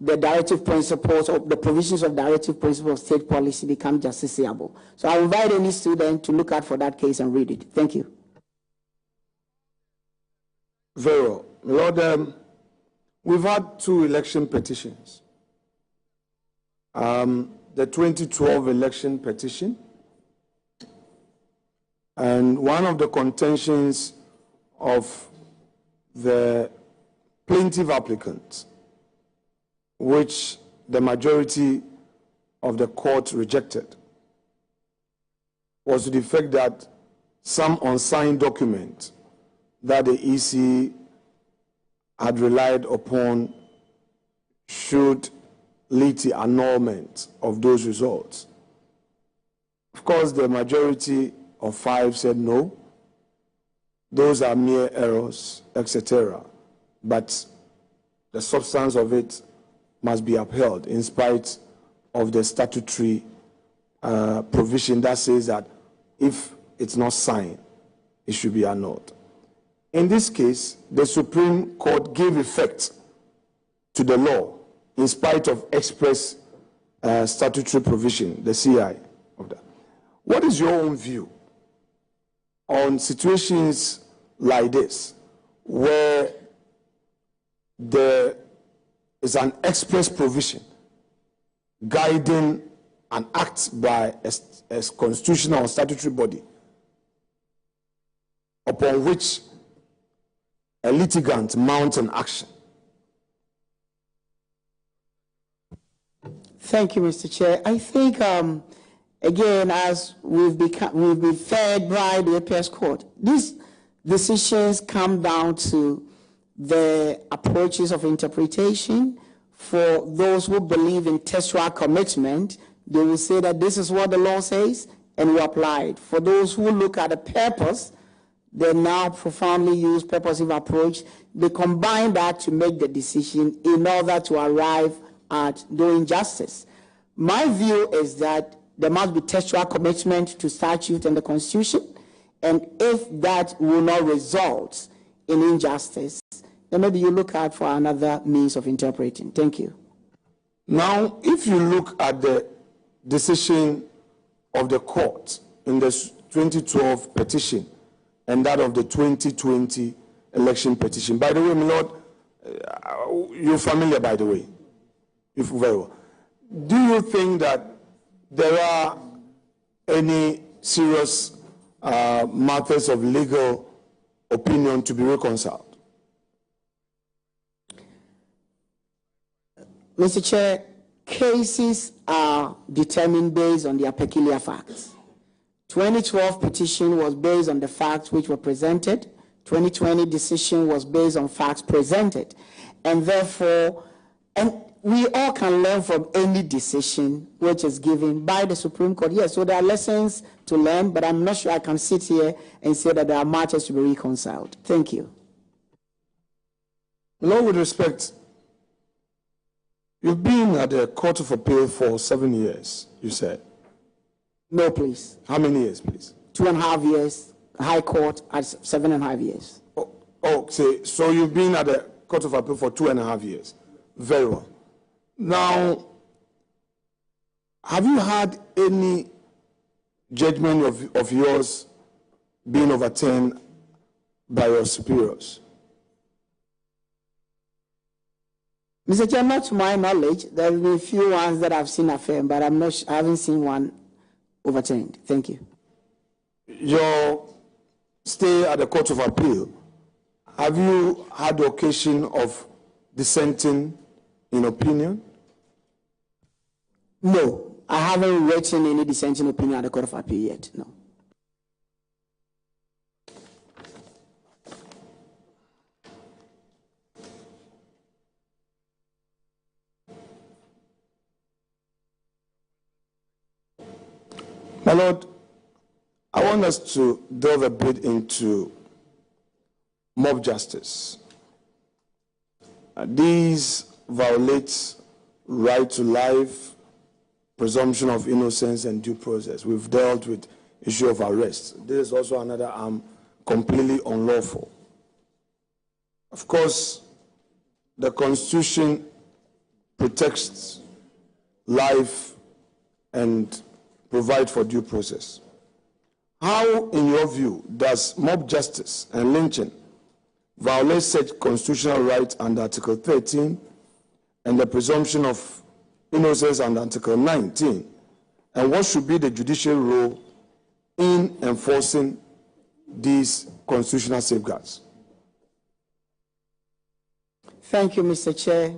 the directive principles or the provisions of directive principles of state policy become justiciable. So I invite any student to look out for that case and read it. Thank you. Very well. Lord, we've had 2 election petitions. The 2012 election petition, and one of the contentions of the plaintiff applicants, which the majority of the court rejected, was to the effect that some unsigned document that the EC had relied upon should lead to annulment of those results. Of course, the majority of 5 said no, those are mere errors, etc. But the substance of it must be upheld in spite of the statutory provision that says that if it's not signed, it should be annulled. In this case, the Supreme Court gave effect to the law in spite of express statutory provision, the CI of that. What is your own view on situations like this, where there is an express provision guiding an act by a constitutional or statutory body upon which a litigant mounts an action? Thank you, Mr. Chair. I think, again, as we've been fed by the Apex Court, these decisions come down to the approaches of interpretation. For those who believe in textual commitment, they will say that this is what the law says and will apply it. For those who look at the purpose, they now profoundly use purposive approach. They combine that to make the decision in order to arrive at doing justice. My view is that there must be textual commitment to statute and the Constitution, and if that will not result in injustice, then maybe you look out for another means of interpreting. Thank you. Now, if you look at the decision of the court in the 2012 petition and that of the 2020 election petition, by the way, my lord, you're familiar, by the way, if very well. Do you think that there are any serious matters of legal opinion to be reconciled? Mr. Chair, cases are determined based on their peculiar facts. 2012 petition was based on the facts which were presented. 2020 decision was based on facts presented. And therefore, and we all can learn from any decision which is given by the Supreme Court. Yes, so there are lessons to learn, but I'm not sure I can sit here and say that there are matters to be reconciled. Thank you. Lord, with respect, you've been at the Court of Appeal for 7 years, you said. No, please. How many years, please? 2.5 years. High Court at 7.5 years. So you've been at the Court of Appeal for 2.5 years. Very well. Now, have you had any judgment of yours being overturned by your superiors? Mr. Chair, not to my knowledge. There have been a few ones that I've seen affirmed, but I haven't seen one overturned. Thank you. Your stay at the Court of Appeal, have you had the occasion of dissenting in opinion? No, I haven't written any dissenting opinion at the Court of Appeal yet, no. My Lord, I want us to delve a bit into mob justice. These violate right to life, presumption of innocence, and due process. We've dealt with issue of arrest. This is also another arm completely unlawful. Of course, the Constitution protects life and provides for due process. How, in your view, does mob justice and lynching violate such constitutional rights under Article 13 and the presumption of innocence under Article 19? And what should be the judicial role in enforcing these constitutional safeguards? Thank you, Mr. Chair.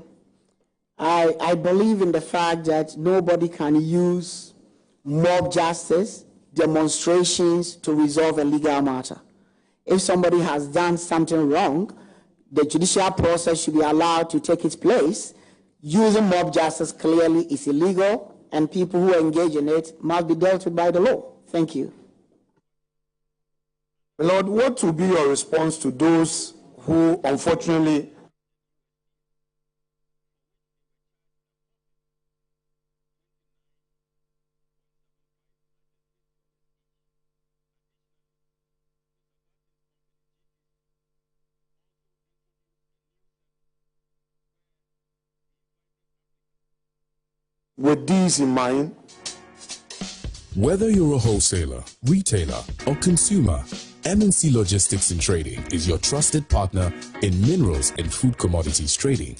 I believe in the fact that nobody can use mob justice, demonstrations to resolve a legal matter. If somebody has done something wrong, the judicial process should be allowed to take its place. Using mob justice clearly is illegal, and people who engage in it must be dealt with by the law. Thank you. Lord, what will be your response to those who, unfortunately, with these in mind? Whether you're a wholesaler, retailer, or consumer, MNC Logistics and Trading is your trusted partner in minerals and food commodities trading.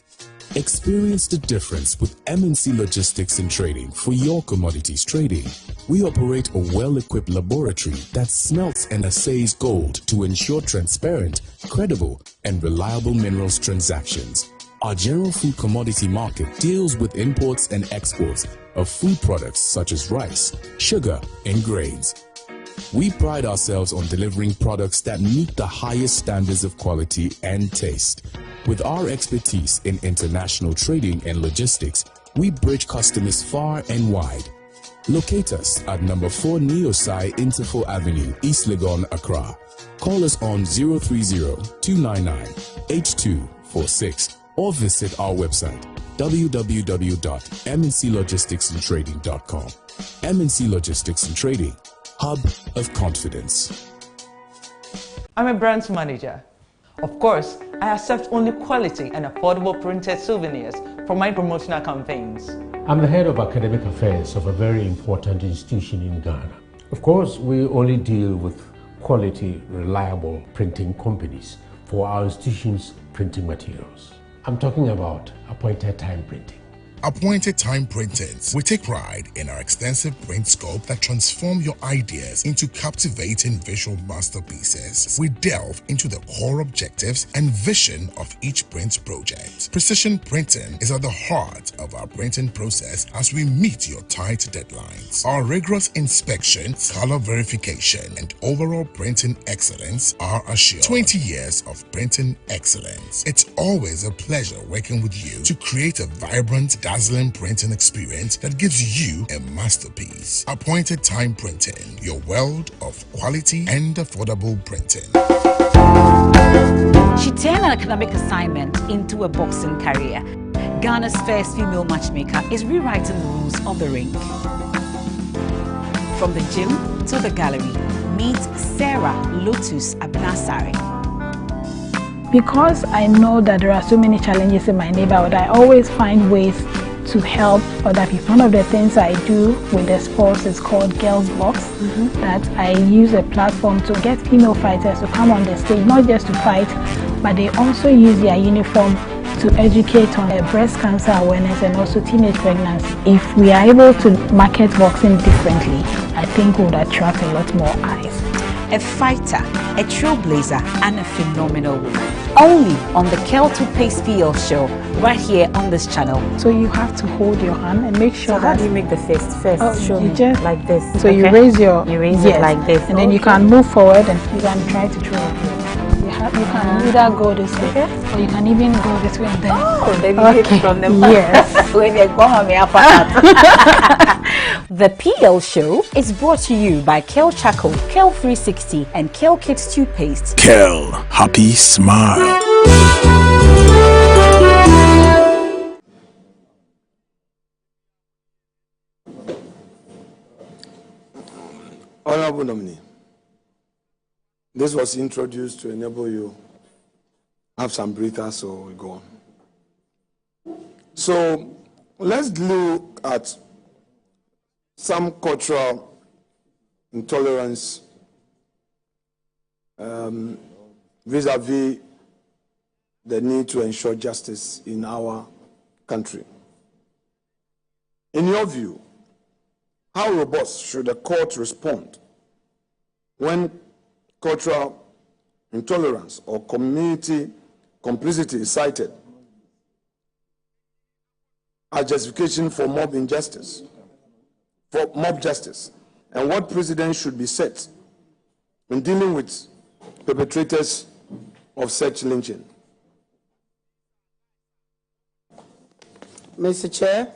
Experience the difference with MNC Logistics and Trading for your commodities trading. We operate a well-equipped laboratory that smelts and assays gold to ensure transparent, credible, and reliable minerals transactions. Our general food commodity market deals with imports and exports of food products such as rice, sugar, and grains. We pride ourselves on delivering products that meet the highest standards of quality and taste. With our expertise in international trading and logistics, we bridge customers far and wide. Locate us at number 4 Neosai Interfo Avenue, East Legon, Accra. Call us on 030-299-8246 or visit our website www.mnclogisticsandtrading.com. MNC Logistics and Trading, hub of confidence. I'm a brand manager. Of course, I accept only quality and affordable printed souvenirs for my promotional campaigns. I'm the head of academic affairs of a very important institution in Ghana. Of course, we only deal with quality, reliable printing companies for our institution's printing materials. I'm talking about appointed time printing. Appointed Time Printings. We take pride in our extensive print scope that transform your ideas into captivating visual masterpieces. We delve into the core objectives and vision of each print project. Precision printing is at the heart of our printing process as we meet your tight deadlines. Our rigorous inspection, color verification, and overall printing excellence are assured. 20 years of printing excellence. It's always a pleasure working with you to create a vibrant, dazzling printing experience that gives you a masterpiece. Appointed Time Printing, your world of quality and affordable printing. She turned an academic assignment into a boxing career. Ghana's first female matchmaker is rewriting the rules of the ring. From the gym to the gallery, meet Sarah Lotus Abnasari. Because I know that there are so many challenges in my neighborhood, I always find ways to help other people. One of the things I do with the sports is called Girls Box, that I use a platform to get female fighters to come on the stage, not just to fight, but they also use their uniform to educate on breast cancer awareness and also teenage pregnancy. If we are able to market boxing differently, I think we would attract a lot more eyes. A fighter, a trailblazer, and a phenomenal woman. Only on the Kelto Pace PL show, right here on this channel. So you have to hold your hand and make sure so how do you make the fist? First, show me just like this. So you raise it like this. And then you can move forward and you can try to throw it. You can either go this way or you can even go this way and then. Oh, then you hit from the back. Yes. When you go on me The PL show is brought to you by Kel Charcoal, Kel 360, and Kel Kids Toothpaste. Kel, happy smile. Honorable Nominee, this was introduced to enable you have some breathers so we go on. So let's look at some cultural intolerance vis-a-vis the need to ensure justice in our country. In your view, how robust should a court respond when cultural intolerance or community complicity is cited as justification for mob injustice, for mob justice, and what precedent should be set in dealing with perpetrators of such lynching? Mr. Chair,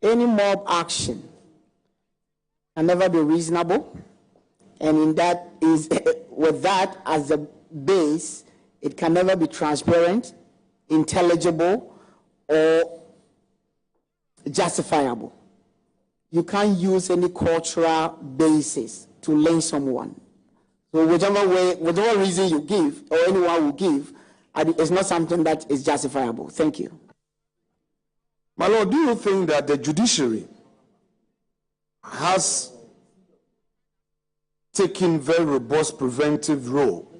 any mob action can never be reasonable, and in that is with that as the base, it can never be transparent, intelligible, or justifiable. You can't use any cultural basis to lynch someone. So whichever reason you give, or anyone will give, it's not something that is justifiable. Thank you. My Lord, do you think that the judiciary has taken very robust preventive role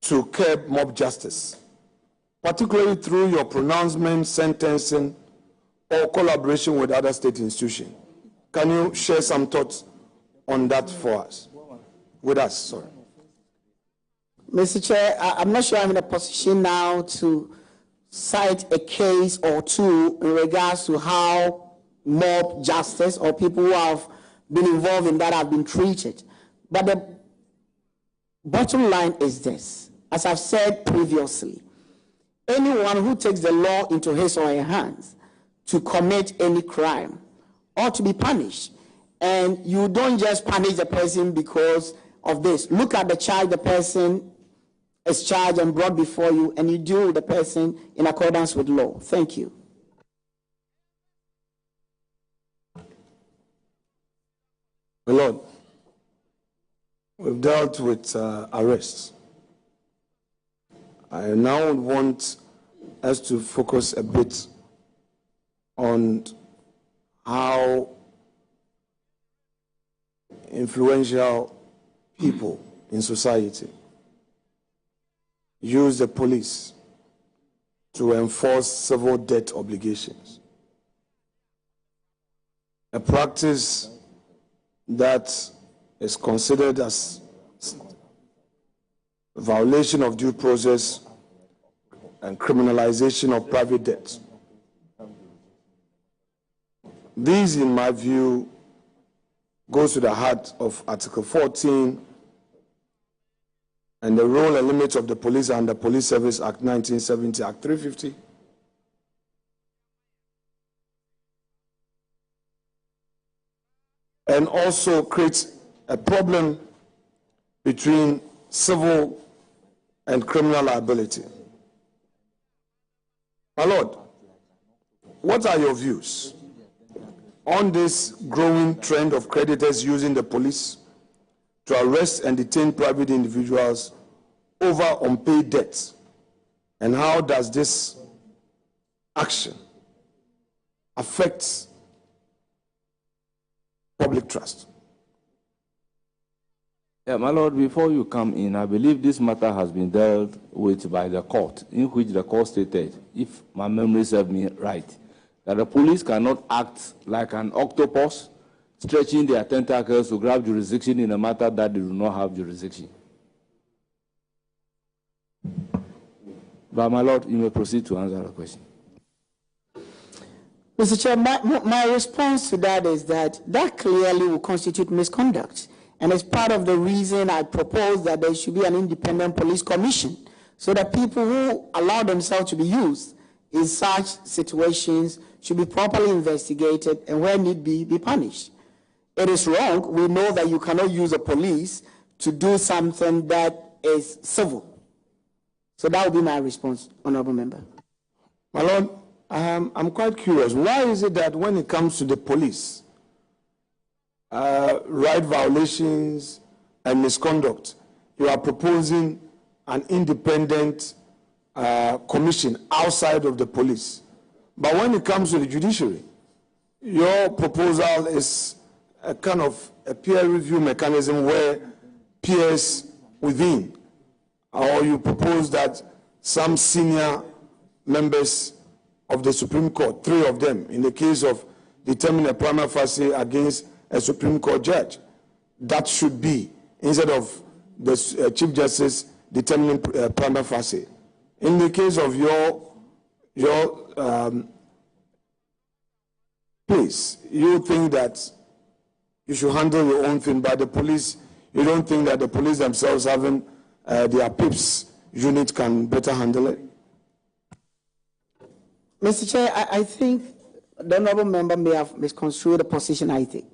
to curb mob justice, particularly through your pronouncement, sentencing, or collaboration with other state institutions? Can you share some thoughts on that for us? With us, sorry. Mr. Chair, I'm not sure I'm in a position now to cite a case or two in regards to how mob justice or people who have been involved in that have been treated. But the bottom line is this. As I've said previously, anyone who takes the law into his or her hands to commit any crime ought to be punished. And you don't just punish the person because of this. Look at the charge the person is charged and brought before you, and you deal with the person in accordance with law. Thank you. My Lord, we've dealt with arrests. I now want us to focus a bit on how influential people in society use the police to enforce civil debt obligations, a practice that is considered as a violation of due process and criminalization of private debts. These, in my view, goes to the heart of Article 14 and the role and limits of the police under Police Service Act 1970, Act 350. And also creates a problem between civil and criminal liability. My Lord, what are your views on this growing trend of creditors using the police to arrest and detain private individuals over unpaid debts? And how does this action affect public trust? Yeah, my Lord, before you come in, I believe this matter has been dealt with by the court, in which the court stated, if my memory serves me right, that the police cannot act like an octopus, stretching their tentacles to grab jurisdiction in a matter that they do not have jurisdiction. But my Lord, you may proceed to answer the question. Mr. Chair, my response to that is that clearly will constitute misconduct. And it's part of the reason I propose that there should be an independent police commission, so that people who allow themselves to be used in such situations should be properly investigated and where need be punished. It is wrong. We know that you cannot use the police to do something that is civil. So that would be my response, Honorable Member. My Lord, I'm quite curious. Why is it that when it comes to the police, right violations and misconduct, you are proposing an independent commission outside of the police? But when it comes to the judiciary, your proposal is a kind of a peer review mechanism where peers within, or you propose that some senior members of the Supreme Court, 3 of them, in the case of determining a prima facie against a Supreme Court judge, that should be, instead of the Chief Justice determining prima facie. In the case of your place, you think that you should handle your own thing, by the police, you don't think that the police themselves having their PIPs unit can better handle it? Mr. Chair, I think the Honourable Member may have misconstrued the position I take.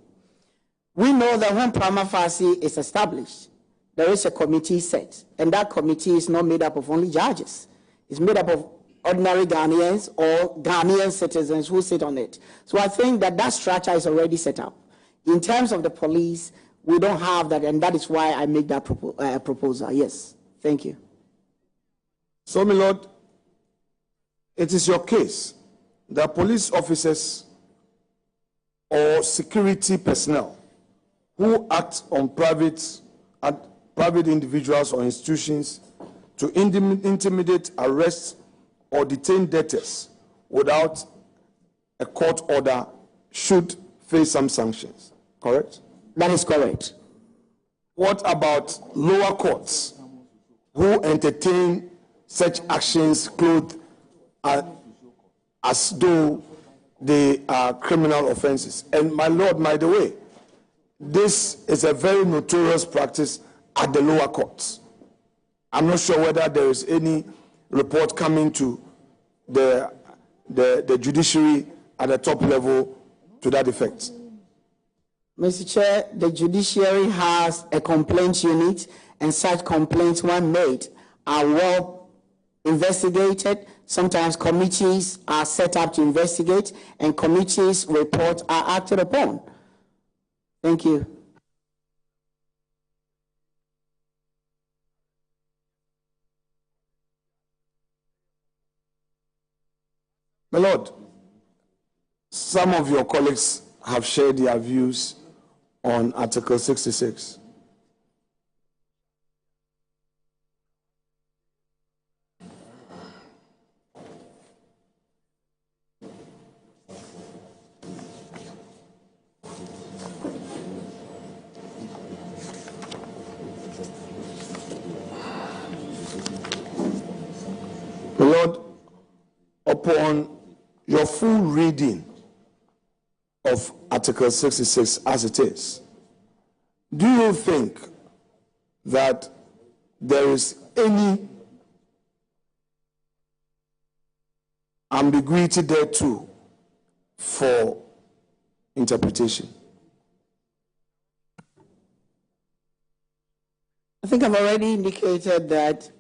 We know that when prima facie is established, there is a committee set, and that committee is not made up of only judges. It's made up of ordinary Ghanaians or Ghanaian citizens who sit on it. So I think that structure is already set up. In terms of the police, we don't have that, and that is why I make that proposal. Yes, thank you. So, my Lord, it is your case that police officers or security personnel who act on private individuals or institutions to intimidate, arrest, or detain debtors without a court order should face some sanctions, correct? That is correct. What about lower courts who entertain such actions clothed as though they are criminal offenses? And my Lord, by the way, this is a very notorious practice at the lower courts. I'm not sure whether there is any report coming to the judiciary at the top level to that effect. Mr. Chair, the judiciary has a complaints unit, and such complaints, when made, are well investigated. Sometimes committees are set up to investigate, and committees' reports are acted upon. Thank you. My Lord, some of your colleagues have shared their views on Article 66. upon your full reading of Article 66 as it is, do you think that there is any ambiguity there too for interpretation? I think I've already indicated that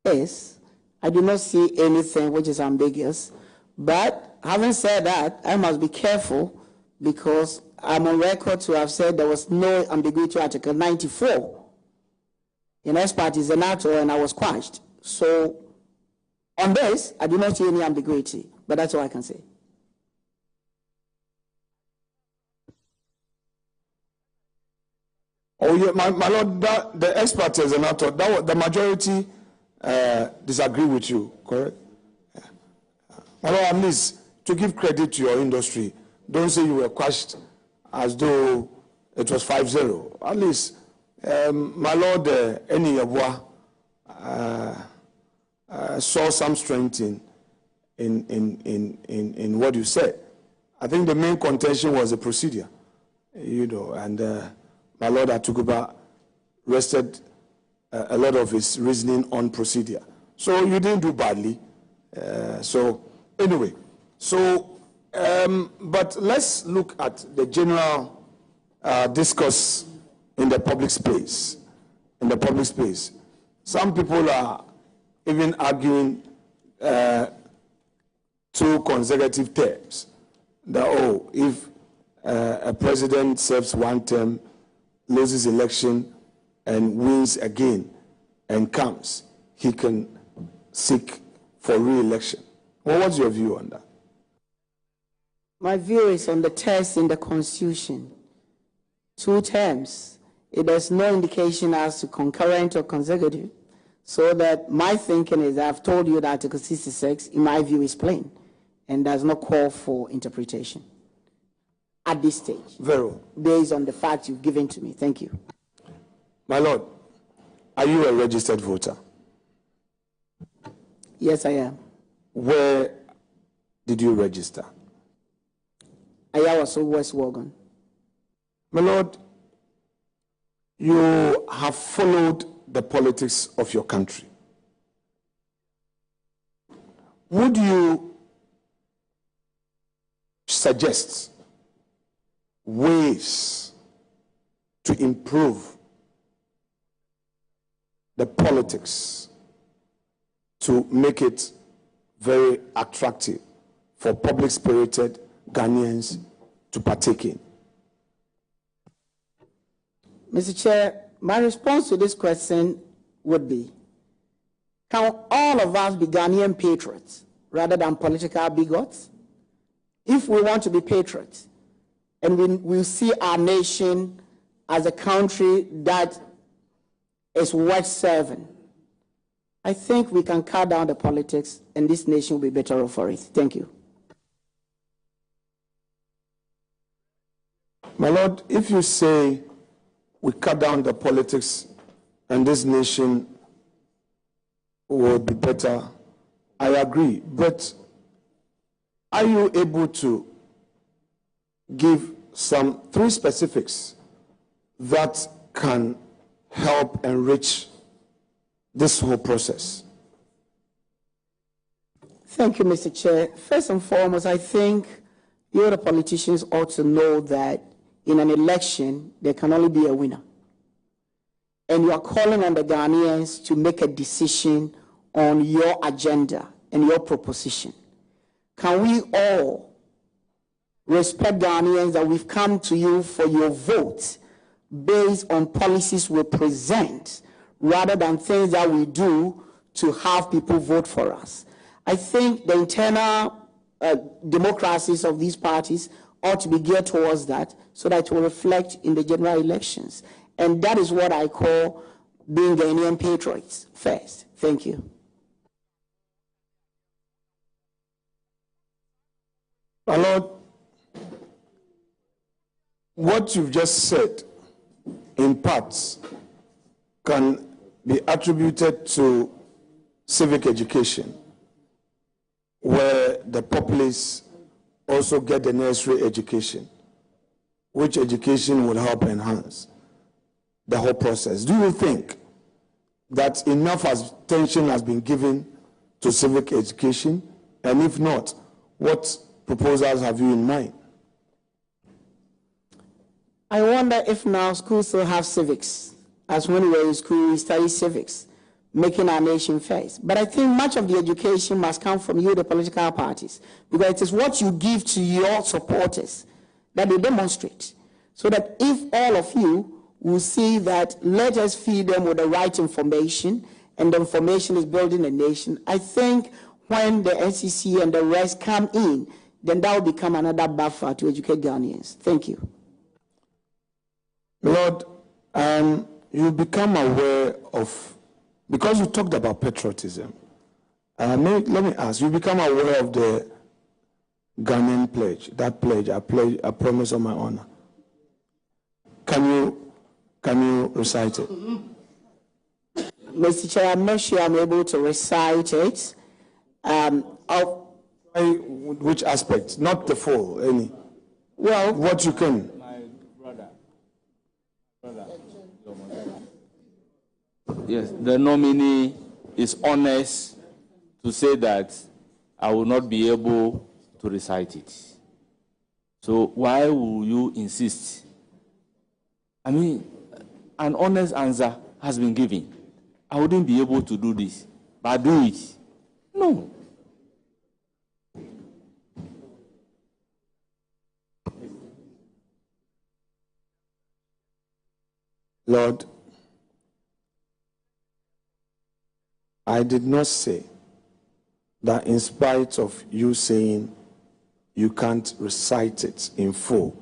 yes, I do not see anything which is ambiguous. But having said that, I must be careful because I'm on record to have said there was no ambiguity to Article 94 in ex parte Senator, and I was quashed. So on this, I do not see any ambiguity, but that's all I can say. Oh yeah, my lord, the ex parte Senator, the majority disagree with you, correct? Yeah. My lord, at least to give credit to your industry, don't say you were quashed as though it was 5-0. At least, my lord, Eni Yabwa saw some strength in what you said. I think the main contention was the procedure, you know, and my lord Atuguba rested a lot of his reasoning on procedure. So you didn't do badly. So anyway, but let's look at the general discourse in the public space. In the public space, some people are even arguing 2 consecutive terms. That if a president serves 1 term, loses election, and wins again, and comes, he can seek for re-election. Well, what's your view on that? My view is on the text in the Constitution. 2 terms. There's no indication as to concurrent or consecutive. So that my thinking is, I've told you that Article 66, in my view, is plain and does not call for interpretation at this stage. Very well. Based on the facts you've given to me. Thank you. My lord, are you a registered voter? Yes, I am. Where did you register? Ayawaso, West Wogan. My lord, you have followed the politics of your country. Would you suggest ways to improve the politics to make it very attractive for public-spirited Ghanaians to partake in? Mr. Chair, my response to this question would be, can all of us be Ghanaian patriots rather than political bigots? If we want to be patriots, and we see our nation as a country that is worth serving, I think we can cut down the politics and this nation will be better off for it. Thank you. My lord, if you say we cut down the politics and this nation will be better, I agree. But are you able to give some 3 specifics that can help enrich this whole process? Thank you, Mr. Chair. First and foremost, I think you, the politicians, ought to know that in an election, there can only be a winner. And you are calling on the Ghanaians to make a decision on your agenda and your proposition. Can we all respect Ghanaians that we've come to you for your vote based on policies we present rather than things that we do to have people vote for us? I think the internal democracies of these parties ought to be geared towards that so that it will reflect in the general elections. And that is what I call being Ghanaian patriots first. Thank you. My lord, what you've just said, in parts, can be attributed to civic education, where the populace also get the necessary education, which education will help enhance the whole process. Do you think that enough attention has been given to civic education? And if not, what proposals have you in mind? I wonder if now schools still have civics. As when we were in school, we studied civics, making our nation first. But I think much of the education must come from you, the political parties, because it is what you give to your supporters that they demonstrate. So that if all of you will see that, let us feed them with the right information, and the information is building a nation, I think when the NCC and the rest come in, then that will become another buffer to educate Ghanaians. Thank you. Lord, you become aware of, because you talked about patriotism, let me ask, you become aware of the Ghanaian pledge, that pledge, I promise on my honor. Can you recite it? Mr. Chair, I'm not sure I'm able to recite it. Which aspect? Not the full, any. Well, what you can. Yes, the nominee is honest to say that I will not be able to recite it. So why will you insist? I mean, an honest answer has been given. I wouldn't be able to do this, but do it. No. Lord, I did not say that in spite of you saying you can't recite it in full,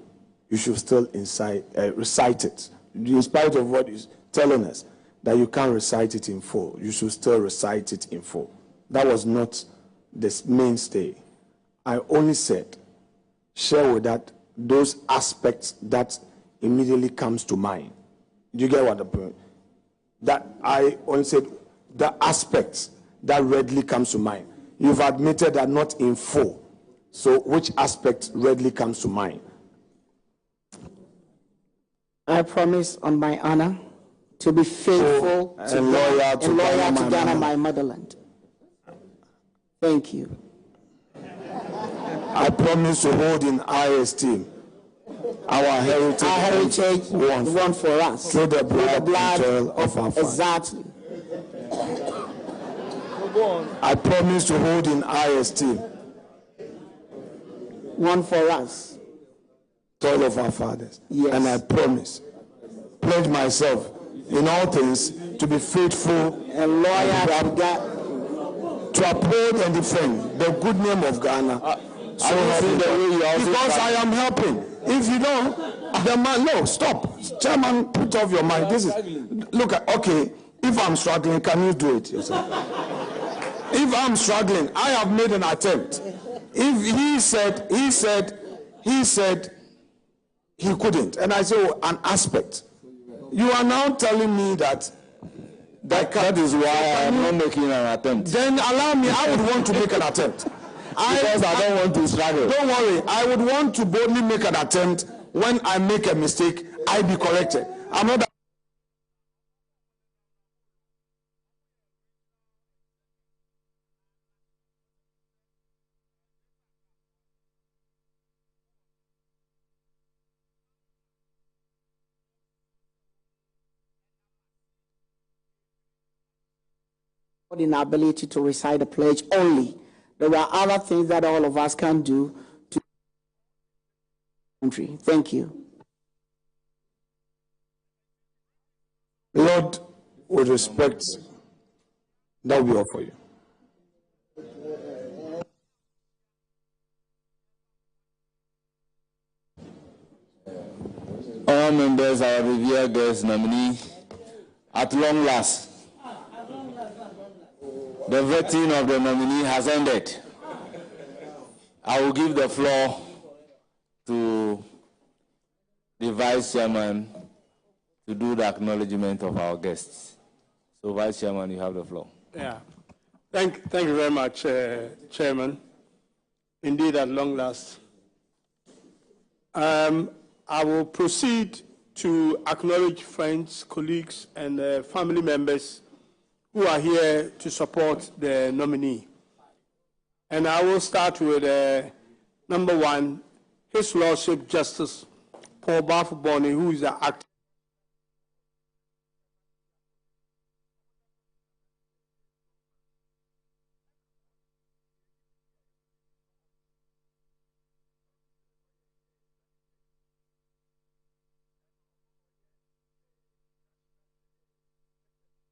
you should still recite it. In spite of what is telling us that you can't recite it in full, you should still recite it in full. That was not the mainstay. I only said, share with that those aspects that immediately comes to mind. Do you get what the point? That I only said the aspects that readily comes to mind. You've admitted that not in full. So which aspect readily comes to mind? I promise on my honor to be faithful and loyal to Ghana, my motherland. Thank you. I promise to hold in high esteem our heritage won for us through the blood of our fathers. Exactly. I promise to hold in high esteem one for us, toil of our fathers. Yes. And I promise, pledge myself in all things to be faithful and loyal to uphold and defend the good name of Ghana. So because I am helping. If you don't, the man, no, stop. Chairman, put off your mind. This is, look at, okay, if I'm struggling, can you do it yourself? If I'm struggling, I have made an attempt. If he said he couldn't, and I say, oh, an aspect. You are now telling me that is why I am not making an attempt. Then allow me, I would want to make an attempt. Because I don't want to struggle. Don't worry, I would want to boldly make an attempt. When I make a mistake, I be corrected. I'm not. In our ability to recite the pledge only. There are other things that all of us can do to country. Thank you. Lord, with respect, that will be all for you. All members, our revered guest nominee, at long last, the vetting of the nominee has ended. I will give the floor to the Vice Chairman to do the acknowledgement of our guests. So, Vice Chairman, you have the floor. Yeah. Thank you very much, Chairman. Indeed, at long last. I will proceed to acknowledge friends, colleagues, and family members who are here to support the nominee. And I will start with number one, His Lordship Justice Paul Bawumia, who is the acting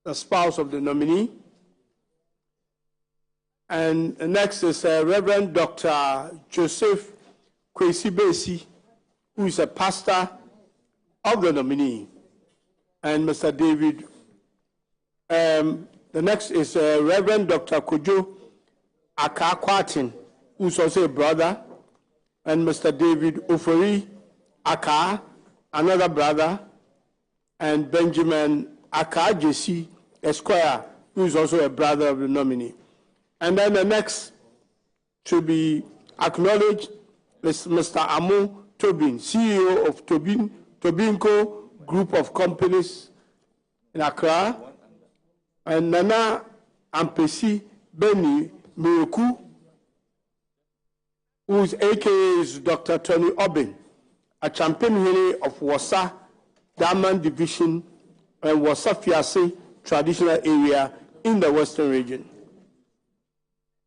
the spouse of the nominee. And next is Reverend Dr. Joseph Kwesi, who is a pastor of the nominee, and Mr. David. The next is Reverend Dr. Kojo Ackaah-Boafo, who is also a brother, and Mr. David Ofori Ackaah, another brother, and Benjamin Ackaah-Jesse Esquire, who is also a brother of the nominee. And then the next to be acknowledged is Mr. Amo Tobin, CEO of Tobinco Group of Companies in Accra, and Nana Ampesi Beni Mireku, whose AKA is Dr. Tony Obin, a champion of Wasa Diamond Division and Wasa Fiase traditional area in the Western region.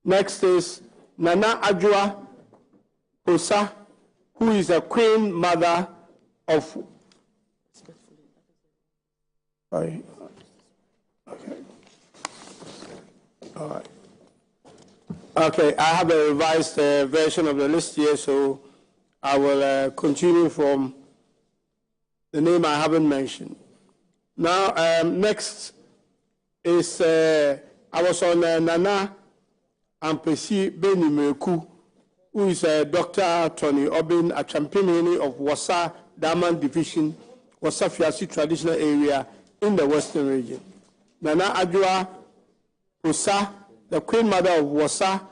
Next is Nana Adwoa Osa, who is a queen mother of. Sorry. Okay. All right. Okay, I have a revised version of the list here, so I will continue from the name I haven't mentioned. Now, next is I was on Nana Ampesi Beni Mireku, who is Dr. Tony Obin, a champion of Wasa Diamond Division, Wasa Fiase traditional area in the Western region. Nana Adwoa Osa, the queen mother of Wasa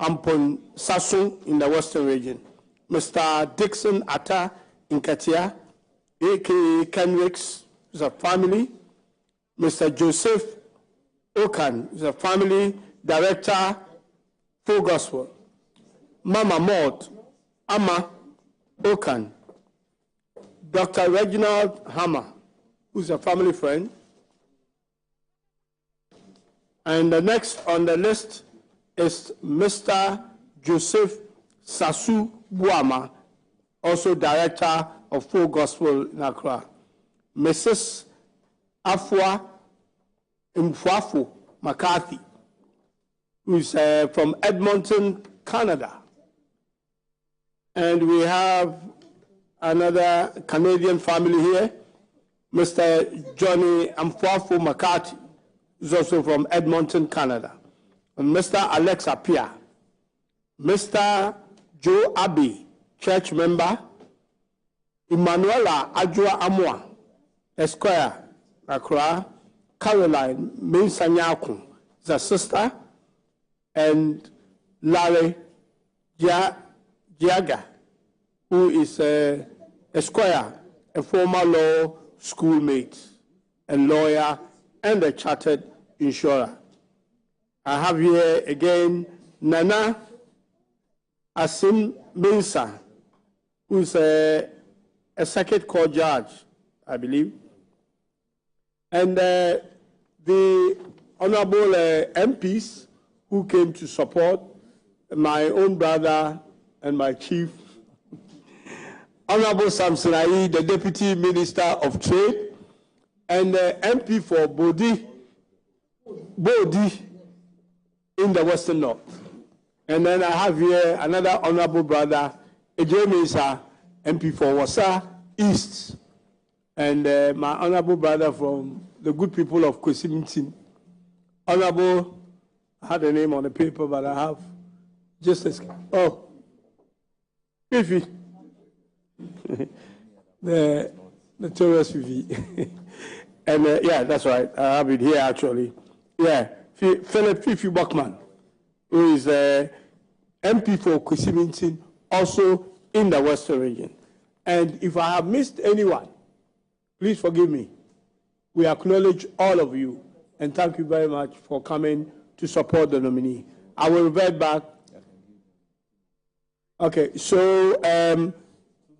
Ampon Sasun in the Western region. Mr. Dixon Atta Nkatia, a.k.a. Kenricks, is a family. Mr. Joseph Okan is a family director, Full Gospel. Mama Maud Ama Okan. Dr. Reginald Hammer, who's a family friend. And the next on the list is Mr. Joseph Sasu Buama, also director of Full Gospel in Accra. Mrs. Afua Mfuafo McCarthy, who is from Edmonton, Canada. And we have another Canadian family here, Mr. Johnny Mfuafo McCarthy, who's also from Edmonton, Canada. And Mr. Alex Apia, Mr. Joe Abbey, church member, Emmanuela Adwoa Amoa, Esquire, Accra, Caroline Minsanyakun, is a sister, and Larry Giaga, who is Esquire, a former law schoolmate, a lawyer, and a chartered insurer. I have here again Nana Asim Mensah, who is a circuit court judge, I believe. And the honorable MPs who came to support my own brother and my chief, Honorable Samson Ayi, the Deputy Minister of Trade, and the MP for Bodi in the Western North. And then I have here another honorable brother, Ejay Mensah, MP for Wasa East, and my honorable brother from the good people of Kwesi. Honorable, I had a name on the paper, but I have just as, oh, Fifi. Notorious Vivi. And yeah, that's right. I have it here actually. Yeah, Philip Fifi Buckman, who is MP for Kwesi-Mintin, also in the Western region. And if I have missed anyone, please forgive me. We acknowledge all of you and thank you very much for coming to support the nominee. I will revert back. Okay, so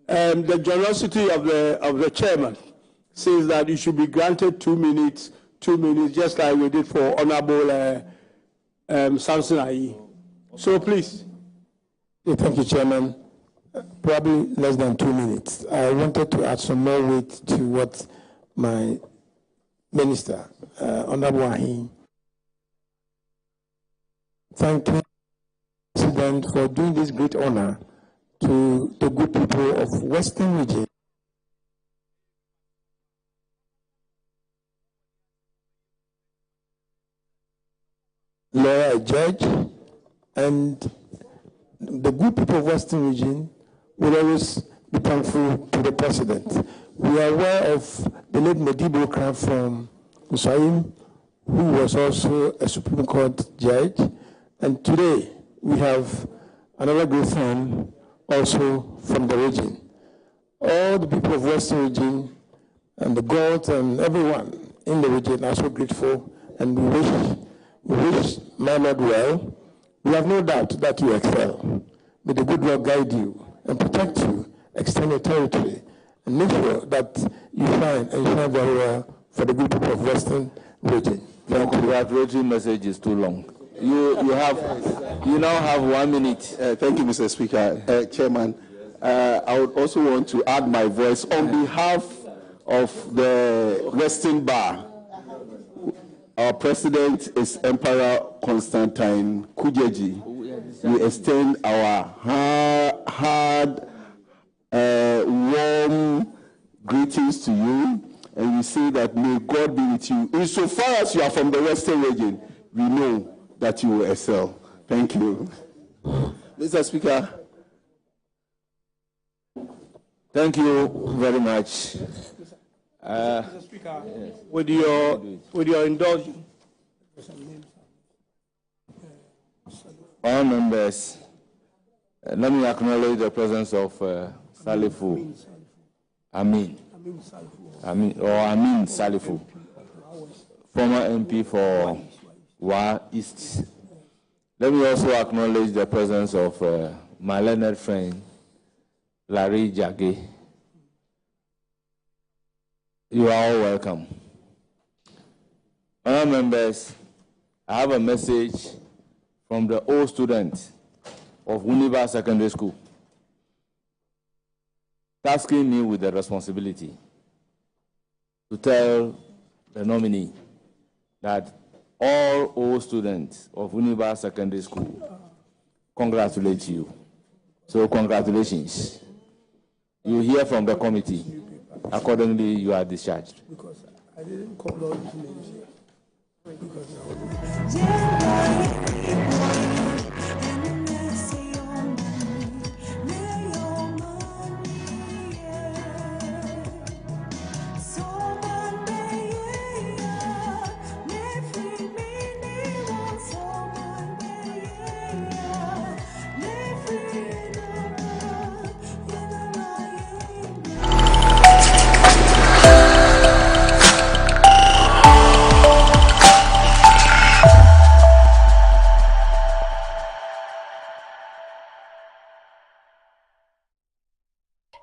the generosity of the chairman says that you should be granted 2 minutes, just like we did for Honorable Samson Ayi. So please. Thank you, Chairman. Probably less than 2 minutes. I wanted to add some more weight to what my minister, Honorable Ahi, thank you, President, for doing this great honor to the good people of Western region. Lawyer, judge, and the good people of Western region will always be thankful to the president. We are aware of the late Modibo Kran from Usaim, who was also a Supreme Court judge. And today we have another great friend also from the region. All the people of Western region and the gods and everyone in the region are so grateful, and we wish my Lord well. We have no doubt that you excel. May the good Lord guide you and protect you, extend your territory, and make sure that you shine and shine very well for the good people of Western region. The congratulatory message is too long. You now have 1 minute. Thank you, Mr. Speaker. Chairman, I would also want to add my voice on behalf of the Western Bar. Our president is Emperor Constantine Kujeji. We extend our hard, warm greetings to you, and we say that may God be with you. Insofar as you are from the Western region, we know that you will excel. Thank you. Mr. Speaker. Thank you very much. Mr. Speaker, with your indulgence. All members, let me acknowledge the presence of Salifu Amin Salifu, former MP for Wa East. Let me also acknowledge the presence of my learned friend, Larry Jage. You are all welcome. All members, I have a message from the old students of Univa Secondary School, tasking me with the responsibility to tell the nominee that all old students of Univa Secondary School congratulate you. So congratulations. You hear from the committee. Accordingly, you are discharged. Because I didn't call all these names here.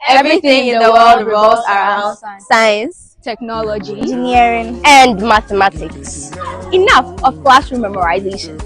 Everything in the world revolves around science, technology, engineering, and mathematics. Enough of classroom memorization.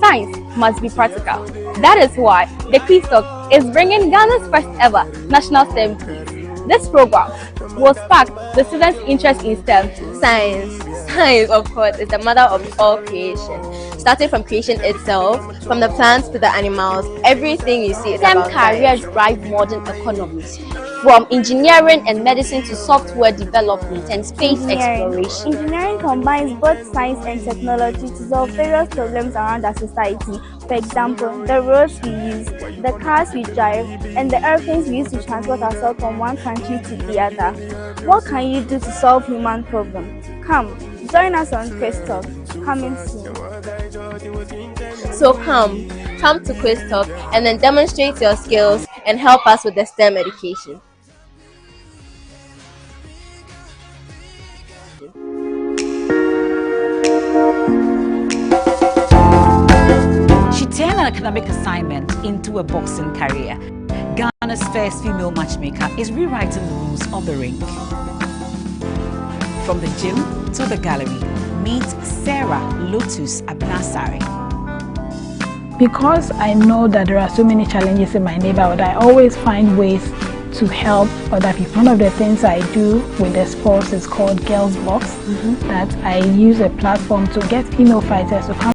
Science must be practical. That is why the Quiz Talk is bringing Ghana's first ever National STEM Quiz. This program will spark the students' interest in STEM. Science, of course, is the mother of all creation. starting from creation itself, from the plants to the animals, everything you see is about careers drive modern economies, from engineering and medicine to software development and space exploration. Engineering combines both science and technology to solve various problems around our society. For example, the roads we use, the cars we drive, and the airplanes we use to transport ourselves from one country to the other. What can you do to solve human problems? Come, join us on Quiz Talk, coming soon. So come to Quiz Talk and then demonstrate your skills and help us with the STEM education. She turned an academic assignment into a boxing career. Ghana's first female matchmaker is rewriting the rules of the ring. From the gym to the gallery, meet Sarah Lotus Abnasari. Because I know that there are so many challenges in my neighborhood, I always find ways to help other people. One of the things I do with the sports is called Girls Box, that I use a platform to get female fighters to come